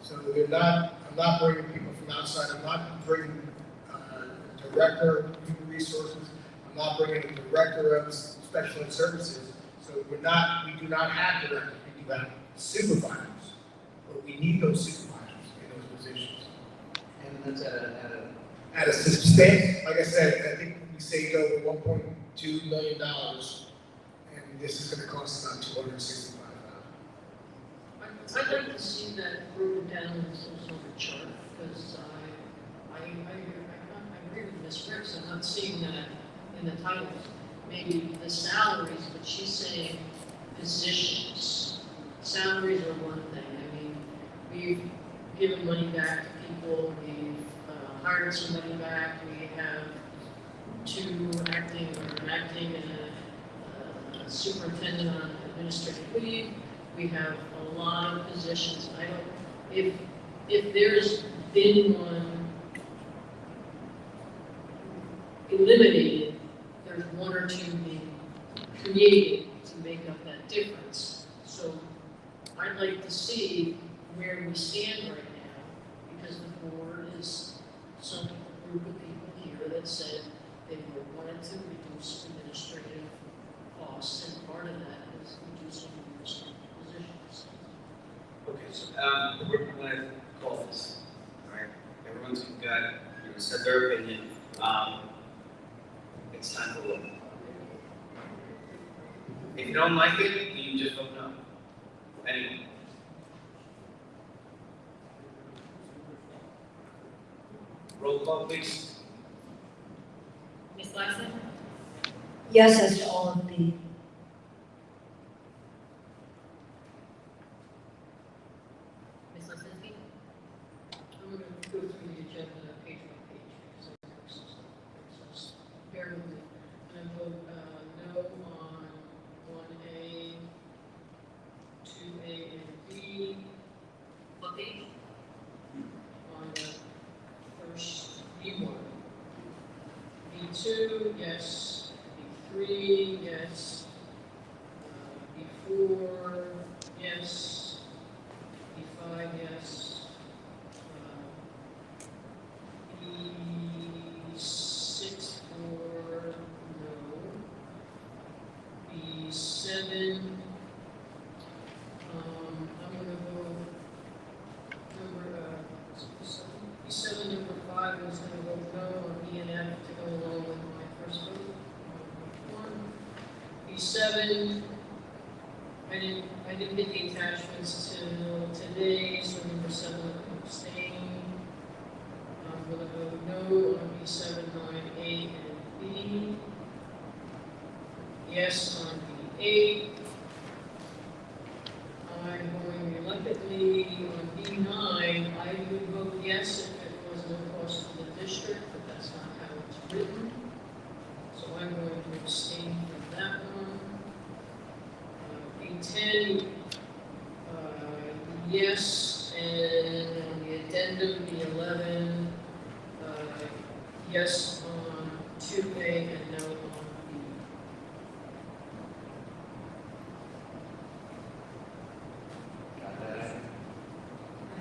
So they're not, I'm not bringing people from outside, I'm not bringing a director of human resources, I'm not bringing a director of special ed services. So we do not have directors, we do have supervisors, but we need those supervisors in those positions. And that's At a substantial, like I said, I think we saved over $1.2 million, and this is gonna cost about $265,000. I'd like to see that broken down in some sort of chart, because I agree with Ms. Ricks, I'm not seeing that in the titles. Maybe the salaries, but she's saying positions. Salaries are one thing, I mean, we've given money back to people, we've hired somebody back, we have two acting and a superintendent on administrative leave. We have a lot of positions. I don't, if there's been one eliminated, there's one or two being created to make up that difference. So I'd like to see where we stand right now, because the board is some group of people here that said they wanted to reduce administrative costs, and part of that is reducing administrative positions. Okay, so we're going to call this, all right? Everyone's got, said their opinion. It's time to vote. If you don't like it, you just vote no. Anyway. Roll call, please. Ms. Larson? Yes, as to all of the, Ms. Losinski? I'm going to go through the agenda page by page, because I have some stuff. So bear with me. I'm going to vote no on 1A, 2A, and B. What page? On the first B1. B2, yes. B3, yes. B4, yes. B5, yes. B6 for no. B7, I'm gonna go B7, number 5, I was gonna vote no on E and F to go along with my first vote. B7, I didn't get the attachments till today, so number 7, I'm abstaining. I'm gonna vote no on B7, 9, 8, and B. Yes on B8. I'm going reluctantly on B9. I would vote yes if it was no cost to the district, but that's not how it's written. So I'm going to abstain from that one. B10, yes, and on the addendum, B11, yes on 2A and no on B.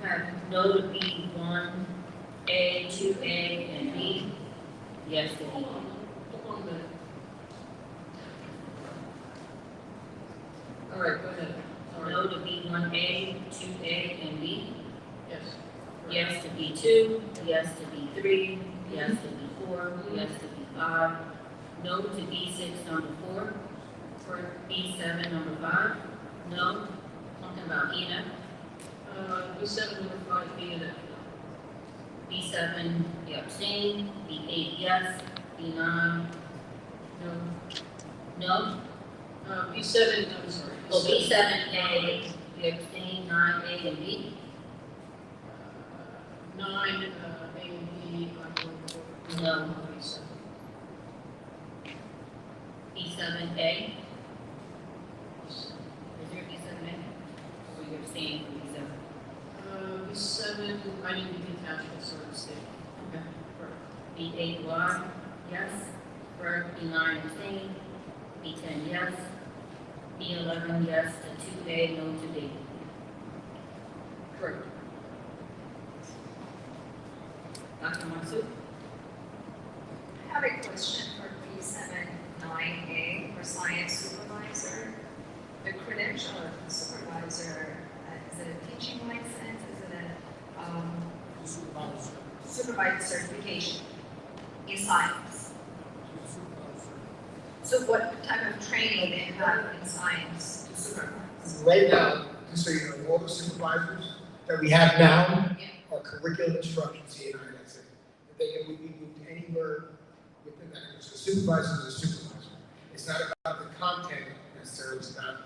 I have no to B1, A, 2A, and B. Yes to Hold B. on a minute. All right, go ahead. Sorry. No to B1A, 2A, and B. Yes. Yes to B2, B2, yes to B3, yes to B4, yes to B5, no to B6, number 4, for B7, number 5, no, talking about E and F. B7, number 5, B and F. B7, you abstain, B8, yes, B9, No. no, B7, I'm sorry. oh, B7A, you abstain, 9A and B, 9, A and B, I'm going for. No. B7. B7A. Is there B7A? Or you abstain from B7? B7, I need to be detached, so I'm staying. Okay. B8Y, yes. Correct. B9 abstain. B10, yes. B11, yes to 2A, no to B. Correct. Dr. Mansur? I have a question for B79A for science supervisor. The credential of the supervisor, is it a teaching license? Is it a supervisor certification in science? So what type of training they have in science to supervise? Right now, just so you know, all the supervisors that we have now are curriculum instruction, CNI, that's it. If they can be moved anywhere within that, so supervisor is a supervisor. It's not about the content necessarily, it's about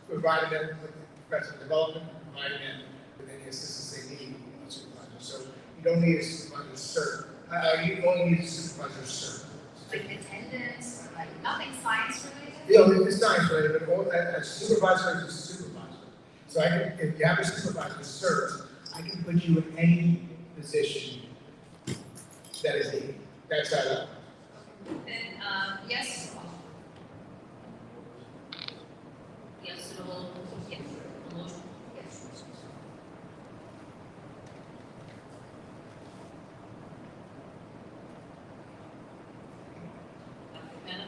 providing them with professional development, providing them with any assistance they need as a supervisor. So you don't need a supervisor cert. You only need a supervisor cert. Like attendance, or like nothing science related? You know, it's science related, but all, a supervisor is a supervisor. So I can, if you have a supervisor cert, I can put you in any position that is needed. That's how that. Then, yes to all. Yes to the whole, Yes. the motion? Yes. Dr. Penna?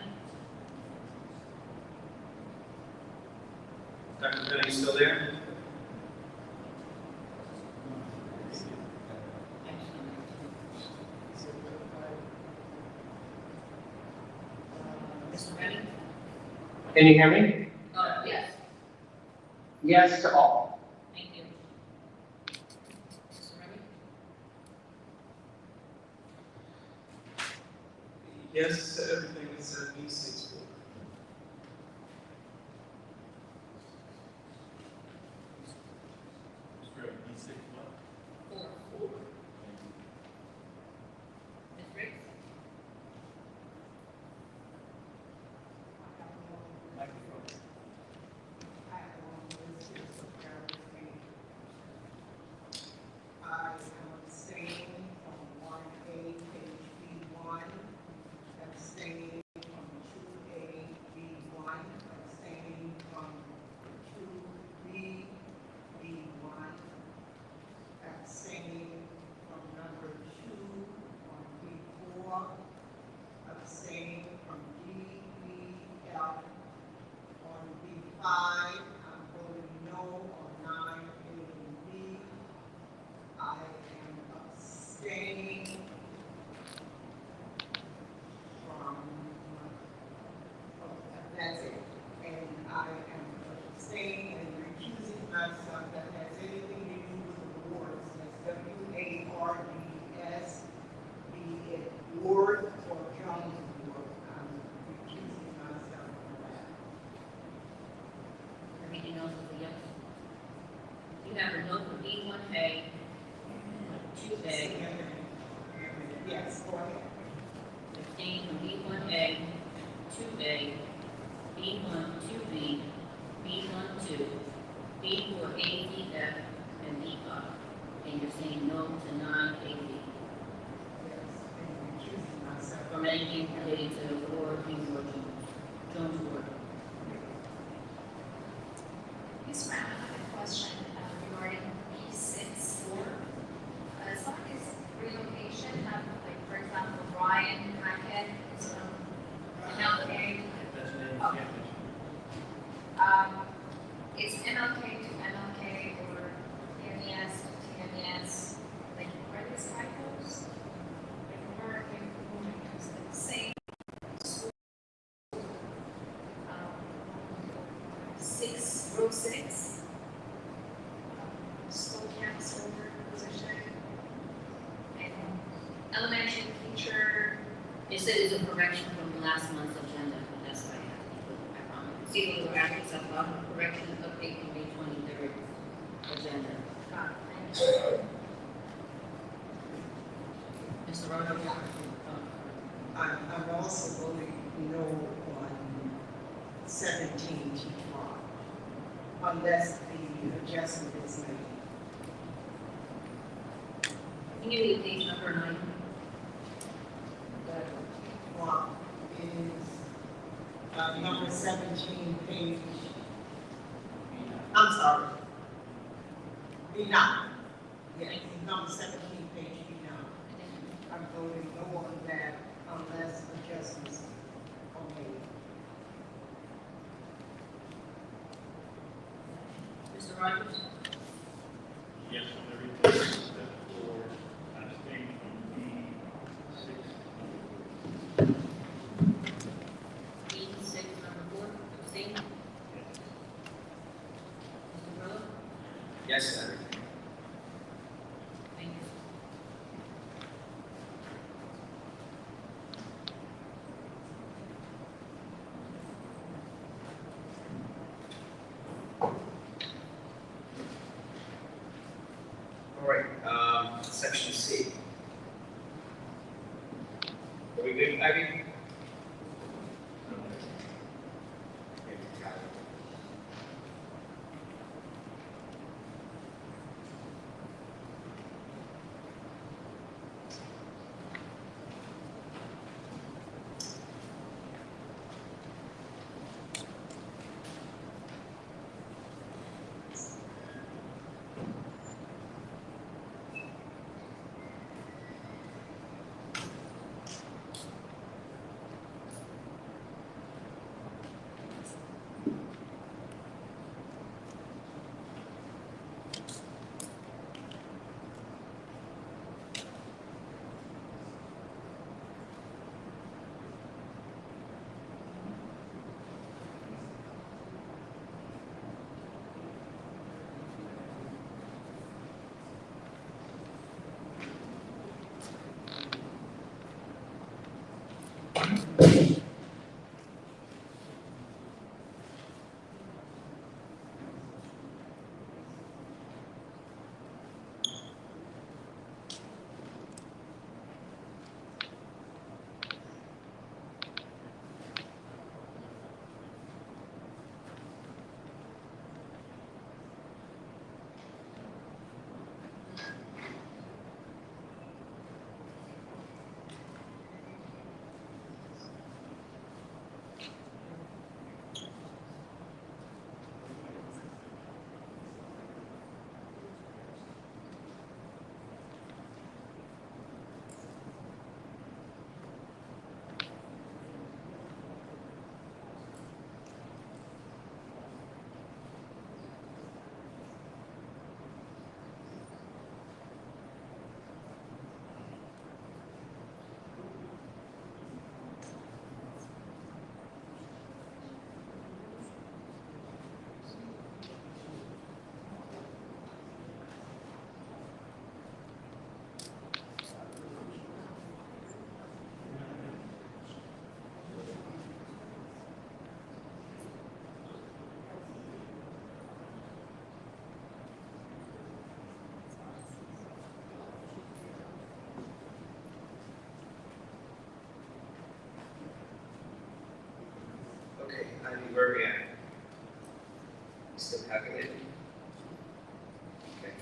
Dr. Penna, you still there? Mr. Reddy? Can you hear me? Yes. Yes to all. Thank you. Mr. Reddy? Yes to everything that said B6 for. B6 what? 4. Ms. Riggs? I am abstaining from 1A, page B1, abstaining from 2A, B1, abstaining from 2B, B1, abstaining from number 2 on B4, abstaining from D, E, F on B5. I'm voting no on 9, A, and B. I am abstaining from, that's it. And I am abstaining and recusing myself that has anything to do with awards. That's WARDS, be it Ward or Jones Award. I'm recusing myself from that. Everything else is a yes. You have a no for B1A, 2A, Yes, go ahead. abstain from B1A, 2A, B1, 2B, B1, 2, B4, A, D, F, and B5. And you're saying no to 9A, B. From anything related to the Ward, B, or Jones Ward. Ms. Brown, I have a question regarding B6-4. As long as relocation, have, like, for example, Ryan Hackett is from MLK. Okay. It's MLK to MLK or MES to MES. 06, school counselor position, and elementary teacher. It said it's a correction from last month's agenda, but that's why I promise. See, those are actually some correction update from May 23rd agenda. Mr. Rogers? I'm also voting no on 17 to 12, unless the adjustment is made. Can you give me page number 9? That one is number 17, page, I'm sorry, B9. Yes, number 17, page B9. I'm voting no on that unless adjustments are made. Mr. Rogers? Yes, on everything except for abstain from B6. B6, number 4, abstain? Mr. Grillo? Yes, to everything. Thank you. All right, section C. Are we good, Ivy? Okay, Ivy, where are we at? Still calculating? Okay.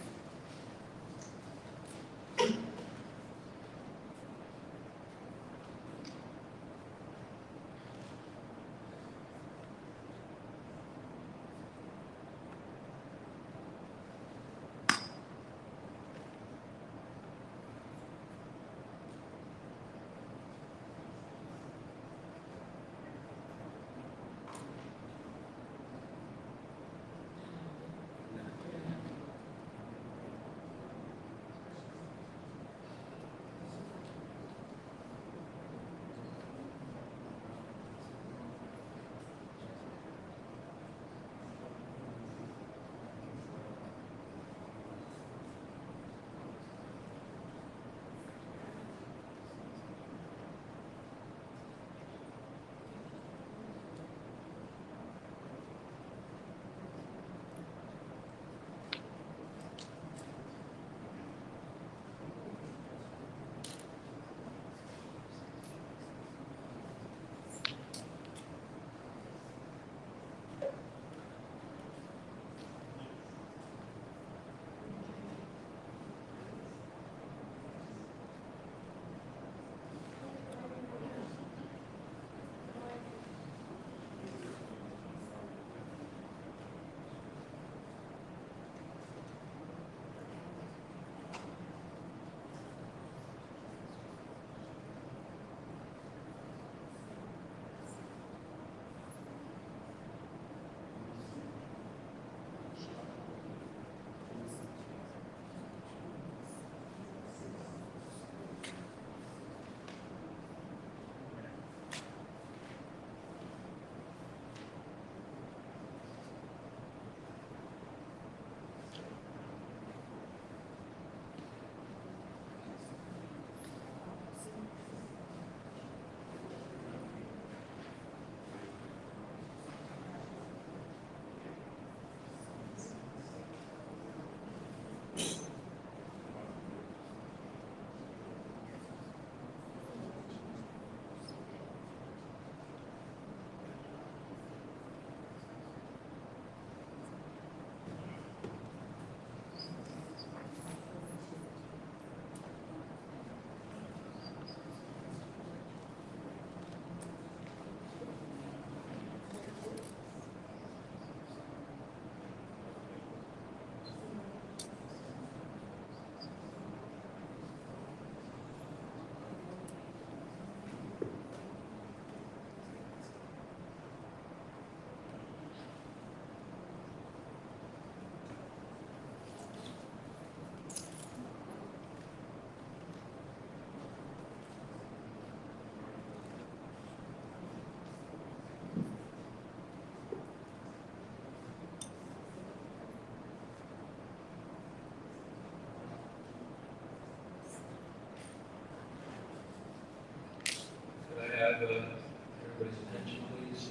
have everybody's attention, please?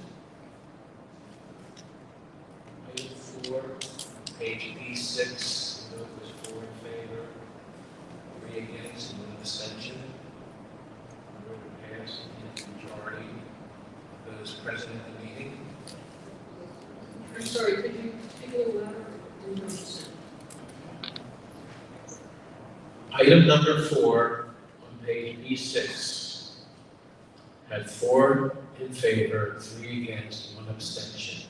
Item 4, page B6, the vote was 4 in favor, 3 against, and 1 abstention. The vote passed in the majority of those present at the meeting. I'm sorry, could you speak a little louder? Didn't know what you said. Item number 4 on page B6 had 4 in favor, 3 against, 1 abstention.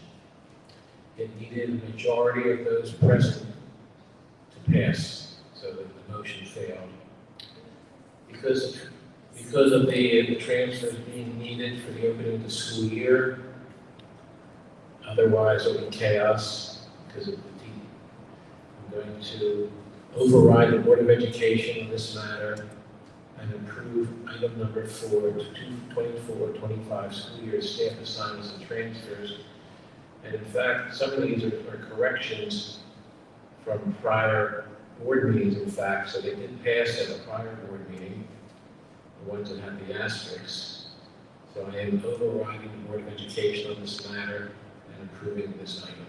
It needed a majority of those present to pass, so that the motion failed. Because of the transfers being needed for the opening of the school year, otherwise it would be chaos because of the team. I'm going to override the Board of Education on this matter and approve item number 4 to 24-25 school year staff assignments and transfers. And in fact, some of these are corrections from prior board meetings, in fact, so they did pass at a prior board meeting, the ones that have the asterisks. So I am overriding the Board of Education on this matter and approving this item.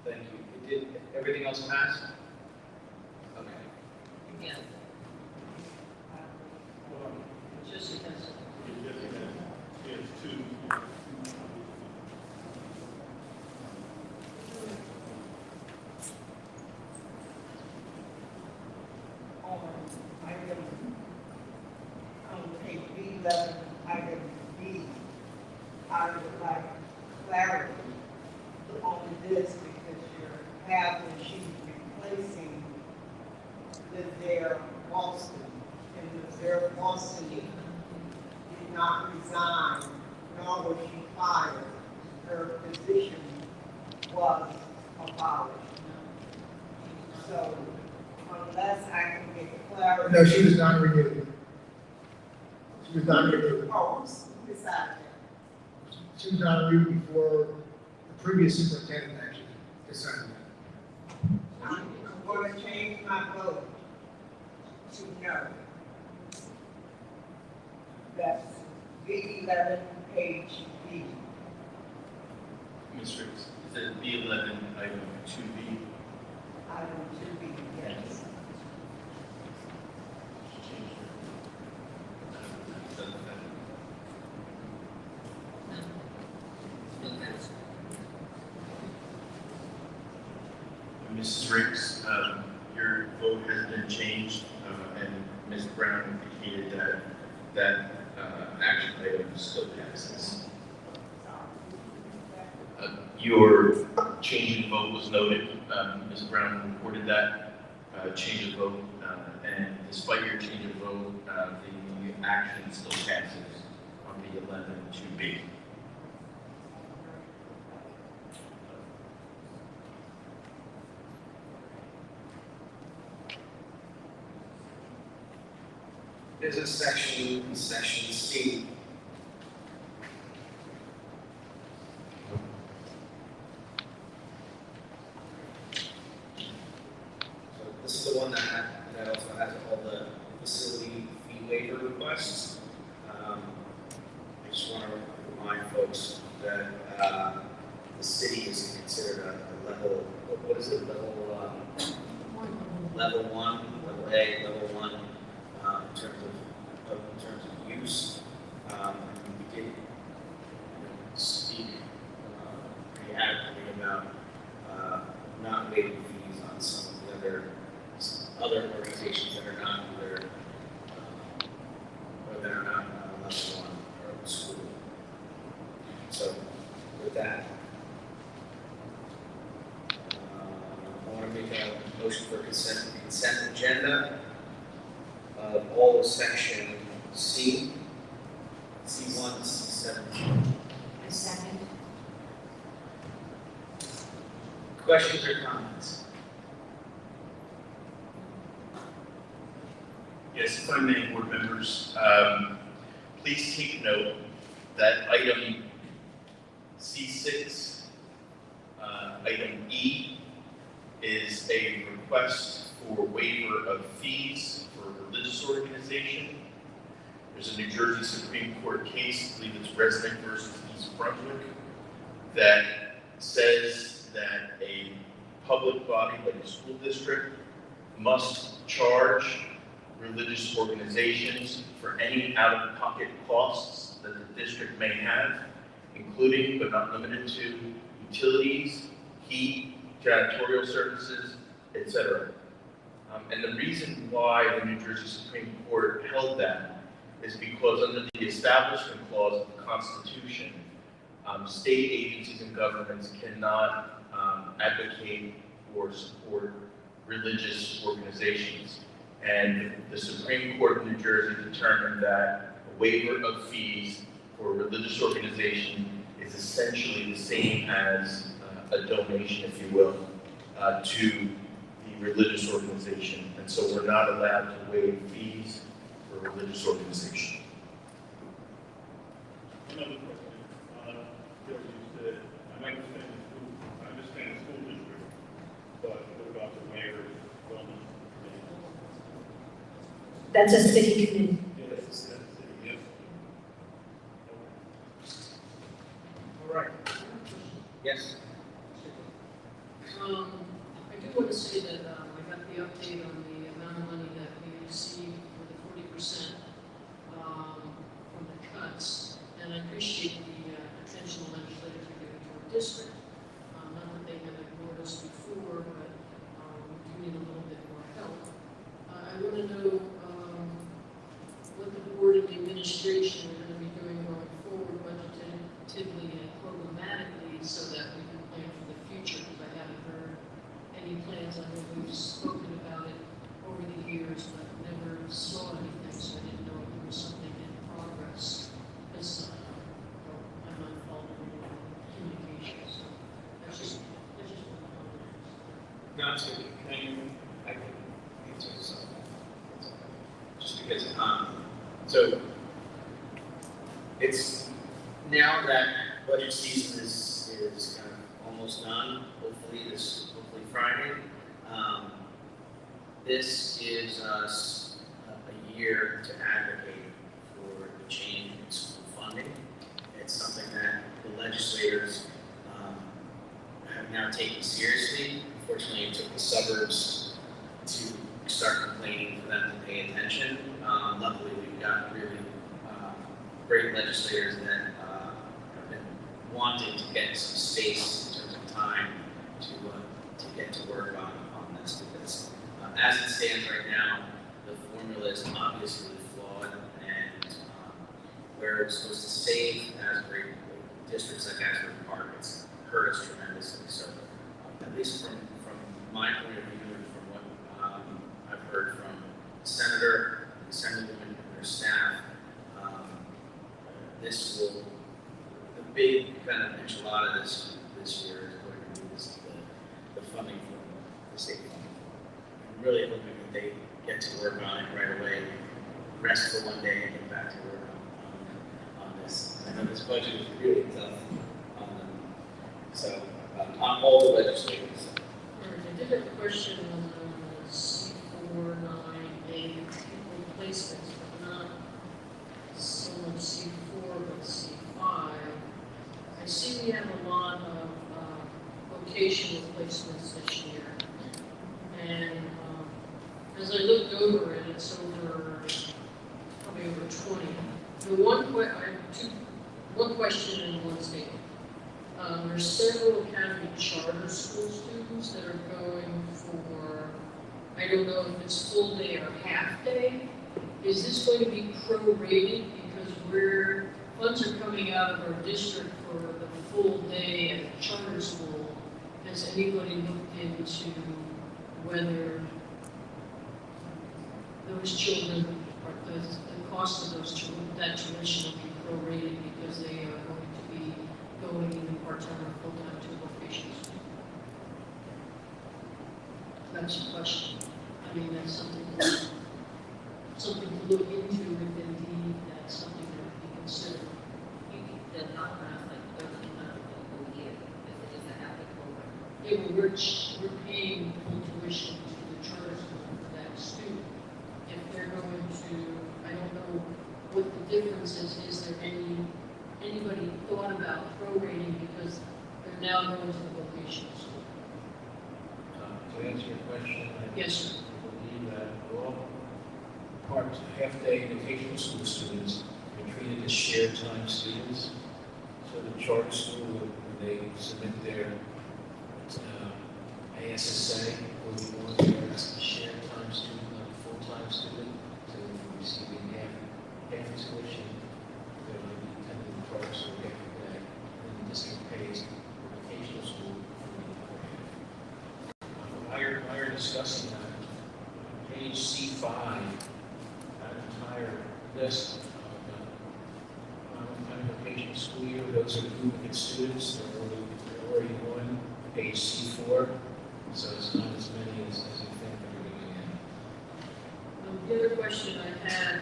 Thank you. Did everything else pass? Okay. Yeah. Just because. There's 2. On page B11, item B, I would like clarity on this because you're having, she's replacing Lizdare Boston. And Lizdare Boston did not resign, nor was she fired. Her position was abolished. So unless I can get clarity. No, she was not renewed. She was not renewed. Oh, who decided that? She was not renewed before the previous superintendent actually decided that. I'm going to change my vote to no. That's B11, page B. Ms. Riggs, is it B11, item 2B? Item 2B, yes. Mrs. Riggs, your vote has been changed, and Ms. Brown indicated that action item still passes. Your change in vote was noted. Ms. Brown reported that change of vote, and despite your change of vote, the action still passes on B11 2B. There's a section C. So this is the one that also has all the facility fee waiver requests. I just want to remind folks that the city is considered a level, what is it, level 1, level A, level 1. In terms of use, we did speak pretty adequately about not waiving fees on some of the other organizations that are not either or that are not level 1 or school. So with that, I want to make a motion for consent agenda. Of all of section C, C1 to C17. A second. Questions or comments? Yes, if I may, board members, please take note that item C6, item E, is a request for waiver of fees for a religious organization. There's a New Jersey Supreme Court case, I believe it's Resnick versus East Brunswick, that says that a public body like a school district must charge religious organizations for any out-of-pocket costs that the district may have, including but not limited to utilities, heat, janitorial services, etc. And the reason why the New Jersey Supreme Court held that is because under the Establishment Clause of the Constitution, state agencies and governments cannot advocate or support religious organizations. And the Supreme Court of New Jersey determined that a waiver of fees for a religious organization is essentially the same as a donation, if you will, to the religious organization. And so we're not allowed to waive fees for a religious organization. Another question. Bill, you said, I understand the school district, but what about the mayor, wellness committee? That's a city committee. Yes, that's the city, yes. All right. Yes. I do want to say that I got the update on the amount of money that we received for the 40% from the cuts, and I appreciate the attention the legislators are giving to our district. Not that they have ignored us before, but we do need a little bit more help. I want to know what the board and the administration are going to be doing going forward budgetively and programmatically so that we can plan for the future, because I haven't heard any plans. I know we've spoken about it over the years, but never saw anything, so I didn't know if there was something in progress. Because I'm not involved in communication, so that's just what I'm No, it's okay. I can answer this. Just because, so it's now that budget season is kind of almost done. Hopefully Friday. This gives us a year to advocate for the change in school funding. It's something that the legislators have now taken seriously. Unfortunately, it took the suburbs to start complaining for them to pay attention. Luckily, we've got really great legislators that have been wanting to get some space in terms of time to get to work on this, because as it stands right now, the formula is obviously flawed, and where it's supposed to save Asbury, districts like Asbury Park, it's hurt us tremendously. So at least from my point of view and from what I've heard from the senator, the assemblywoman, and their staff, this will, the big kind of enchilada this year is going to be the funding for the state funding. I'm really hoping that they get to work on it right away, rest for one day and get back to work on this. I know this budget is really tough on them. So on all the legislators. I did have a question on C49A replacements, but not so much C4 but C5. I see we have a lot of vocational placements this year, and as I looked over it, it's probably over 20. I have one question and one statement. There's several academy charter school students that are going for, I don't know if it's full day or half day. Is this going to be prorated because funds are coming out of our district for the full day at charter school? Has anybody looked into whether those children, or the cost of those children, that tuition will be prorated because they are going to be going either part-time or full-time to vocations? That's a question. I mean, that's something to look into if indeed that's something that would be considered. The not last like 13 months or a whole year, if it is a happy program. Yeah, well, we're paying full tuition to the charter school anybody thought about prorating because they're now going to the vocational school? To answer your question, I Yes, sir. believe that all half-day vocational school students are treated as shared time students. So the charter school, when they submit their ASSA, will be more there as a shared time student, not a full-time student. So if you're receiving half tuition, they're going to be attending the charter school half a day, and the district pays the vocational school for the other half. While you're discussing that, page C5, that entire list of vocational school year, those are the duplicate students, they're already on page C4, so it's not as many as you think they're going to be in. The other question I had,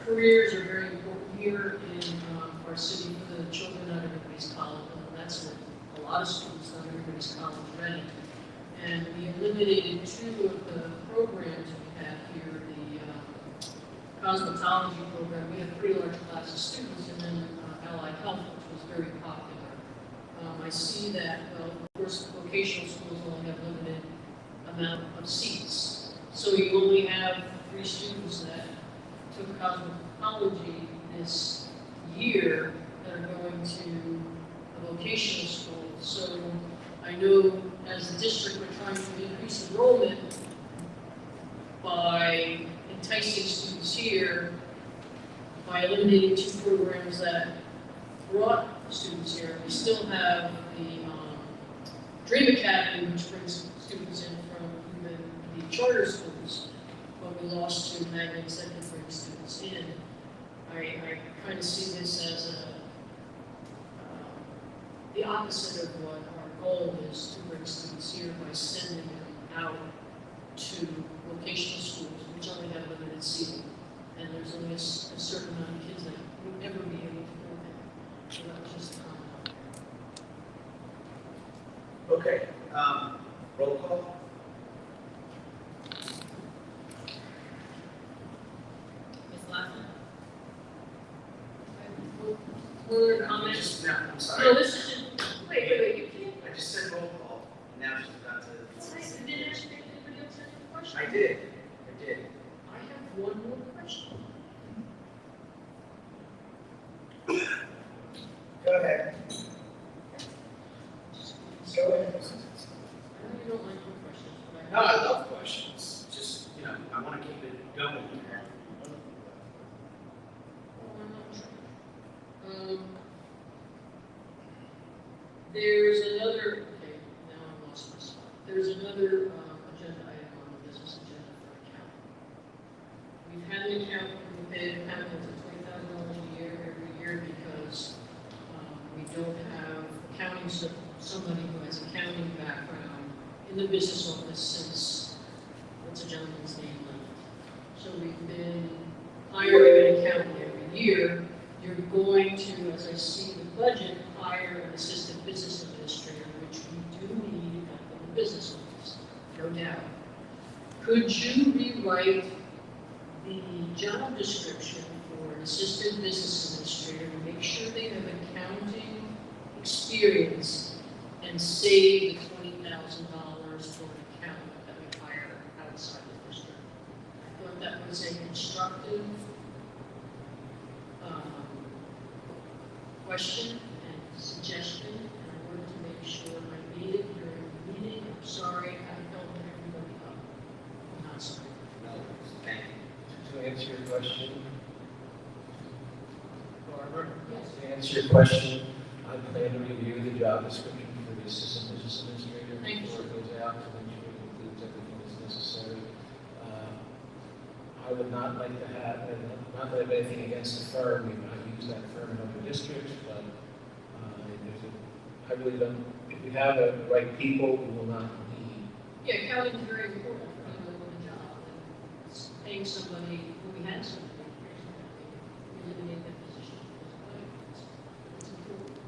careers are very important here in our city for the children. Not everybody's college, and that's what a lot of schools, not everybody's college ready. And we eliminated 2 of the programs we have here, the cosmetology program. We have a pretty large class of students, and then allied health, which was very popular. I see that, well, of course, vocational schools only have limited amount of seats. So you only have 3 students that took cosmetology this year that are going to a vocational school. So I know as a district we're trying to increase enrollment by enticing students here, by eliminating 2 programs that brought students here. We still have the Dream Academy, which brings students in from even the charter schools, but we lost 2 magnets that can bring students in. I kind of see this as the opposite of what our goal is to bring students here by sending them out to vocational schools, which only have limited seating. And there's only a certain amount of kids that would never be able to go there. So that was just a comment. Okay, roll call. Ms. Lawson? Further comments? Just, no, I'm sorry. No, this is just, wait, you can't. I just said roll call, and now she's about to. You didn't ask me if anybody else had any questions. I did. I have one more question. Go ahead. Go ahead. I know you don't like my questions, but No, I love questions. Just, I want to keep it going. There's another, okay, now I lost my spot. There's another agenda item on the business agenda for accounting. We've had an accountant, we pay an accountant $20,000 a year every year because we don't have accounting, so somebody who has accounting background in the business office since, what's a gentleman's name, so we've been hiring an accountant every year. You're going to, as I see the budget, hire an assistant business administrator, which we do need at the business office, no doubt. Could you rewrite the job description for an assistant business administrator to make sure they have accounting experience and save the $20,000 for an accountant that we hire outside the district? I thought that was a constructive question and suggestion, and I wanted to make sure I made it during the meeting. I'm sorry, I held everybody up. I'm not sorry. No, thank you. To answer your question, Barbara? Yes. To answer your question, I plan to review the job description for the assistant business administrator before it goes out to make sure it includes everything that's necessary. I would not like to have, not that I have anything against the firm, I've used that firm in other districts, but I really don't, if we have the right people, we will not need. Yeah, accounting is very important for anyone with a job, and it's paying somebody who we had somebody, eliminate that position. It's important.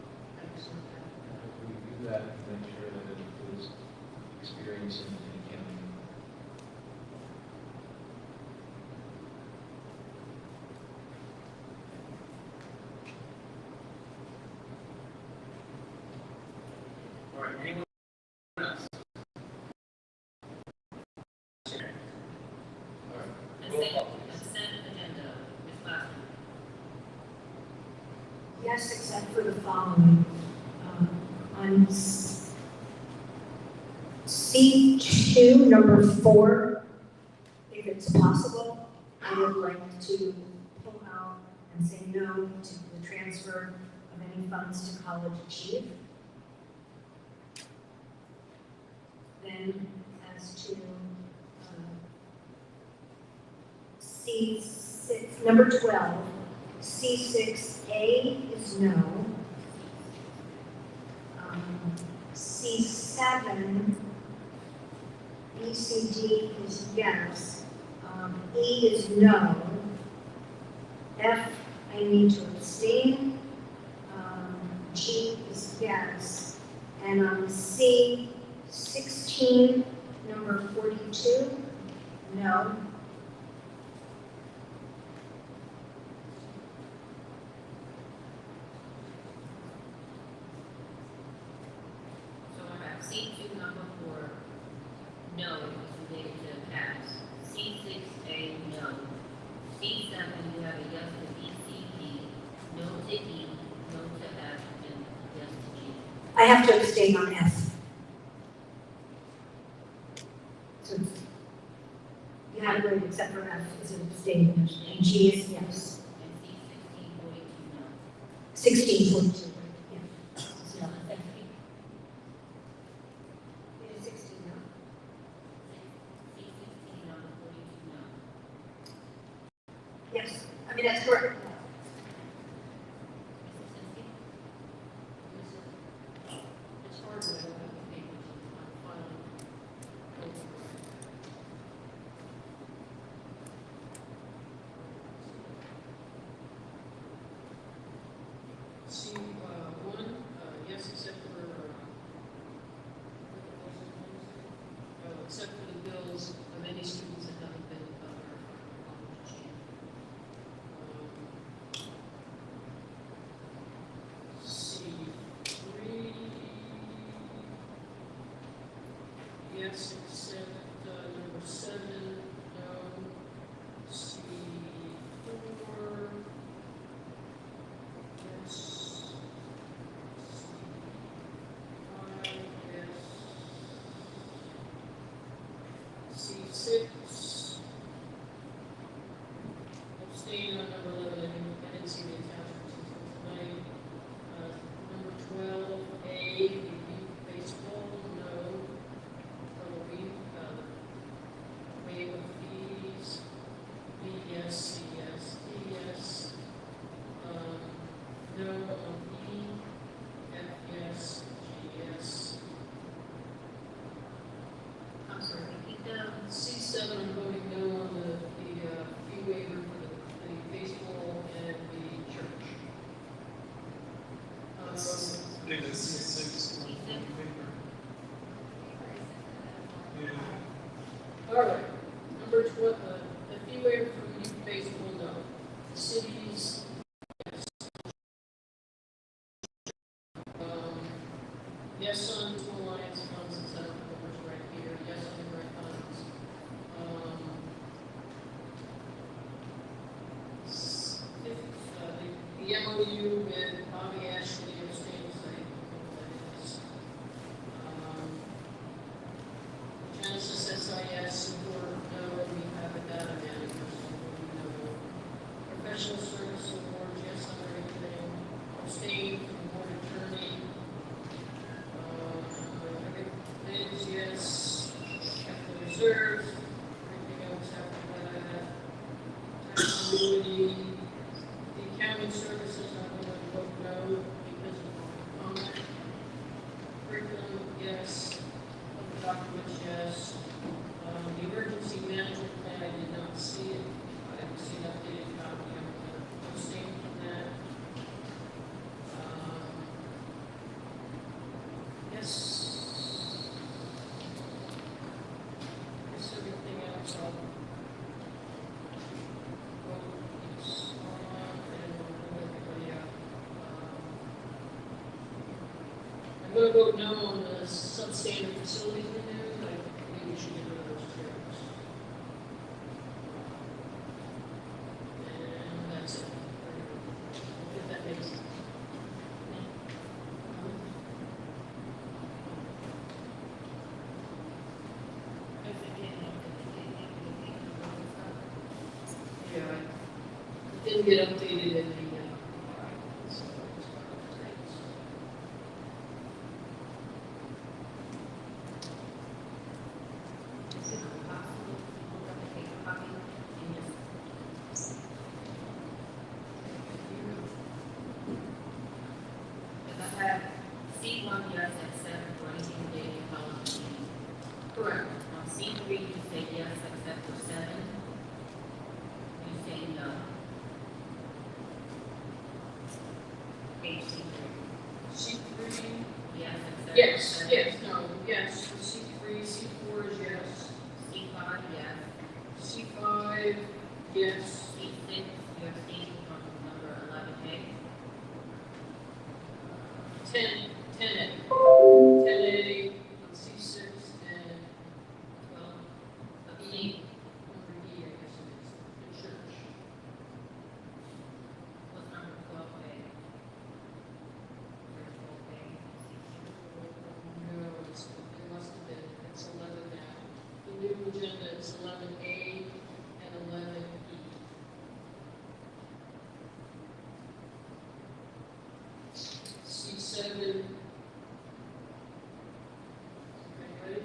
Thank you so much. We review that and make sure that it includes experience in accounting. following. On C2, number 4, if it's possible, I would like to pull out and say no to the transfer of any funds to College Achieve. Then as to C6, number 12, C6A is no. C7, BCD is yes. E is no. F, I need to abstain. G is yes. And on C, 16, number 42, no. So I have C2 number 4, no, it's related to pass. C6A, no. C7, you have a yes to BCD, no to E, no to F, and yes to G. I have to abstain on F. So you have to except for F is an abstain, and G is yes. And C16, 42, no. 16, 42, yeah. No, that's It is 16 now. C16, number 42, no. Yes, I mean, that's correct. It's hard when I don't have the papers in my file. C1, yes, except for, except for the bills of any students that haven't been verified. C3, yes, except number 7, no. C4, yes. C5, yes. C6, abstain on number 11, I didn't see the attachments until tonight. Number 12, A, the youth baseball, no. Halloween, waive of fees, B, yes, C, yes, D, yes. No on E, F, yes, G, yes. I'm sorry, repeat that. C7, I'm voting no on the fee waiver for the baseball and the church. I think that's C6 on paper. Yeah. All right, number 12, the fee waiver for youth baseball, no. The cities, yes. Yes on two alliance funds, et cetera, numbers right here, yes on the grant funds. The MOU with Bobby Ashley of State Site, that is. Genesis SIS support, no, we have a data manager, so no. Professional service award, yes on everything. Abstain from board attorney. Everything is yes. Capital reserves, everything else after that. Tax annuity. The accounting services, I'm going to vote no because of my comment. Curriculum, yes. Other documents, yes. The emergency management plan, I did not see it. I haven't seen updated copy. I'm going to abstain from that. Yes. Yes, everything else I'll vote yes on. I don't want to move everybody out. I'm going to vote no on the substandard facilities review. I think we should get rid of those chairs. And that's it. If that makes sense. didn't get updated in the, Is it possible to hold up a paper copy and just if I have C1, yes, except for anything related to policy. correct. On C3, you say yes, except for 7. You say no. Page C3. C3, Yes, except yes, for 7. yes, no, yes, C3, C4 is yes, C5, yes. C5, yes, C6, you're abstaining from number 11A. 10A, on C6 and 12, E, abstain. number E, I guess it is, the church. What's number 12A? Where's 12A? No, it must have been, it's 11 now. The new agenda is 11A and 11E. C7. Okay, ready?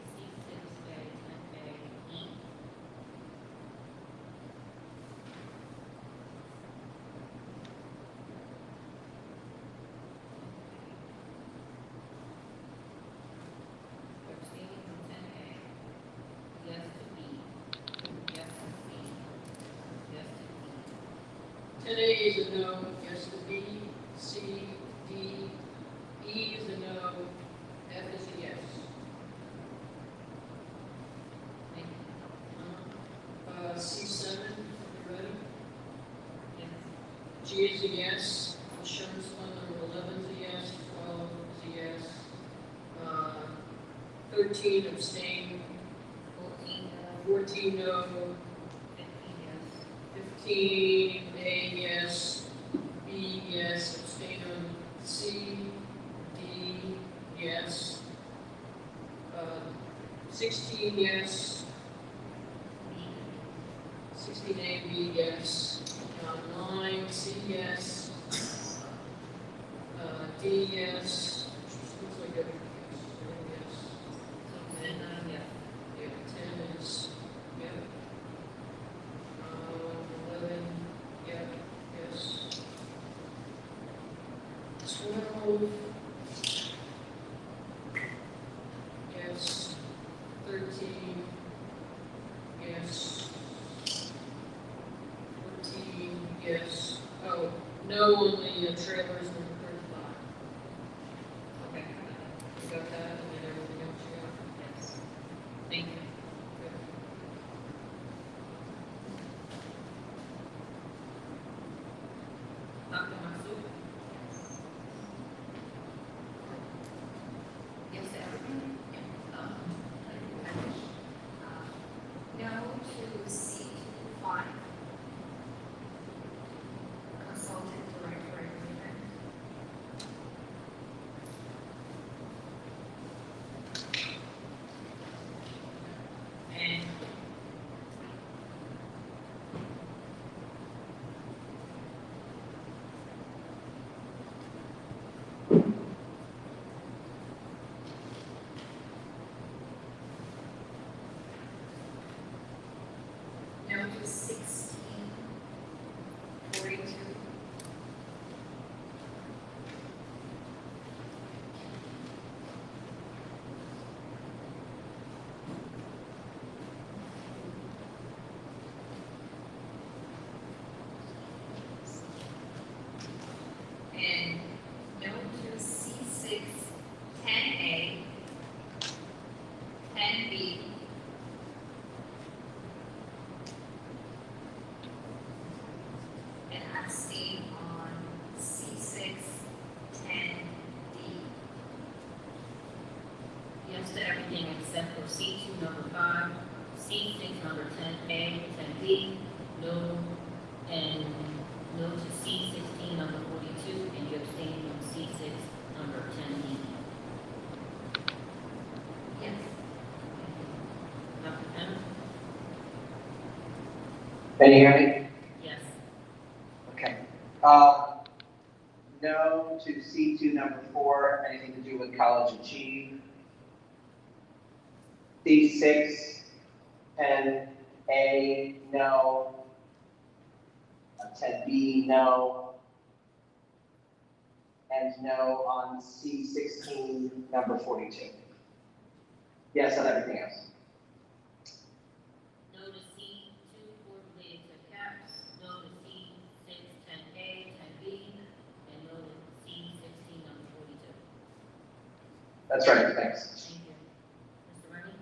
C6A, 10A, E. You're abstaining from 10A. Yes to B. Yes to C. Yes to D. 10A is a no, yes to B, C, D, E is a no, F is a yes. Thank you. C7, you ready? Yes. G is a yes, insurance fund number 11 is a yes, 12 is a yes. 13 abstain, 14 no, 15 yes. 15 A yes, B yes, abstain on C, D yes. 16 yes, 16 A, B yes. 9 C yes. D yes. Looks like everything yes. And, yes. Yeah, 10 is, yeah. 11, yeah, yes. 12, yes. 13, yes. 14, yes. Oh, no on the trailers, number 35. Okay. You got that, and then everything else you got? Yes. Thank you. Dr. Mansur? Yes, everything. No to C5. Consultant director agreement. And No to 1642. And no to C6, 10A, 10B, and abstain on C6, 10D. yes to everything except for C2, number 5, C6, number 10A, 10B, no, and no to C16, number 42, and you abstain from C6, number 10E. Yes. Dr. Penna? Can you hear me? Yes. Okay. No to C2 number 4, anything to do with college achieve. C6, 10A, no. 10B, no. And no on C16, number 42. Yes on everything else. No to C2 related to caps, no to C6, 10A, 10B, and no to C16, number 42. That's right, thanks. Thank you. Mr. Rennie?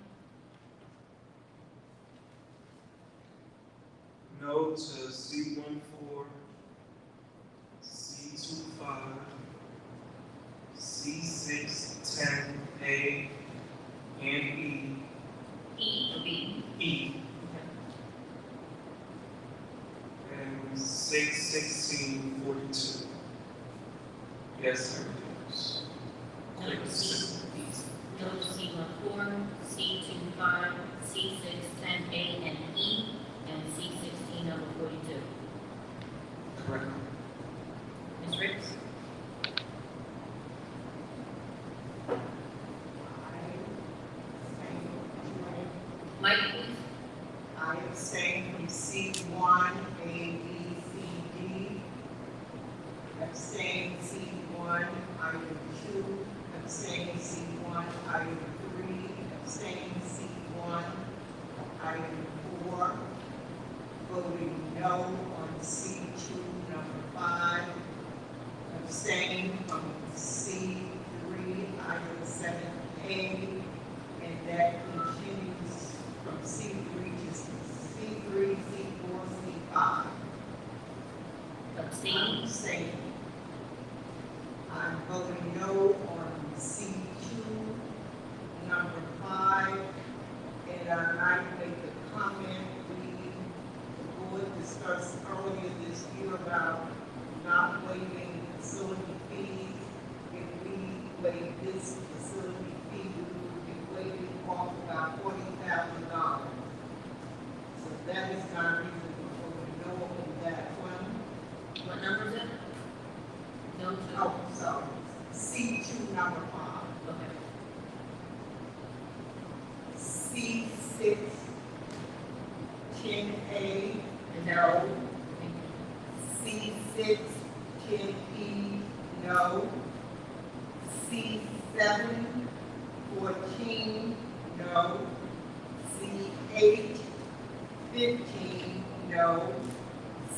No to C14, C25, C6, 10A, and E. E or B? E. And 616, 42. Yes, everything else. No to C, no to C14, C25, C6, 10A, and E, and C16, number 42. Correct. Ms. Ricks? Mike, please. I abstain from C1, A, B, C, D. Abstain C1, item 2. Abstain C1, item 3. Abstain C1, item 4. Voting no on C2, number 5. Abstain from C3, item 7A. And that continues from C3 to C3, C4, C5. Abstain. Abstain. I'm voting no on C2, number 5. And I'd like to make a comment. The board discussed earlier this year about not waiving facility fees. If we waive this facility fee, we would be waiving off about $40,000. So that is my reason for voting no on that one. What number is it? No to? Oh, sorry. C2, number 5. Okay. C6, 10A, Is that all? C6, 10E, no. C7, 14, no. C8, 15, no.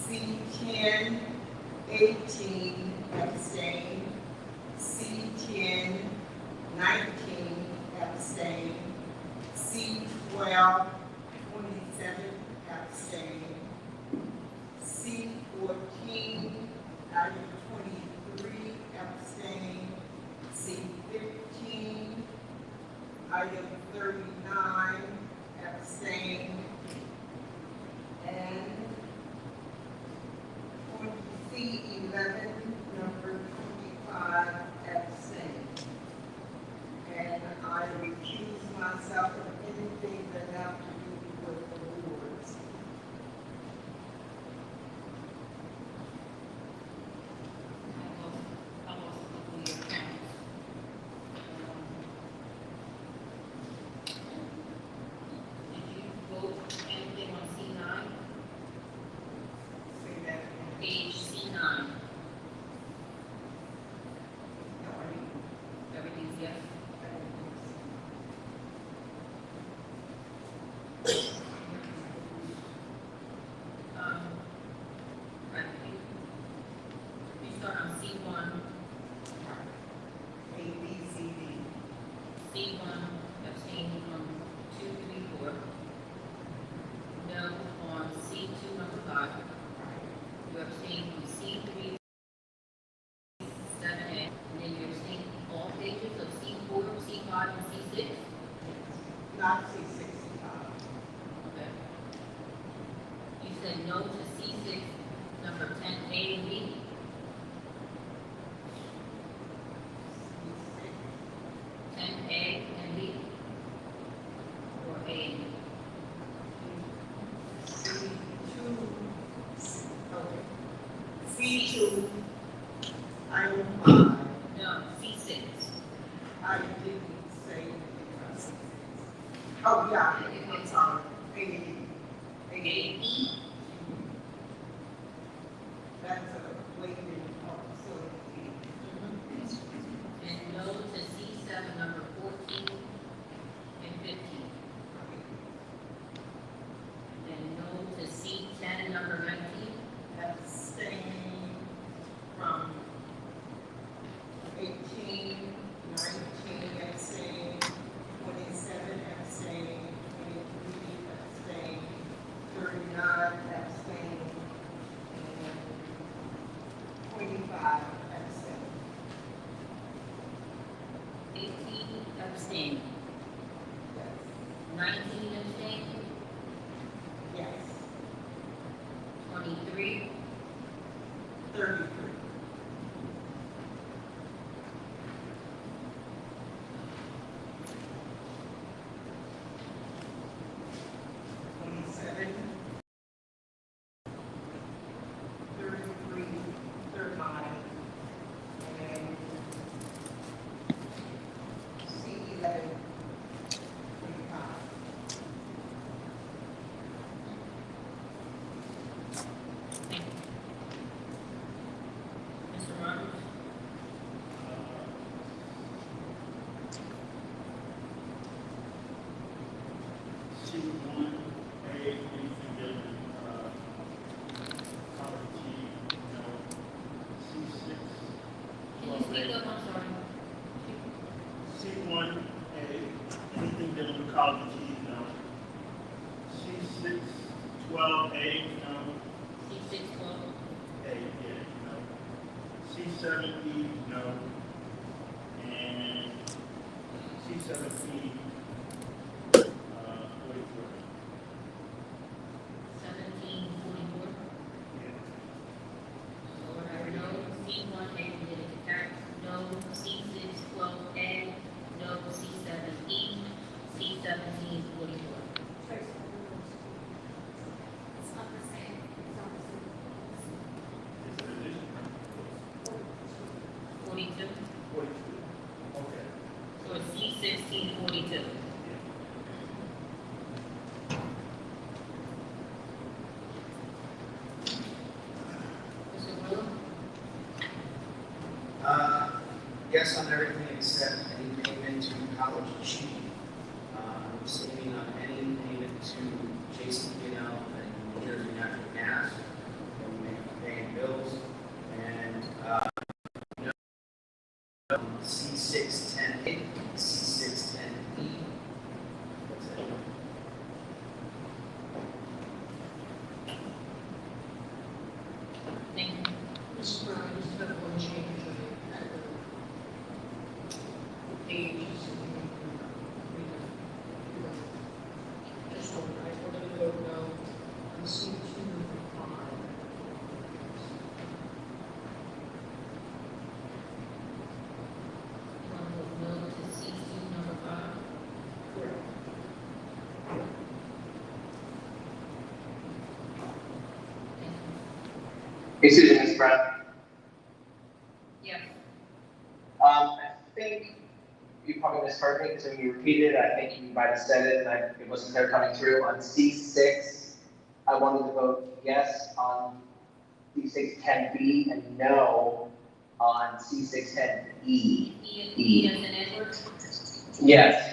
C10, 18, abstain. C10, 19, abstain. C12, 27, abstain. C14, item 23, abstain. C15, item 39, abstain. And on C11, number 25, abstain. And I recuse myself of anything that have to do with the boards. Did you vote anything on C9? Say that again. Page C9. Everything's yes? Right. You start on C1, A, B, C, D. C1, abstain from 2, 3, 4. No on C2, number 5. You abstain from C3, 7A, and then you abstain from all pages of C4, C5, and C6. Not C65. Okay. You said no to C6, number 10A and B. 10A and B. Or A and B. C2, say, oh, yeah, I'm sorry, that's a waiting facility. And no to C7, number 14 and 15. And no to C10, number 19. Abstain from 18, 19 abstain, 27 abstain, 23 abstain, 39 abstain, and 25 abstain. 18 abstain. 19 abstain. Yes. 23. 33. 27, 33, 39, and C11, 25. Mr. Rogers? C1, A, anything given, color T, no. C6. Can you speak up? I'm sorry. C1, A, anything dealing with college T, no. C6, 12A, no. C6, 12. A, yeah, no. C7E, no. And C7E, 44. 1744. So I no C1A related to tax, no C6 12A, no C7E, C17 44. It's not the same. It's not the same. It's an addition, right? 42. 42. Okay. So it's C16 42. Mr. Willow? Yes on everything except any payment to college chief. I'm abstaining on any payment to Jason Pino and New Jersey Natural Gas. And we may be paying bills. And no C610A, C610E. That's it. Thank you. Mr. Brown, I just have one change at the pages. Just one, right, we're gonna go no on C2 and 5. No to C2 number 5. Correct. Excuse me, Ms. Brown. Yes. I think you probably misheard me because when you repeated it, I think you might have said it and it wasn't there coming through. On C6, I wanted to vote yes on C610B and no on C610E. E as in Edward? Yes.